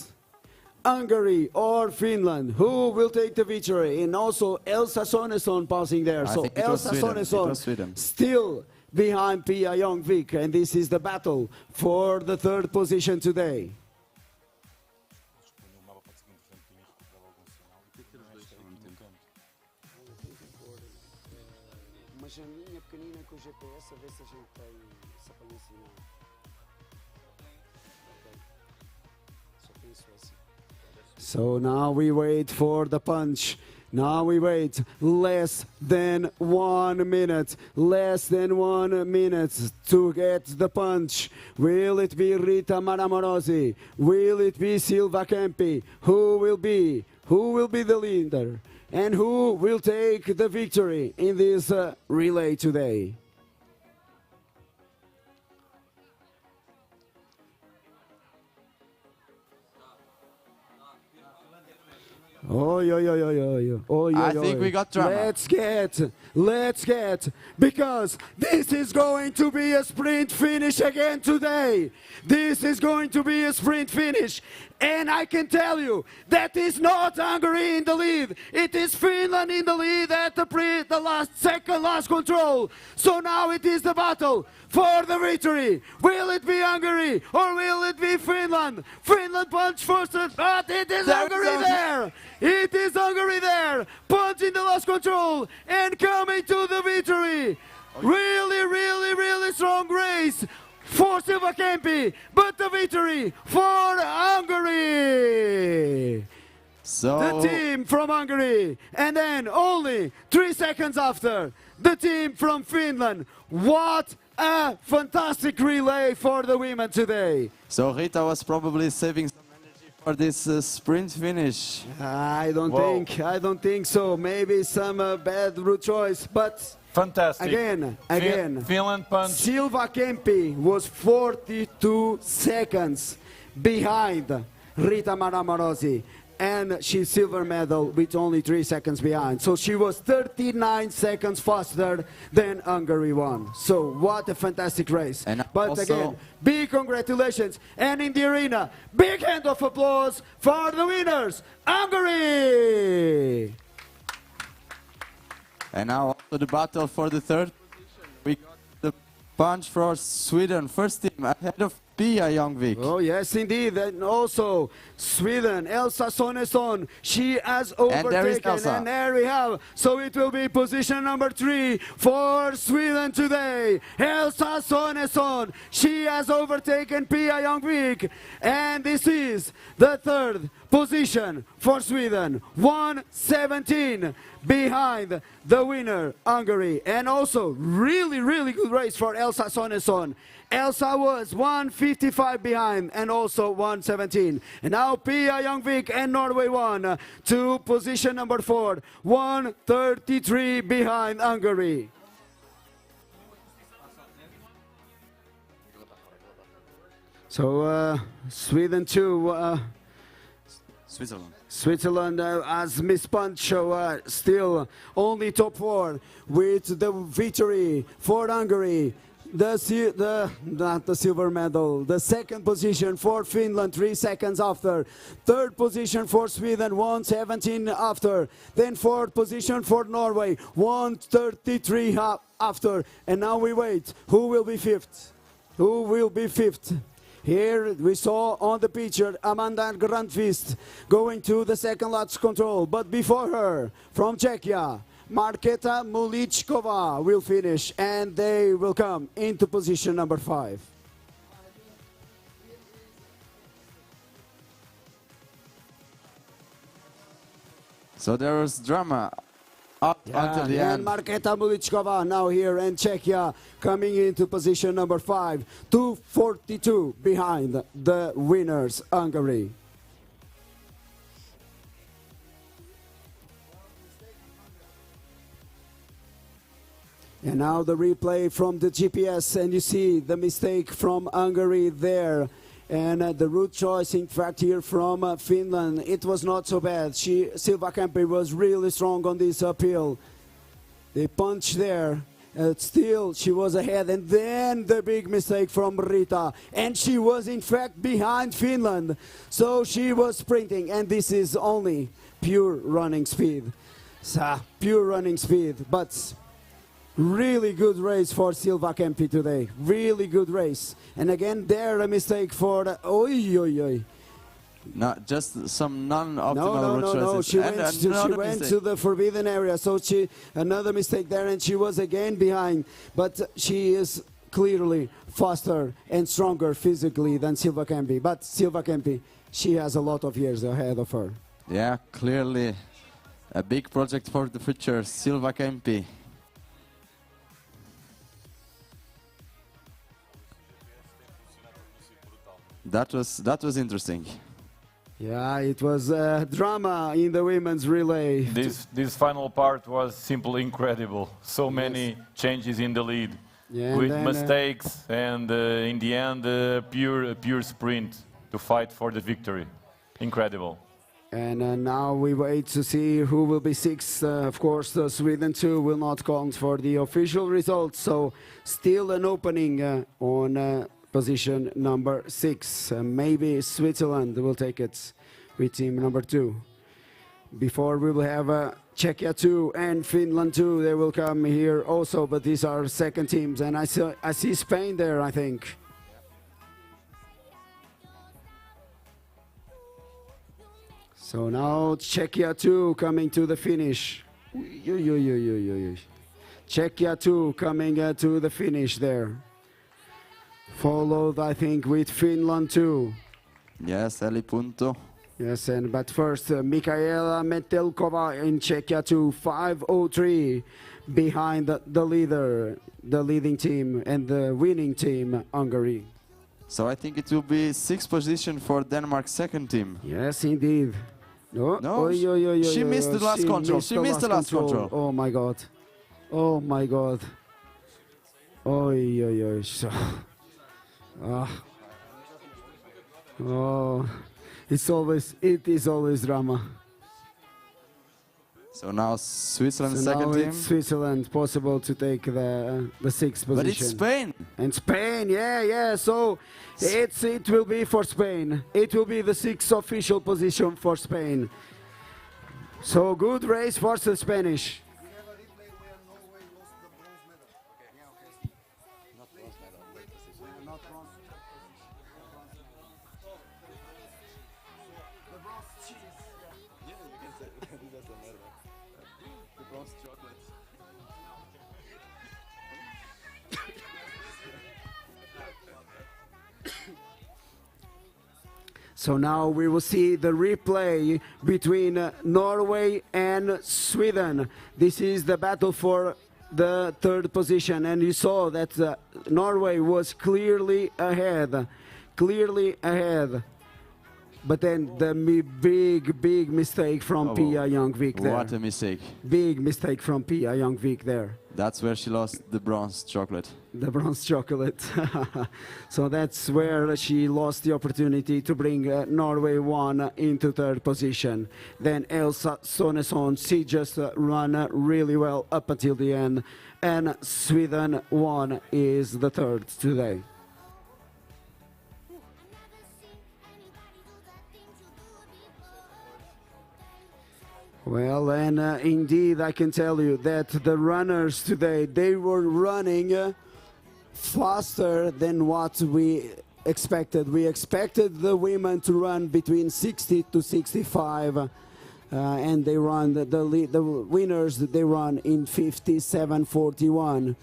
C: Hungary or Finland. Who will take the victory? And also Elsa Sonesson passing there.
D: I
C: So
D: think it was
C: Elsa
D: Sweden. It was
C: Sonesson
D: Sweden.
C: still behind Pia Youngvik. And this is the battle for the third position today. So now we wait for the punch. Now we wait less than 1 minute. Less than 1 minute to get the punch. Will it be Rita Maramorosi? Will it be Silva Kempi? Who will be the leader? and who will take the victory in this relay today? Oh, yo, yo, yo, yo, yo. Oh, yo,
D: I
C: yo,
D: think
C: yo.
D: we got drama.
C: Let's get, because this is going to be a sprint finish again today. This is going to be a sprint finish. And I can tell you that is not Hungary in the lead. It is Finland in the lead at the second last control. So now it is the battle for the victory. Will it be Hungary or will it be Finland? Finland punch first, but it is Hungary there. It is Hungary there. Punch in the last control and coming to the victory. Really, really, really strong race for Silva Kempi, but the victory for Hungary.
D: So
C: The team from Hungary, and then only 3 seconds after, the team from Finland. What a fantastic relay for the women today.
D: So Rita was probably saving some energy for this sprint finish.
C: I don't think so. Maybe some bad route choice, but
B: Fantastic.
C: again,
B: Finland punch.
C: Silva Kempi was 42 seconds behind Rita Maramarozzi, and she's silver medal with only 3 seconds behind. So she was 39 seconds faster than Hungary won. So what a fantastic race.
D: And
C: but
D: also,
C: again, big congratulations. And in the arena, big hand of applause for the winners, Hungary!
D: And now after the battle for the third position, we got the punch for Sweden, first team ahead of Pia Youngvik.
C: Oh yes, indeed, and also Sweden, Elsa Sonesson, she has overtaken, and there we have, so it will be position number 3 for Sweden today. Elsa Sonesson, she has overtaken Pia Youngvik, and this is the third position for Sweden, 1:17 behind the winner, Hungary. And also, really, really good race for Elsa Sonesson. Elsa was 1:55 behind and also 1:17. And now Pia Youngvik and Norway won to position number 4, 1:33 behind Hungary. So Sweden 2, Switzerland as Miss Punch still only top 4 with the victory for Hungary. Not the silver medal. The second position for Finland 3 seconds after. Third position for Sweden 1:17 after. Then fourth position for Norway 1:33 after. And now we wait. Who will be fifth? Who will be fifth? Here we saw on the picture Amanda Grandqvist going to the second last control. But before her, from Czechia, Markéta Muličková will finish, and they will come into position number 5.
D: So there was drama up until the
C: and
D: end.
C: Markéta Muličková now here, and Czechia coming into position number 5, 2:42 behind the winners, Hungary. And now the replay from the GPS, and you see the mistake from Hungary there. And the route choice, in fact, here from Finland, it was not so bad. Silva Kempi was really strong on this uphill. They punched there. Still, she was ahead. And then the big mistake from Rita. And she was, in fact, behind Finland. So she was sprinting. And this is only pure running speed. Pure running speed. But really good race for Silva Kempi today. Really good race. And again, there a mistake for the...
D: Not just some non-optimal route
C: No.
D: choices.
C: She went to the forbidden area. So another mistake there, and she was again behind. But she is clearly faster and stronger physically than Silva Kempi. But Silva Kempi, she has a lot of years ahead of her.
D: Yeah, clearly a big project for the future, Silva Kempi. That was interesting.
C: Yeah, it was drama in the women's relay.
B: This final part was simply incredible. So many changes in the lead,
C: Yeah,
B: with
C: then,
B: mistakes, and in the end, pure sprint to fight for the victory. Incredible.
C: And now we wait to see who will be sixth. Of course, Sweden 2 will not count for the official results, so still an opening on position number 6. Maybe Switzerland will take it with team number 2. Before we will have Czechia 2 and Finland 2, they will come here also, but these are second teams, and I see Spain there, I think. So now Czechia 2 coming to the finish. Czechia 2 coming to the finish there. Followed, I think, with Finland 2.
D: Yes, Eli Punto.
C: Yes, but first, Mikaela Metelkova in Czechia 2, 5:03 behind the leader, the leading team and the winning team, Hungary.
D: So I think it will be 6th position for Denmark's second team.
C: Yes, indeed. No,
D: She missed the last control. She missed the last control.
C: Oh my God. Oh my God. So, oh, it is always drama.
D: So now Switzerland
C: So
D: second
C: now
D: team.
C: it's Switzerland possible to take the 6th position.
D: But it's Spain.
C: And Spain, yeah. So it will be for Spain. It will be the 6th official position for Spain. So good race for the Spanish. So now we will see the replay between Norway and Sweden. This is the battle for the 3rd position, and you saw that Norway was clearly ahead. But then the big mistake from Pia Youngvik there.
D: What a mistake.
C: Big mistake from Pia Youngvik there.
D: That's where she lost the bronze chocolate.
C: The bronze chocolate. So that's where she lost the opportunity to bring Norway 1 into 3rd position. Then Elsa Sonesson, she just ran really well up until the end. And Sweden 1 is the 3rd today. Well, and indeed, I can tell you that the runners today, they were running faster than what we expected. We expected the women to run between 60 to 65, and they run, the winners, they run in 57:41.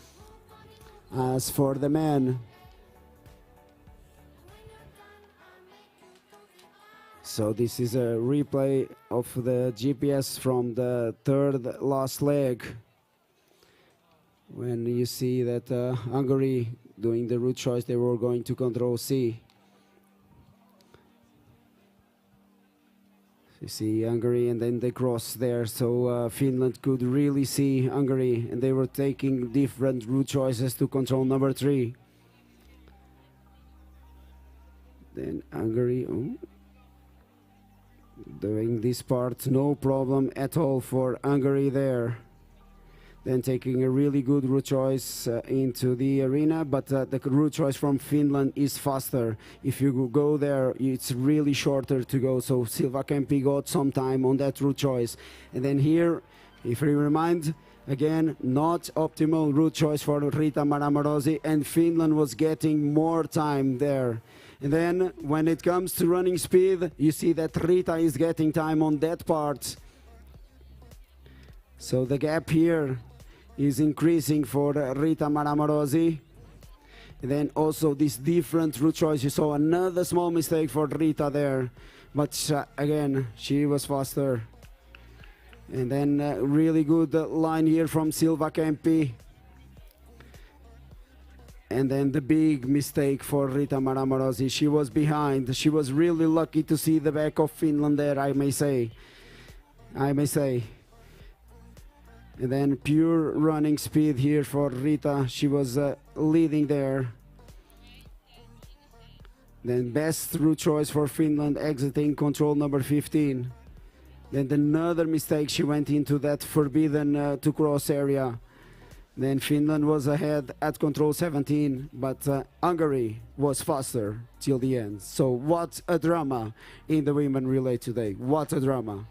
C: As for the men, so this is a replay of the GPS from the 3rd last leg. When you see that Hungary doing the route choice, they were going to control C. You see Hungary and then they cross there, so Finland could really see Hungary, and they were taking different route choices to control number 3. Then Hungary, doing this part, no problem at all for Hungary there. Then taking a really good route choice into the arena, but the route choice from Finland is faster. If you go there, it's really shorter to go, so Silva Kempi got some time on that route choice. And then here, if we remind, again, not optimal route choice for Rita Maramarozzi, and Finland was getting more time there. And then when it comes to running speed, you see that Rita is getting time on that part. So the gap here is increasing for Rita Maramarozzi. And then also this different route choice. You saw another small mistake for Rita there. But again, she was faster. And then really good line here from Silva Kempi. And then the big mistake for Rita Maramarossi. She was behind. She was really lucky to see the back of Finland there, I may say. And then pure running speed here for Rita. She was leading there. Then best route choice for Finland, exiting control number 15. Then another mistake, she went into that forbidden to cross area. Then Finland was ahead at control 17, but Hungary was faster till the end. So what a drama in the women relay today. What a drama.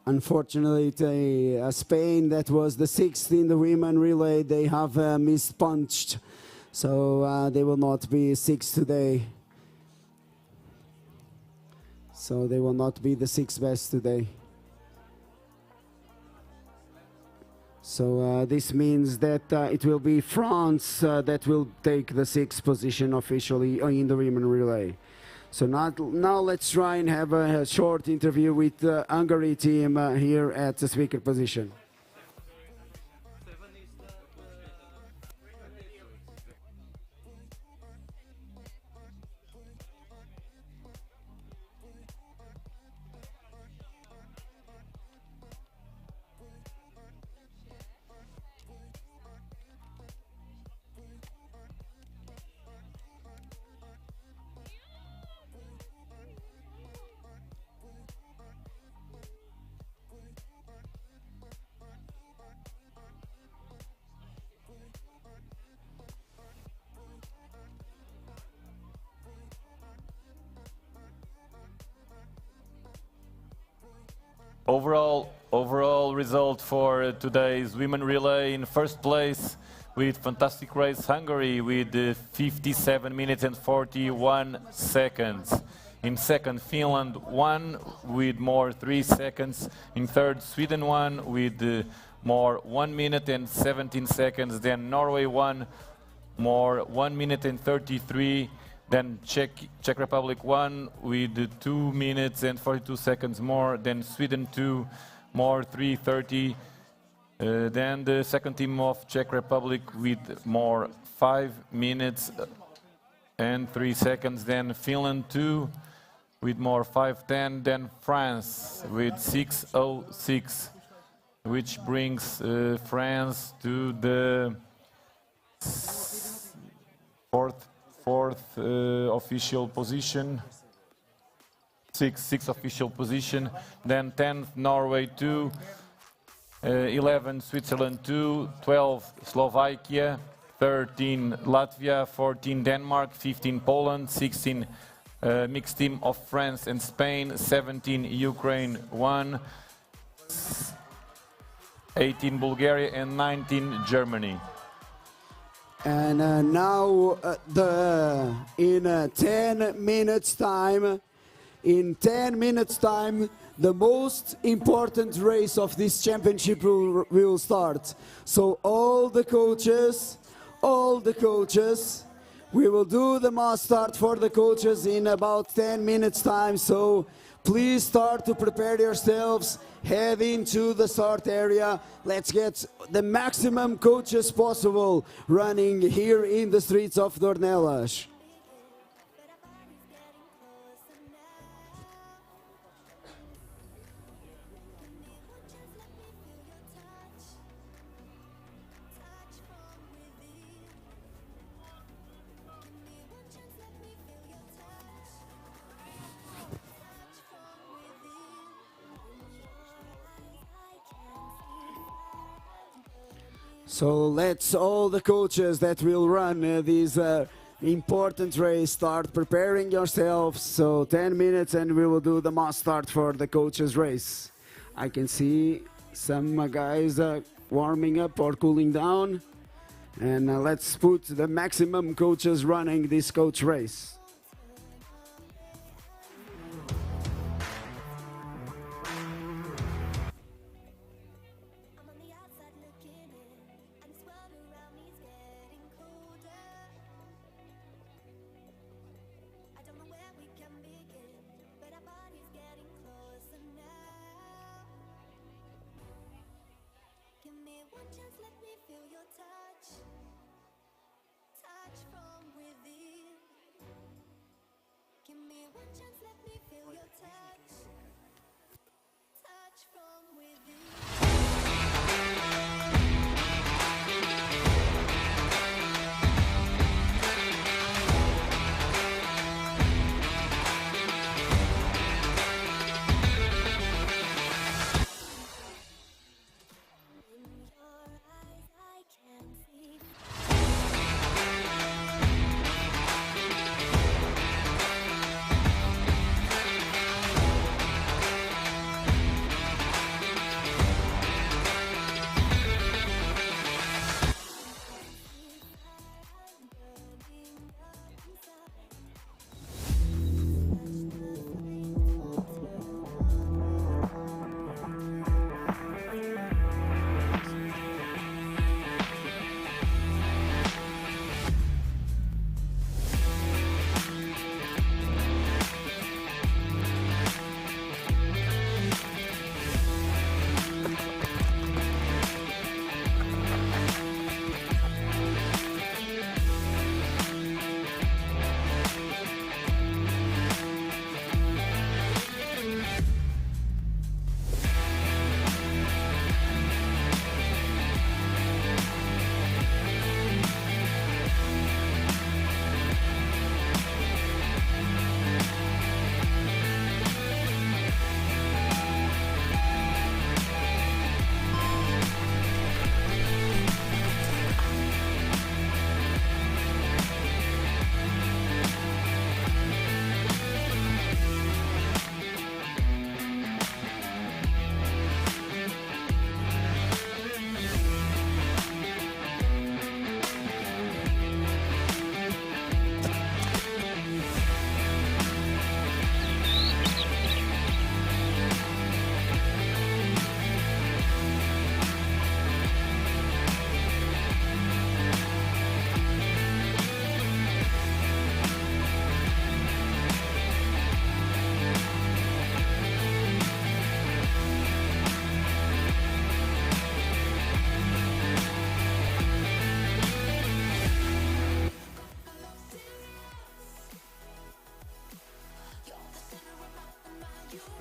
C: Unfortunately, Spain, that was the 6th in the women relay, they have mispunched. So they will not be 6 today. So they will not be the 6th best today. So this means that it will be France that will take the 6th position officially in the women relay. So now let's try and have a short interview with the Hungary team here at the speaker position.
B: Overall result for today's women relay: in first place with fantastic race Hungary with 57 minutes and 41 seconds. In second, Finland won with more 3 seconds. In third, Sweden won with more 1 minute and 17 seconds. Then Norway won more 1 minute and 33. Then Czech Republic won with 2 minutes and 42 seconds more. Then Sweden 2, more 3:30. Then the second team of Czech Republic with more 5 minutes and 3 seconds. Then Finland 2 with more 5:10. Then France with 6:06, which brings France to the fourth official position, sixth official position. Then 10th Norway 2, 11 Switzerland 2, 12 Slovakia, 13 Latvia, 14 Denmark, 15 Poland, 16 mixed team of France and Spain, 17 Ukraine 1, 18 Bulgaria and 19 Germany.
C: And now in 10 minutes time, the most important race of this championship will start. So all the coaches, we will do the mass start for the coaches in about 10 minutes time. So please start to prepare yourselves, head into the start area. Let's get the maximum coaches possible running here in the streets of Dornelas. So let's all the coaches that will run this important race start preparing yourselves. So 10 minutes and we will do the mass start for the coaches race. I can see some guys warming up or cooling down. And let's put the maximum coaches running this coach race.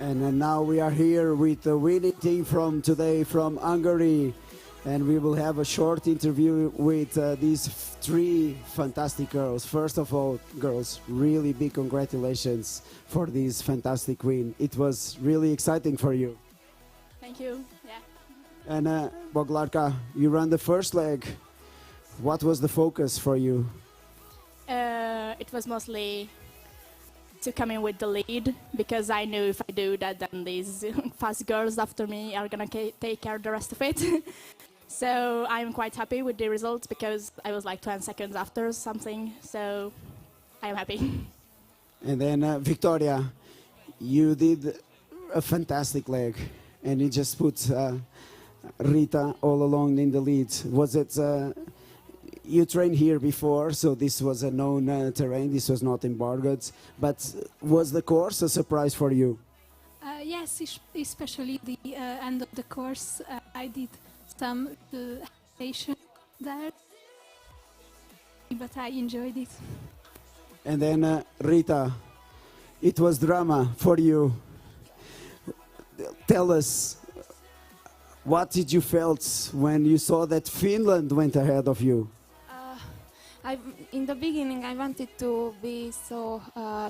C: And now we are here with the winning team from today from Hungary. And we will have a short interview with these three fantastic girls. First of all, girls, really big congratulations for this fantastic win. It was really exciting for you.
I: Thank you. Yeah.
C: And Boglarka, you ran the first leg. What was the focus for you?
I: It was mostly to come in with the lead, because I knew if I do that, then these fast girls after me are gonna take care of the rest of it. So I'm quite happy with the results, because I was like 10 seconds after something, so I am happy.
C: And then Victoria, you did a fantastic leg, and you just put Rita all along in the lead. Was it, you trained here before, so this was a known terrain, this was not embargoed, but was the course a surprise for you?
J: Yes, especially the end of the course. I did some station there, but I enjoyed it.
C: And then Rita, it was drama for you. Tell us, what did you felt when you saw that Finland went ahead of you?
K: In the beginning, I wanted to be so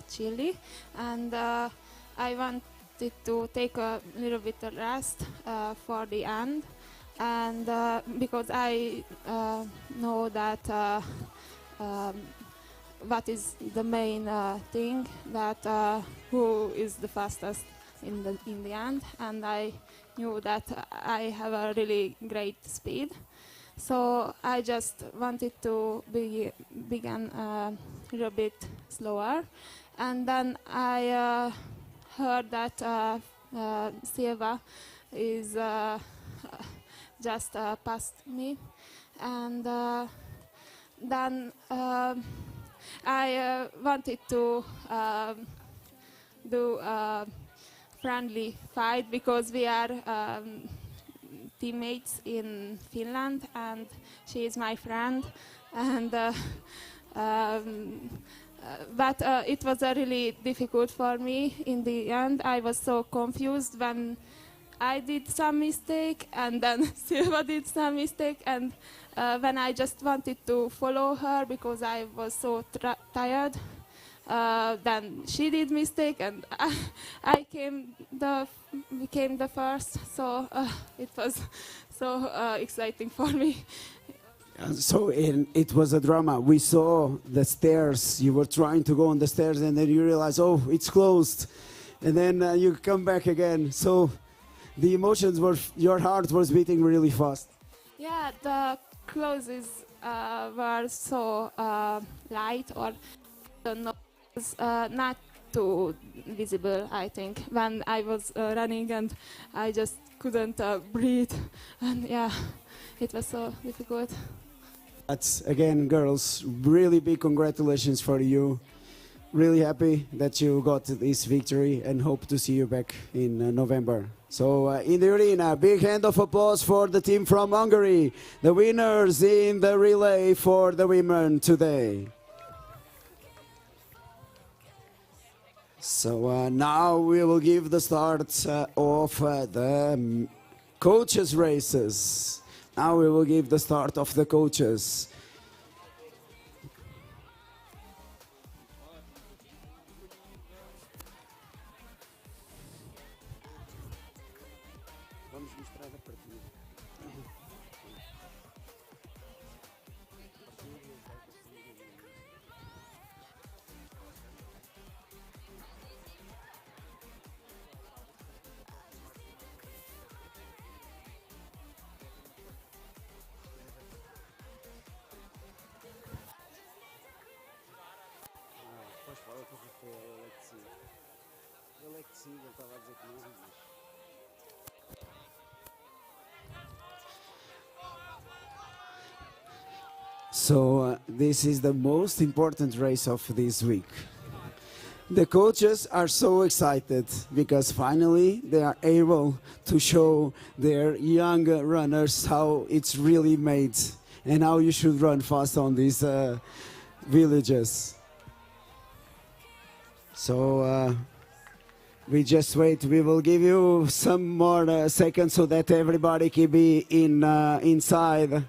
K: chilly, and I wanted to take a little bit of rest for the end, and because I know that what is the main thing, that who is the fastest in the end, and I knew that I have a really great speed. So I just wanted to begin a little bit slower, and then I heard that Silva is just past me, and then I wanted to do a friendly fight, because we are teammates in Finland, and she is my friend, and but it was really difficult for me in the end. I was so confused when I did some mistake, and then Silva did some mistake, and when I just wanted to follow her because I was so tired, then she did mistake, and I became the first. So it was so exciting for me.
C: So it was a drama. We saw the stairs. You were trying to go on the stairs, and then you realize, oh, it's closed, and then you come back again. So the emotions were, your heart was beating really fast.
K: Yeah, the clothes were so light, or don't know. Was not too visible, I think, when I was running, and I just couldn't breathe, and yeah, it was so difficult.
C: But again, girls, really big congratulations for you. Really happy that you got this victory, and hope to see you back in November. So in the arena, big hand of applause for the team from Hungary, the winners in the relay for the women today. So now we will give the start of the coaches' races. Now we will give the start of the coaches. So this is the most important race of this week. The coaches are so excited because finally they are able to show their young runners how it's really made and how you should run fast on these villages. So We just wait. We will give you some more seconds so that everybody can be inside.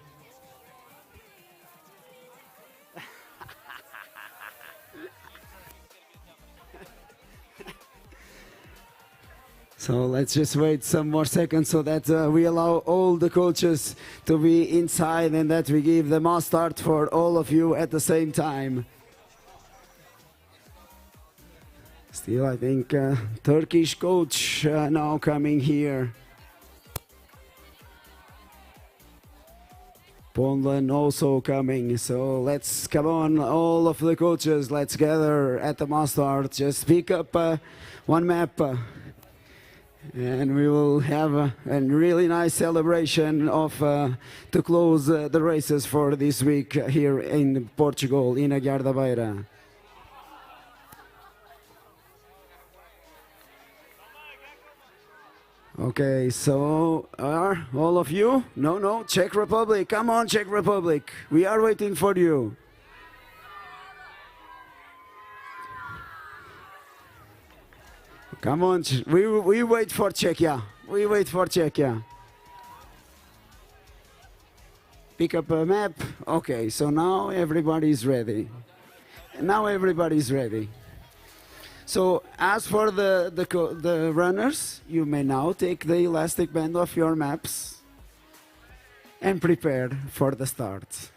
C: So let's just wait some more seconds so that we allow all the coaches to be inside and that we give the mass start for all of you at the same time. Still, I think Turkish coach now coming here. Poland also coming, so let's come on, all of the coaches, let's gather at the mass start. Just pick up one map. And we will have a really nice celebration of to close the races for this week here in Portugal, in Aguiar da Beira. Okay, so are all of you? No, Czech Republic. Come on, Czech Republic. We are waiting for you. Come on, we wait for Czechia. We wait for Czechia. Pick up a map. Okay, so now everybody's ready. Now everybody's ready. So as for the runners, you may now take the elastic band off your maps and prepare for the start.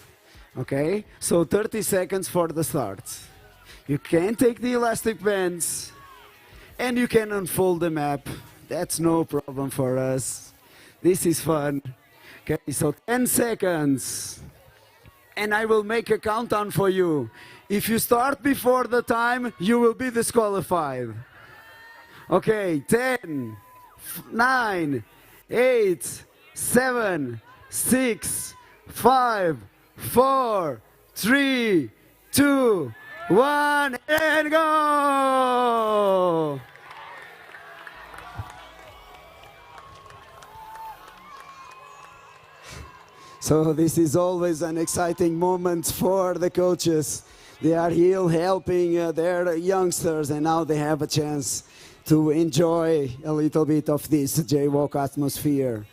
C: Okay, so 30 seconds for the start. You can take the elastic bands and you can unfold the map. That's no problem for us. This is fun. Okay, so 10 seconds. And I will make a countdown for you. If you start before the time, you will be disqualified. Okay, 10, 9, 8, 7, 6, 5, 4, 3, 2, 1, and go! So this is always an exciting moment for the coaches. They are here helping their youngsters, and now they have a chance to enjoy a little bit of this JWOC atmosphere.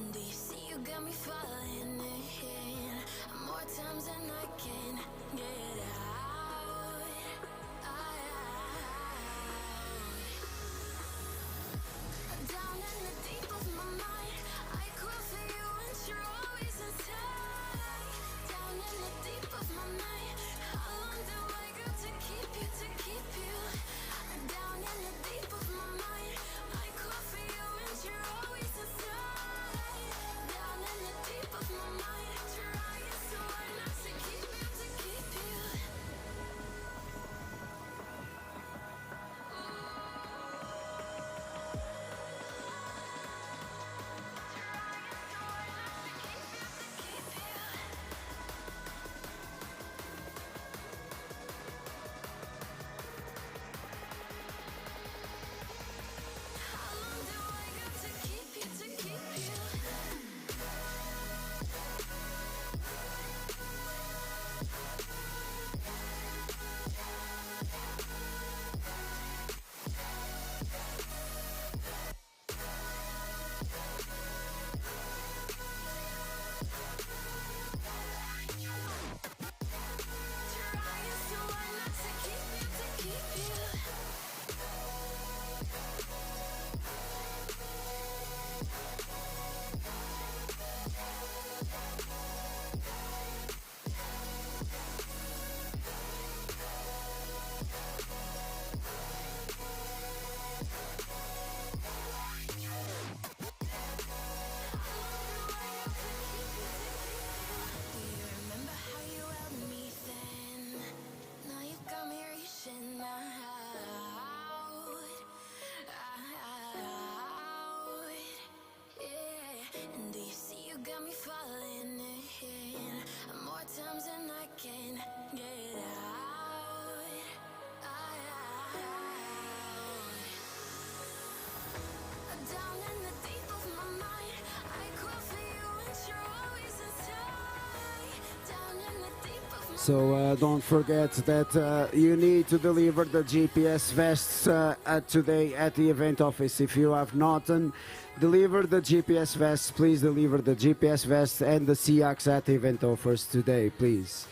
L: And do you see you got me falling in more times than I can get out. Down in the deep of my mind, I crawl for you and you're always inside. Down in the deep of my mind, how long do I got to keep you, to keep you? Down in the deep of my mind, I crawl for you and you're always inside. Down in the deep of my mind, trying so hard not to keep you, to keep you. How long do I got to keep you, to keep you? Trying so hard not to keep you, to keep you. Do you remember how you held me then? Now you've got me reaching out. Yeah. And do you see you got me falling in more times than I can get out. Down in the deep of my mind, I crawl for you and you're always inside. Down in the deep of my
C: So don't forget that you need to deliver the GPS vests today at the event office. If you have not delivered the GPS vests, please deliver the GPS vests and the SIACs at the event office today, please.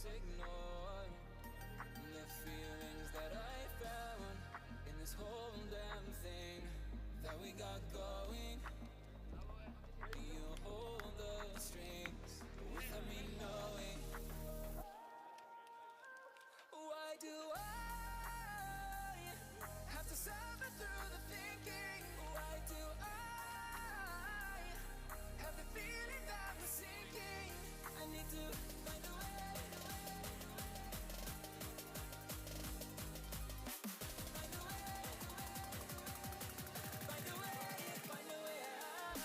M: can't ignore the feelings that I found in this whole damn thing that we got going. You hold the strings without me knowing. Why do I have to suffer through the thinking? Why do I have the feeling that we're sinking? I need to find a way. Find a way. Find a way. Find a way out.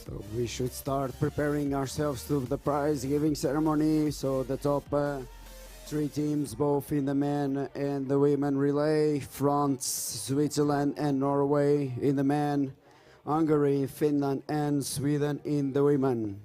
C: So we should start preparing ourselves to the prize giving ceremony. So the top three teams, both in the men and the women relay: France, Switzerland and Norway in the men, Hungary, Finland and Sweden in the women.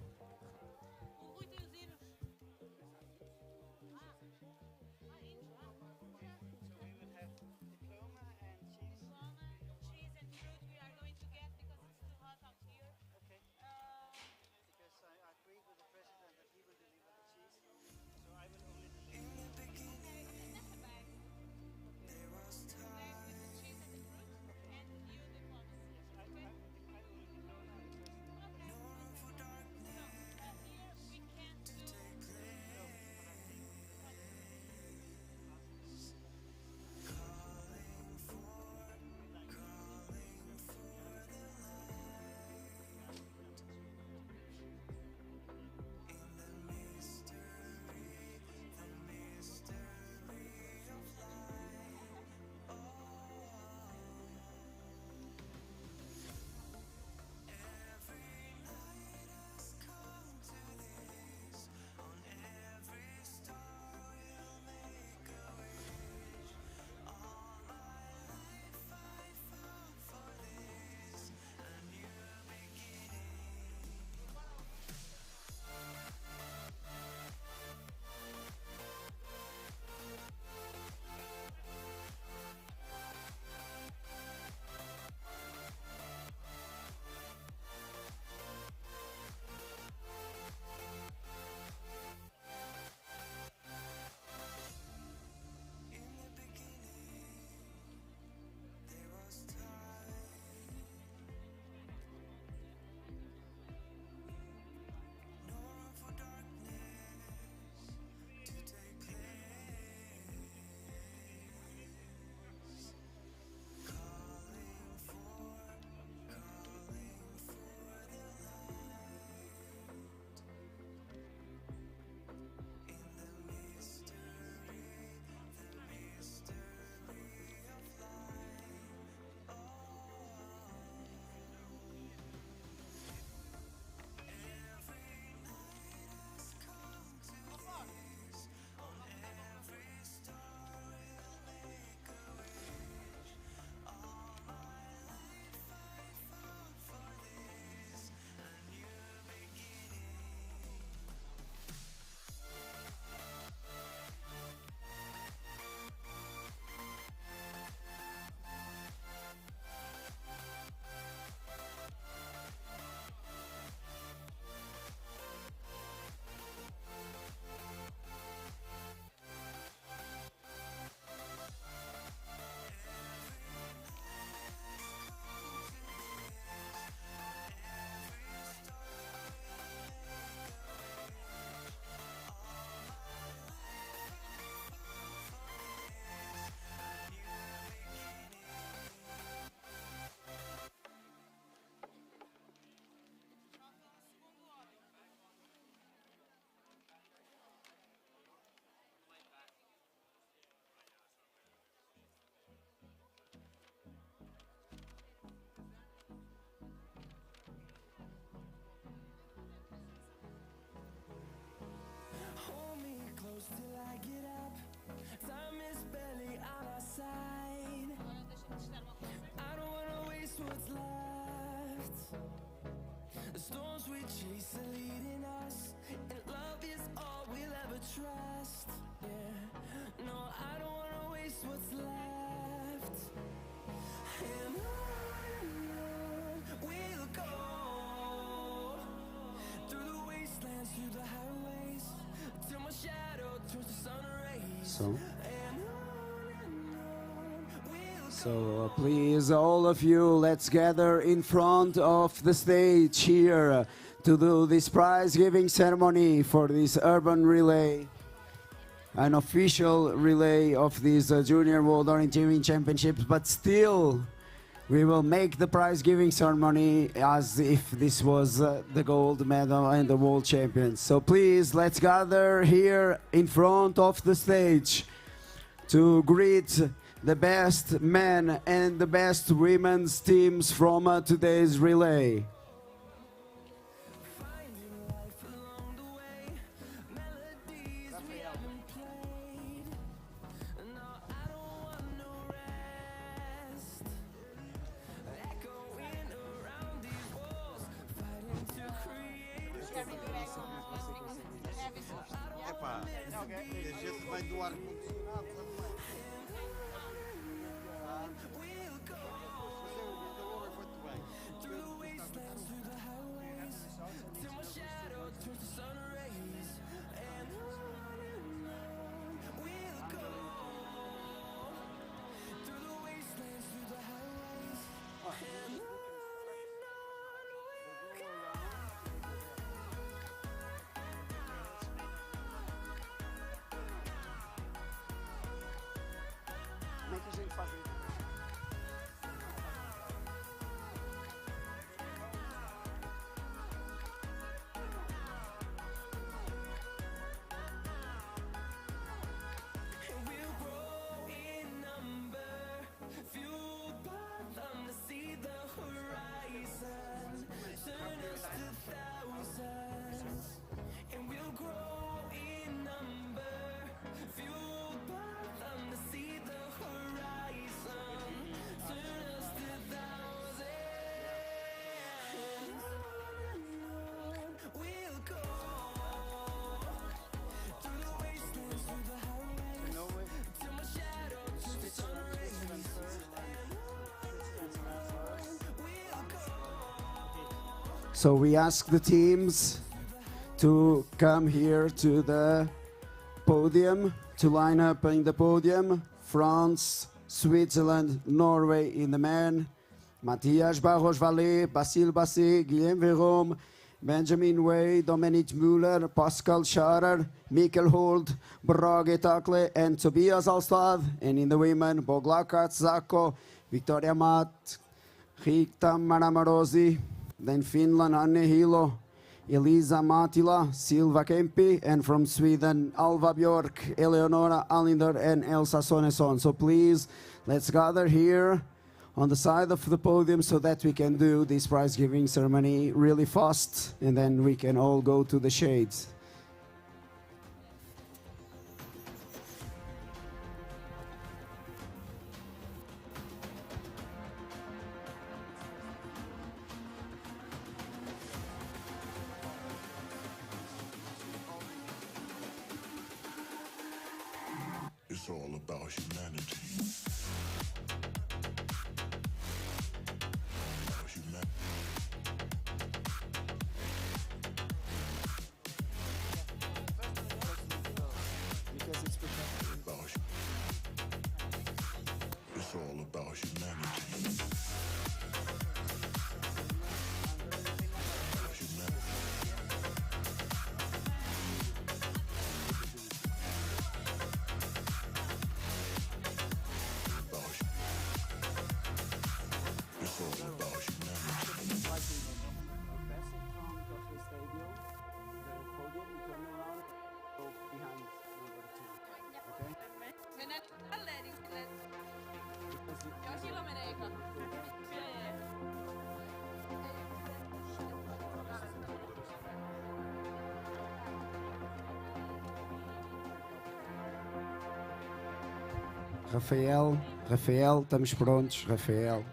C: So please, all of you, let's gather in front of the stage here to do this prize giving ceremony for this urban relay, an official relay of these Junior World Orienteering Championships, but still we will make the prize giving ceremony as if this was the gold medal and the world champions. So please, let's gather here in front of the stage to greet the best men and the best women's teams from today's relay. So we ask the teams to come here to the podium, to line up in the podium. France, Switzerland, Norway in the men. Matthias Barros Vallée, Basile Basset, Guillaume Verome, Benjamin Way, Dominic Müller, Pascal Scharer, Mikkel Holt, Brage Takle, and Tobias Alstad. And in the women, Boglakat Zako, Victoria Matt, Rikta Maramorosi. Then Finland, Anne Hilo, Elisa Matila, Silva Kempi, and from Sweden, Alva Björk, Eleonora Allinder, and Elsa Sonesson. So please, let's gather here on the side of the podium so that we can do this prize giving ceremony really fast, and then we can all go to the shades.
N: It's all about humanity. It's all about humanity.
C: Rafael, estamos prontos, Rafael.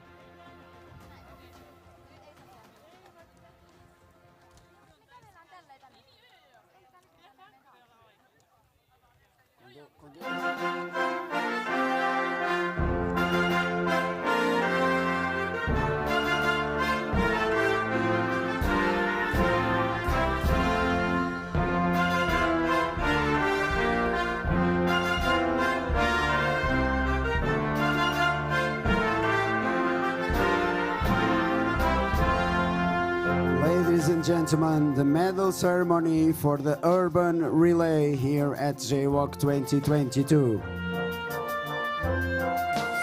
C: gentlemen, the medal ceremony for the urban relay here at JWOC 2022.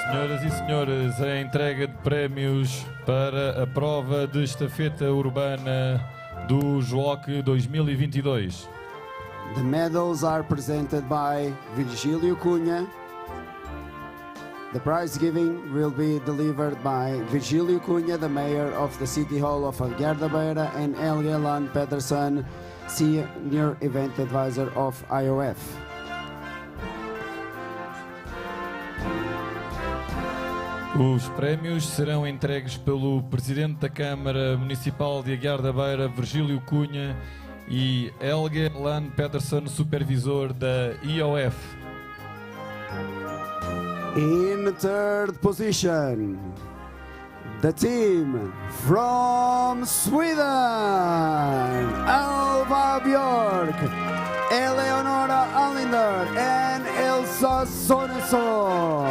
O: Senhoras e senhores, a entrega de prémios para a prova de estafeta urbana do JWOC 2022.
C: The medals are presented by Virgílio Cunha. The prize giving will be delivered by Virgílio Cunha, the mayor of the City Hall of Aguiar da Beira, and Helge Land Pedersen, senior event advisor of IOF.
O: Os prémios serão entregues pelo Presidente da Câmara Municipal de Aguiar da Beira, Virgílio Cunha, e Helge Land Pedersen, supervisor da IOF.
C: In third position, the team from Sweden, Alva Björk, Eleonora Allinder, and Elsa Sonesson.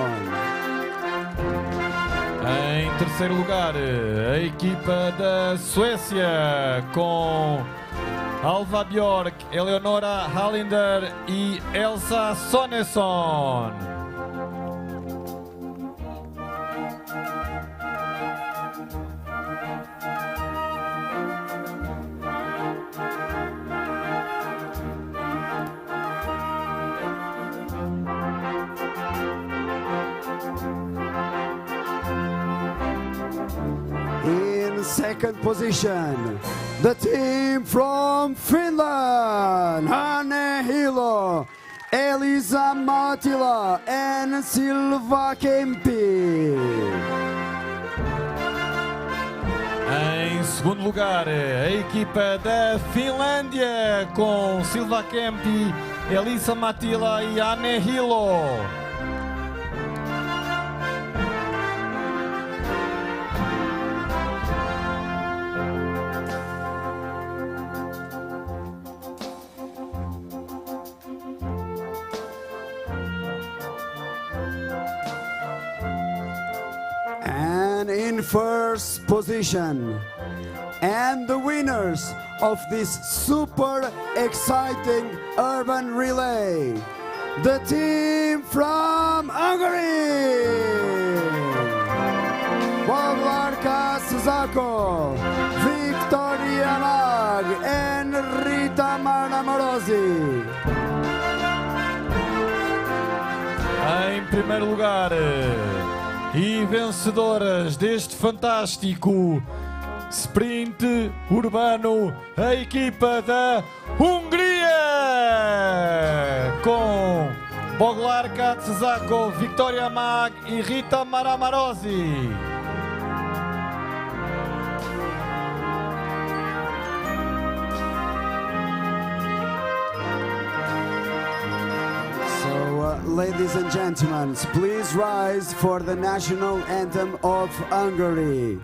O: Em terceiro lugar, a equipa da Suécia, com Alva Björk, Eleonora Hallinder e Elsa Sonesson.
C: In second position, the team from Finland, Hanne Hilo, Elisa Matila, and Silva Kempi.
O: Em segundo lugar, a equipa da Finlândia, com Silva Kempi, Elisa Matila e Anne Hilo.
C: And in first position, and the winners of this super exciting urban relay, the team from Hungary, Boglarka Suzako, Victoria Mag, and Rita Marnamorosi.
O: Em primeiro lugar, e vencedoras deste fantástico sprint urbano, a equipa da Hungria, com Boglar Katsako, Victoria Mag e Rita Maramarosi.
C: Ladies and gentlemen, please rise for the national anthem of Hungary.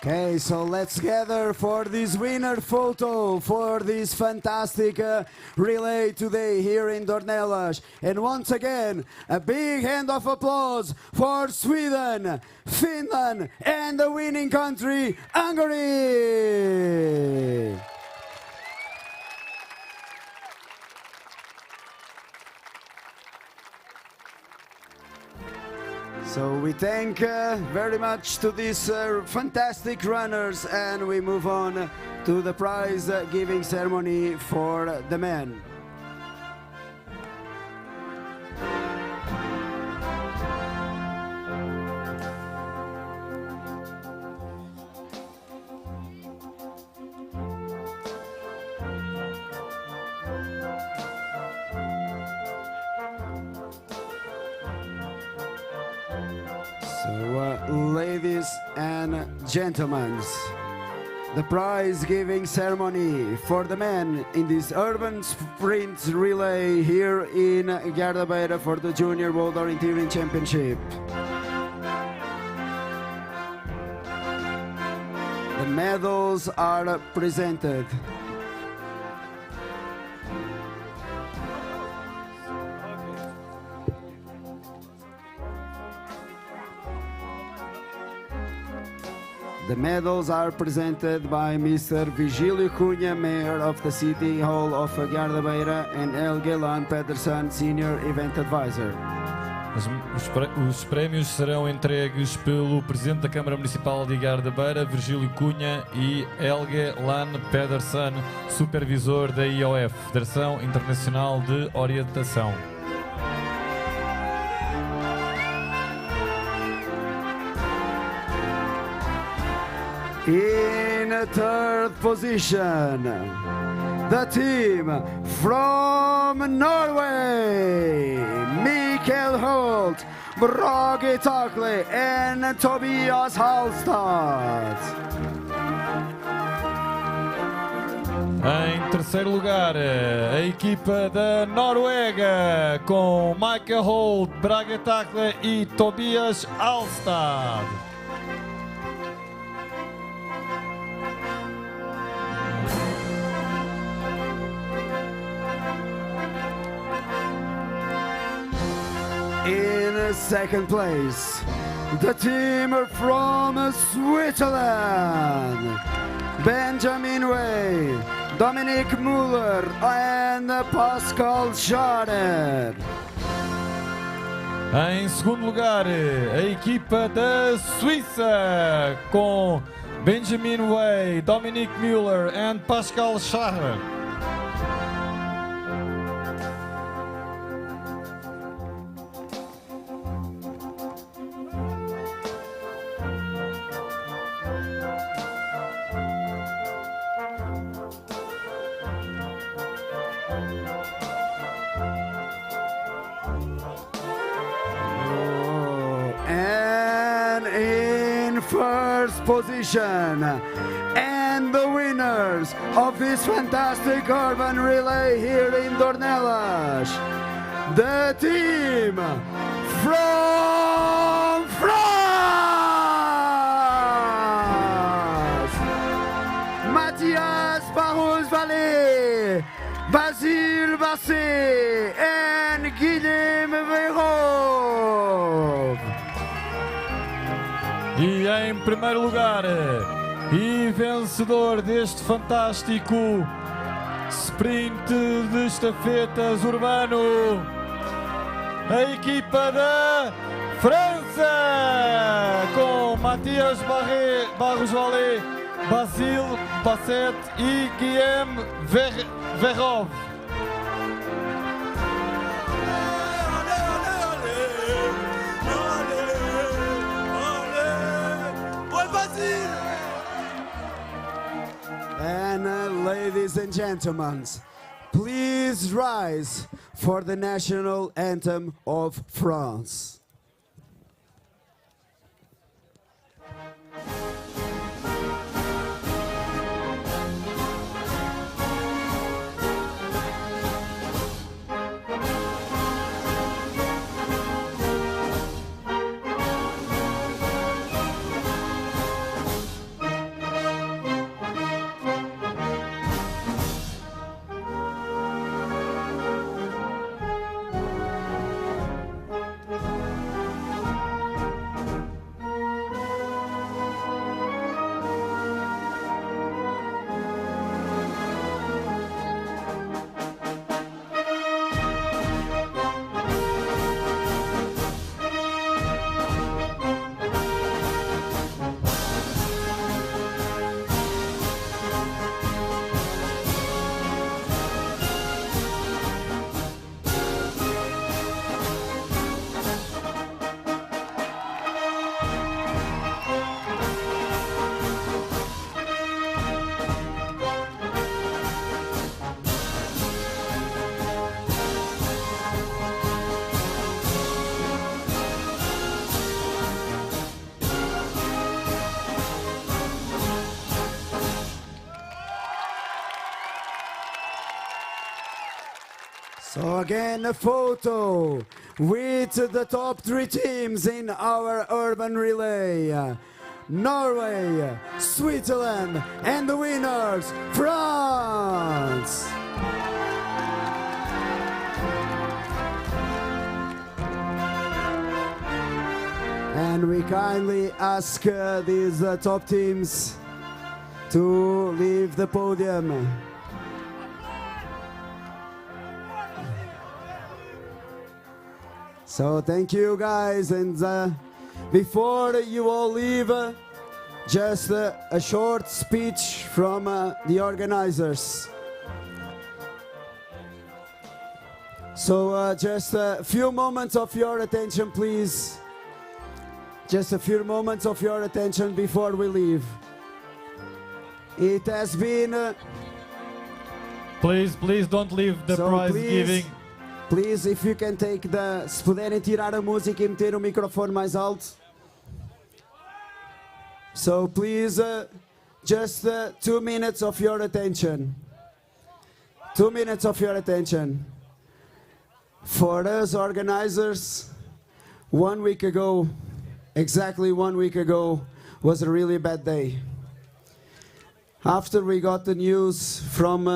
C: Okay, so let's gather for this winner photo for this fantastic relay today here in Dornelas. And once again, a big hand of applause for Sweden, Finland, and the winning country, Hungary. So we thank very much to these fantastic runners, and we move on to the prize giving ceremony for the men. Ladies and gentlemen, the prize giving ceremony for the men in this urban sprint relay here in Gardabeira for the Junior World Orienteering Championship. The medals are presented. The medals are presented by Mr. Vigilio Cunha, Mayor of the City Hall of Gardabeira, and Helge Lan Pedersen, Senior Event Advisor.
O: Os prémios serão entregues pelo Presidente da Câmara Municipal de Gardabeira, Virgílio Cunha, e Helge Lan Pedersen, Supervisor da IOF, Federação Internacional de Orientação.
C: In third position, the team from Norway, Mikael Holt, Brage Takle, and Tobias Hallstad.
O: Em terceiro lugar, a equipa da Noruega, com Mikael Holt, Brage Takle e Tobias Hallstad.
C: In second place, the team from Switzerland, Benjamin Way, Dominic Müller, and Pascal Schader.
O: Em segundo lugar, a equipa da Suíça, com Benjamin Way, Dominic Müller e Pascal Schader.
C: First position, and the winners of this fantastic urban relay here in Dornelas, the team from France, Mathias Barros-Vallée, Basile Basset, and Guilhem Verhove.
O: E em primeiro lugar, e vencedor deste fantástico sprint de estafetas urbano, a equipa da França, com Mathias Barros-Vallée, Basile Basset e Guilhem Verhove.
C: And ladies and gentlemen, please rise for the national anthem of France. So again, a photo with the top 3 teams in our urban relay. Norway, Switzerland, and the winners, France! And we kindly ask these top teams to leave the podium. So thank you guys, and before you all leave, just a short speech from the organizers. So just a few moments of your attention, please. Just a few moments of your attention before we leave. It has been...
O: Please don't leave the prize giving.
C: Please, if you can take the... Se puderem tirar a música e meter o microfone mais alto. So please, just 2 minutes of your attention. 2 minutes of your attention. For us organizers, 1 week ago, exactly 1 week ago, was a really bad day. After we got the news from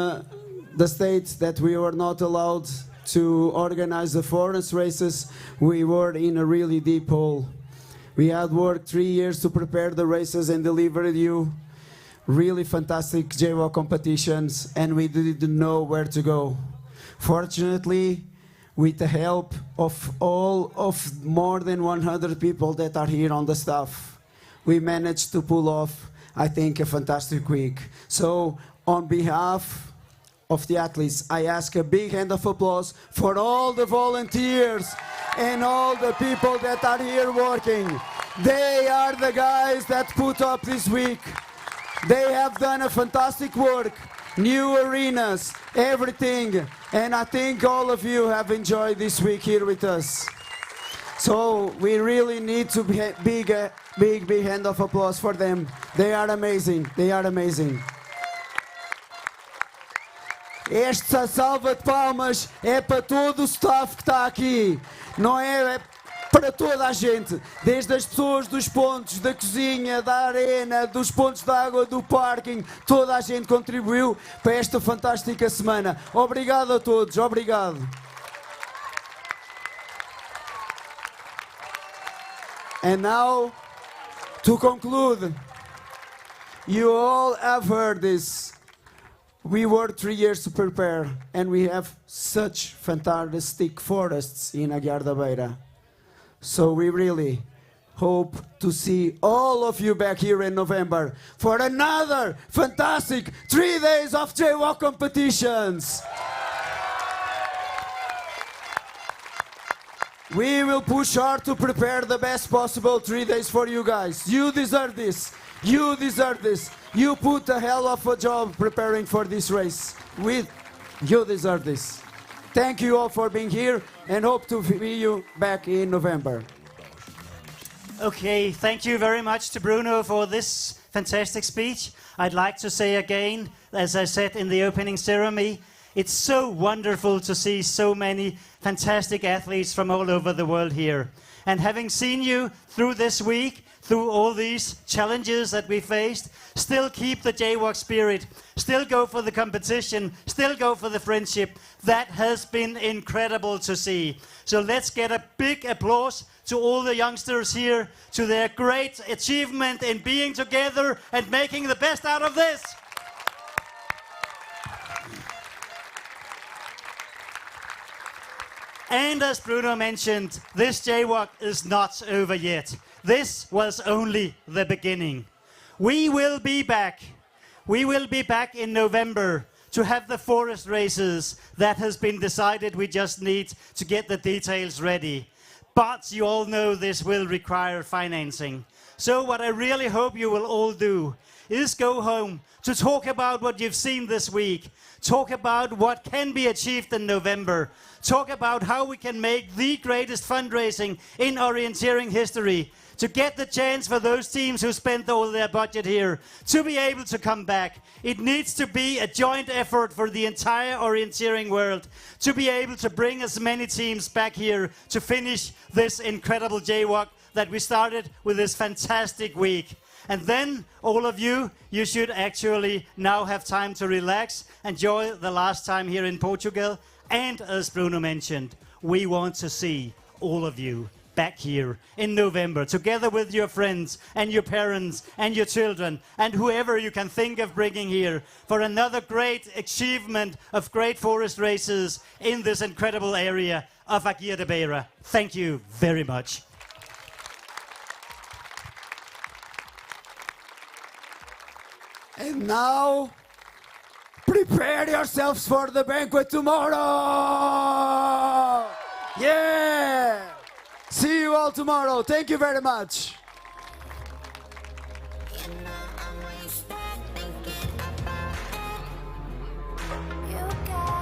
C: the state that we were not allowed to organize the forest races, we were in a really deep hole. We had worked 3 years to prepare the races and deliver you really fantastic JWOC competitions, and we didn't know where to go. Fortunately, with the help of more than 100 people that are here on the staff, we managed to pull off, I think, a fantastic week. So on behalf of the athletes, I ask a big hand of applause for all the volunteers and all the people that are here working. They are the guys that put up this week. They have done a fantastic work, new arenas, everything, and I think all of you have enjoyed this week here with us. So we really need to be big hand of applause for them. They are amazing. They are amazing. Esta salva de palmas é para todo o staff que está aqui, não é para toda a gente, desde as pessoas dos pontos, da cozinha, da arena, dos pontos de água, do parking, toda a gente contribuiu para esta fantástica semana. Obrigado a todos, obrigado. And now, to conclude, you all have heard this. We worked 3 years to prepare, and we have such fantastic forests in Aguiar da Beira. So we really hope to see all of you back here in November for another fantastic 3 days of JWOC competitions. We will push hard to prepare the best possible 3 days for you guys. You deserve this. You deserve this. You put a hell of a job preparing for this race. You deserve this. Thank you all for being here, and hope to see you back in November.
P: Okay, thank you very much to Bruno for this fantastic speech. I'd like to say again, as I said in the opening ceremony, it's so wonderful to see so many fantastic athletes from all over the world here. And having seen you through this week, through all these challenges that we faced, still keep the JWOC spirit, still go for the competition, still go for the friendship. That has been incredible to see. So let's get a big applause to all the youngsters here, to their great achievement in being together and making the best out of this. And as Bruno mentioned, this JWOC is not over yet. This was only the beginning. We will be back. We will be back in November to have the forest races. That has been decided. We just need to get the details ready. But you all know this will require financing. So what I really hope you will all do is go home to talk about what you've seen this week. Talk about what can be achieved in November. Talk about how we can make the greatest fundraising in orienteering history. to get the chance for those teams who spent all their budget here to be able to come back. It needs to be a joint effort for the entire orienteering world to be able to bring as many teams back here to finish this incredible JWOC that we started with this fantastic week. And then, all of you, you should actually now have time to relax, enjoy the last time here in Portugal. And as Bruno mentioned, we want to see all of you back here in November, together with your friends and your parents and your children and whoever you can think of bringing here for another great achievement of great forest races in this incredible area of Aguirre de Beira. Thank you very much.
C: And now, prepare yourselves for the banquet tomorrow! Yeah! See you all tomorrow. Thank you very much.
L: You got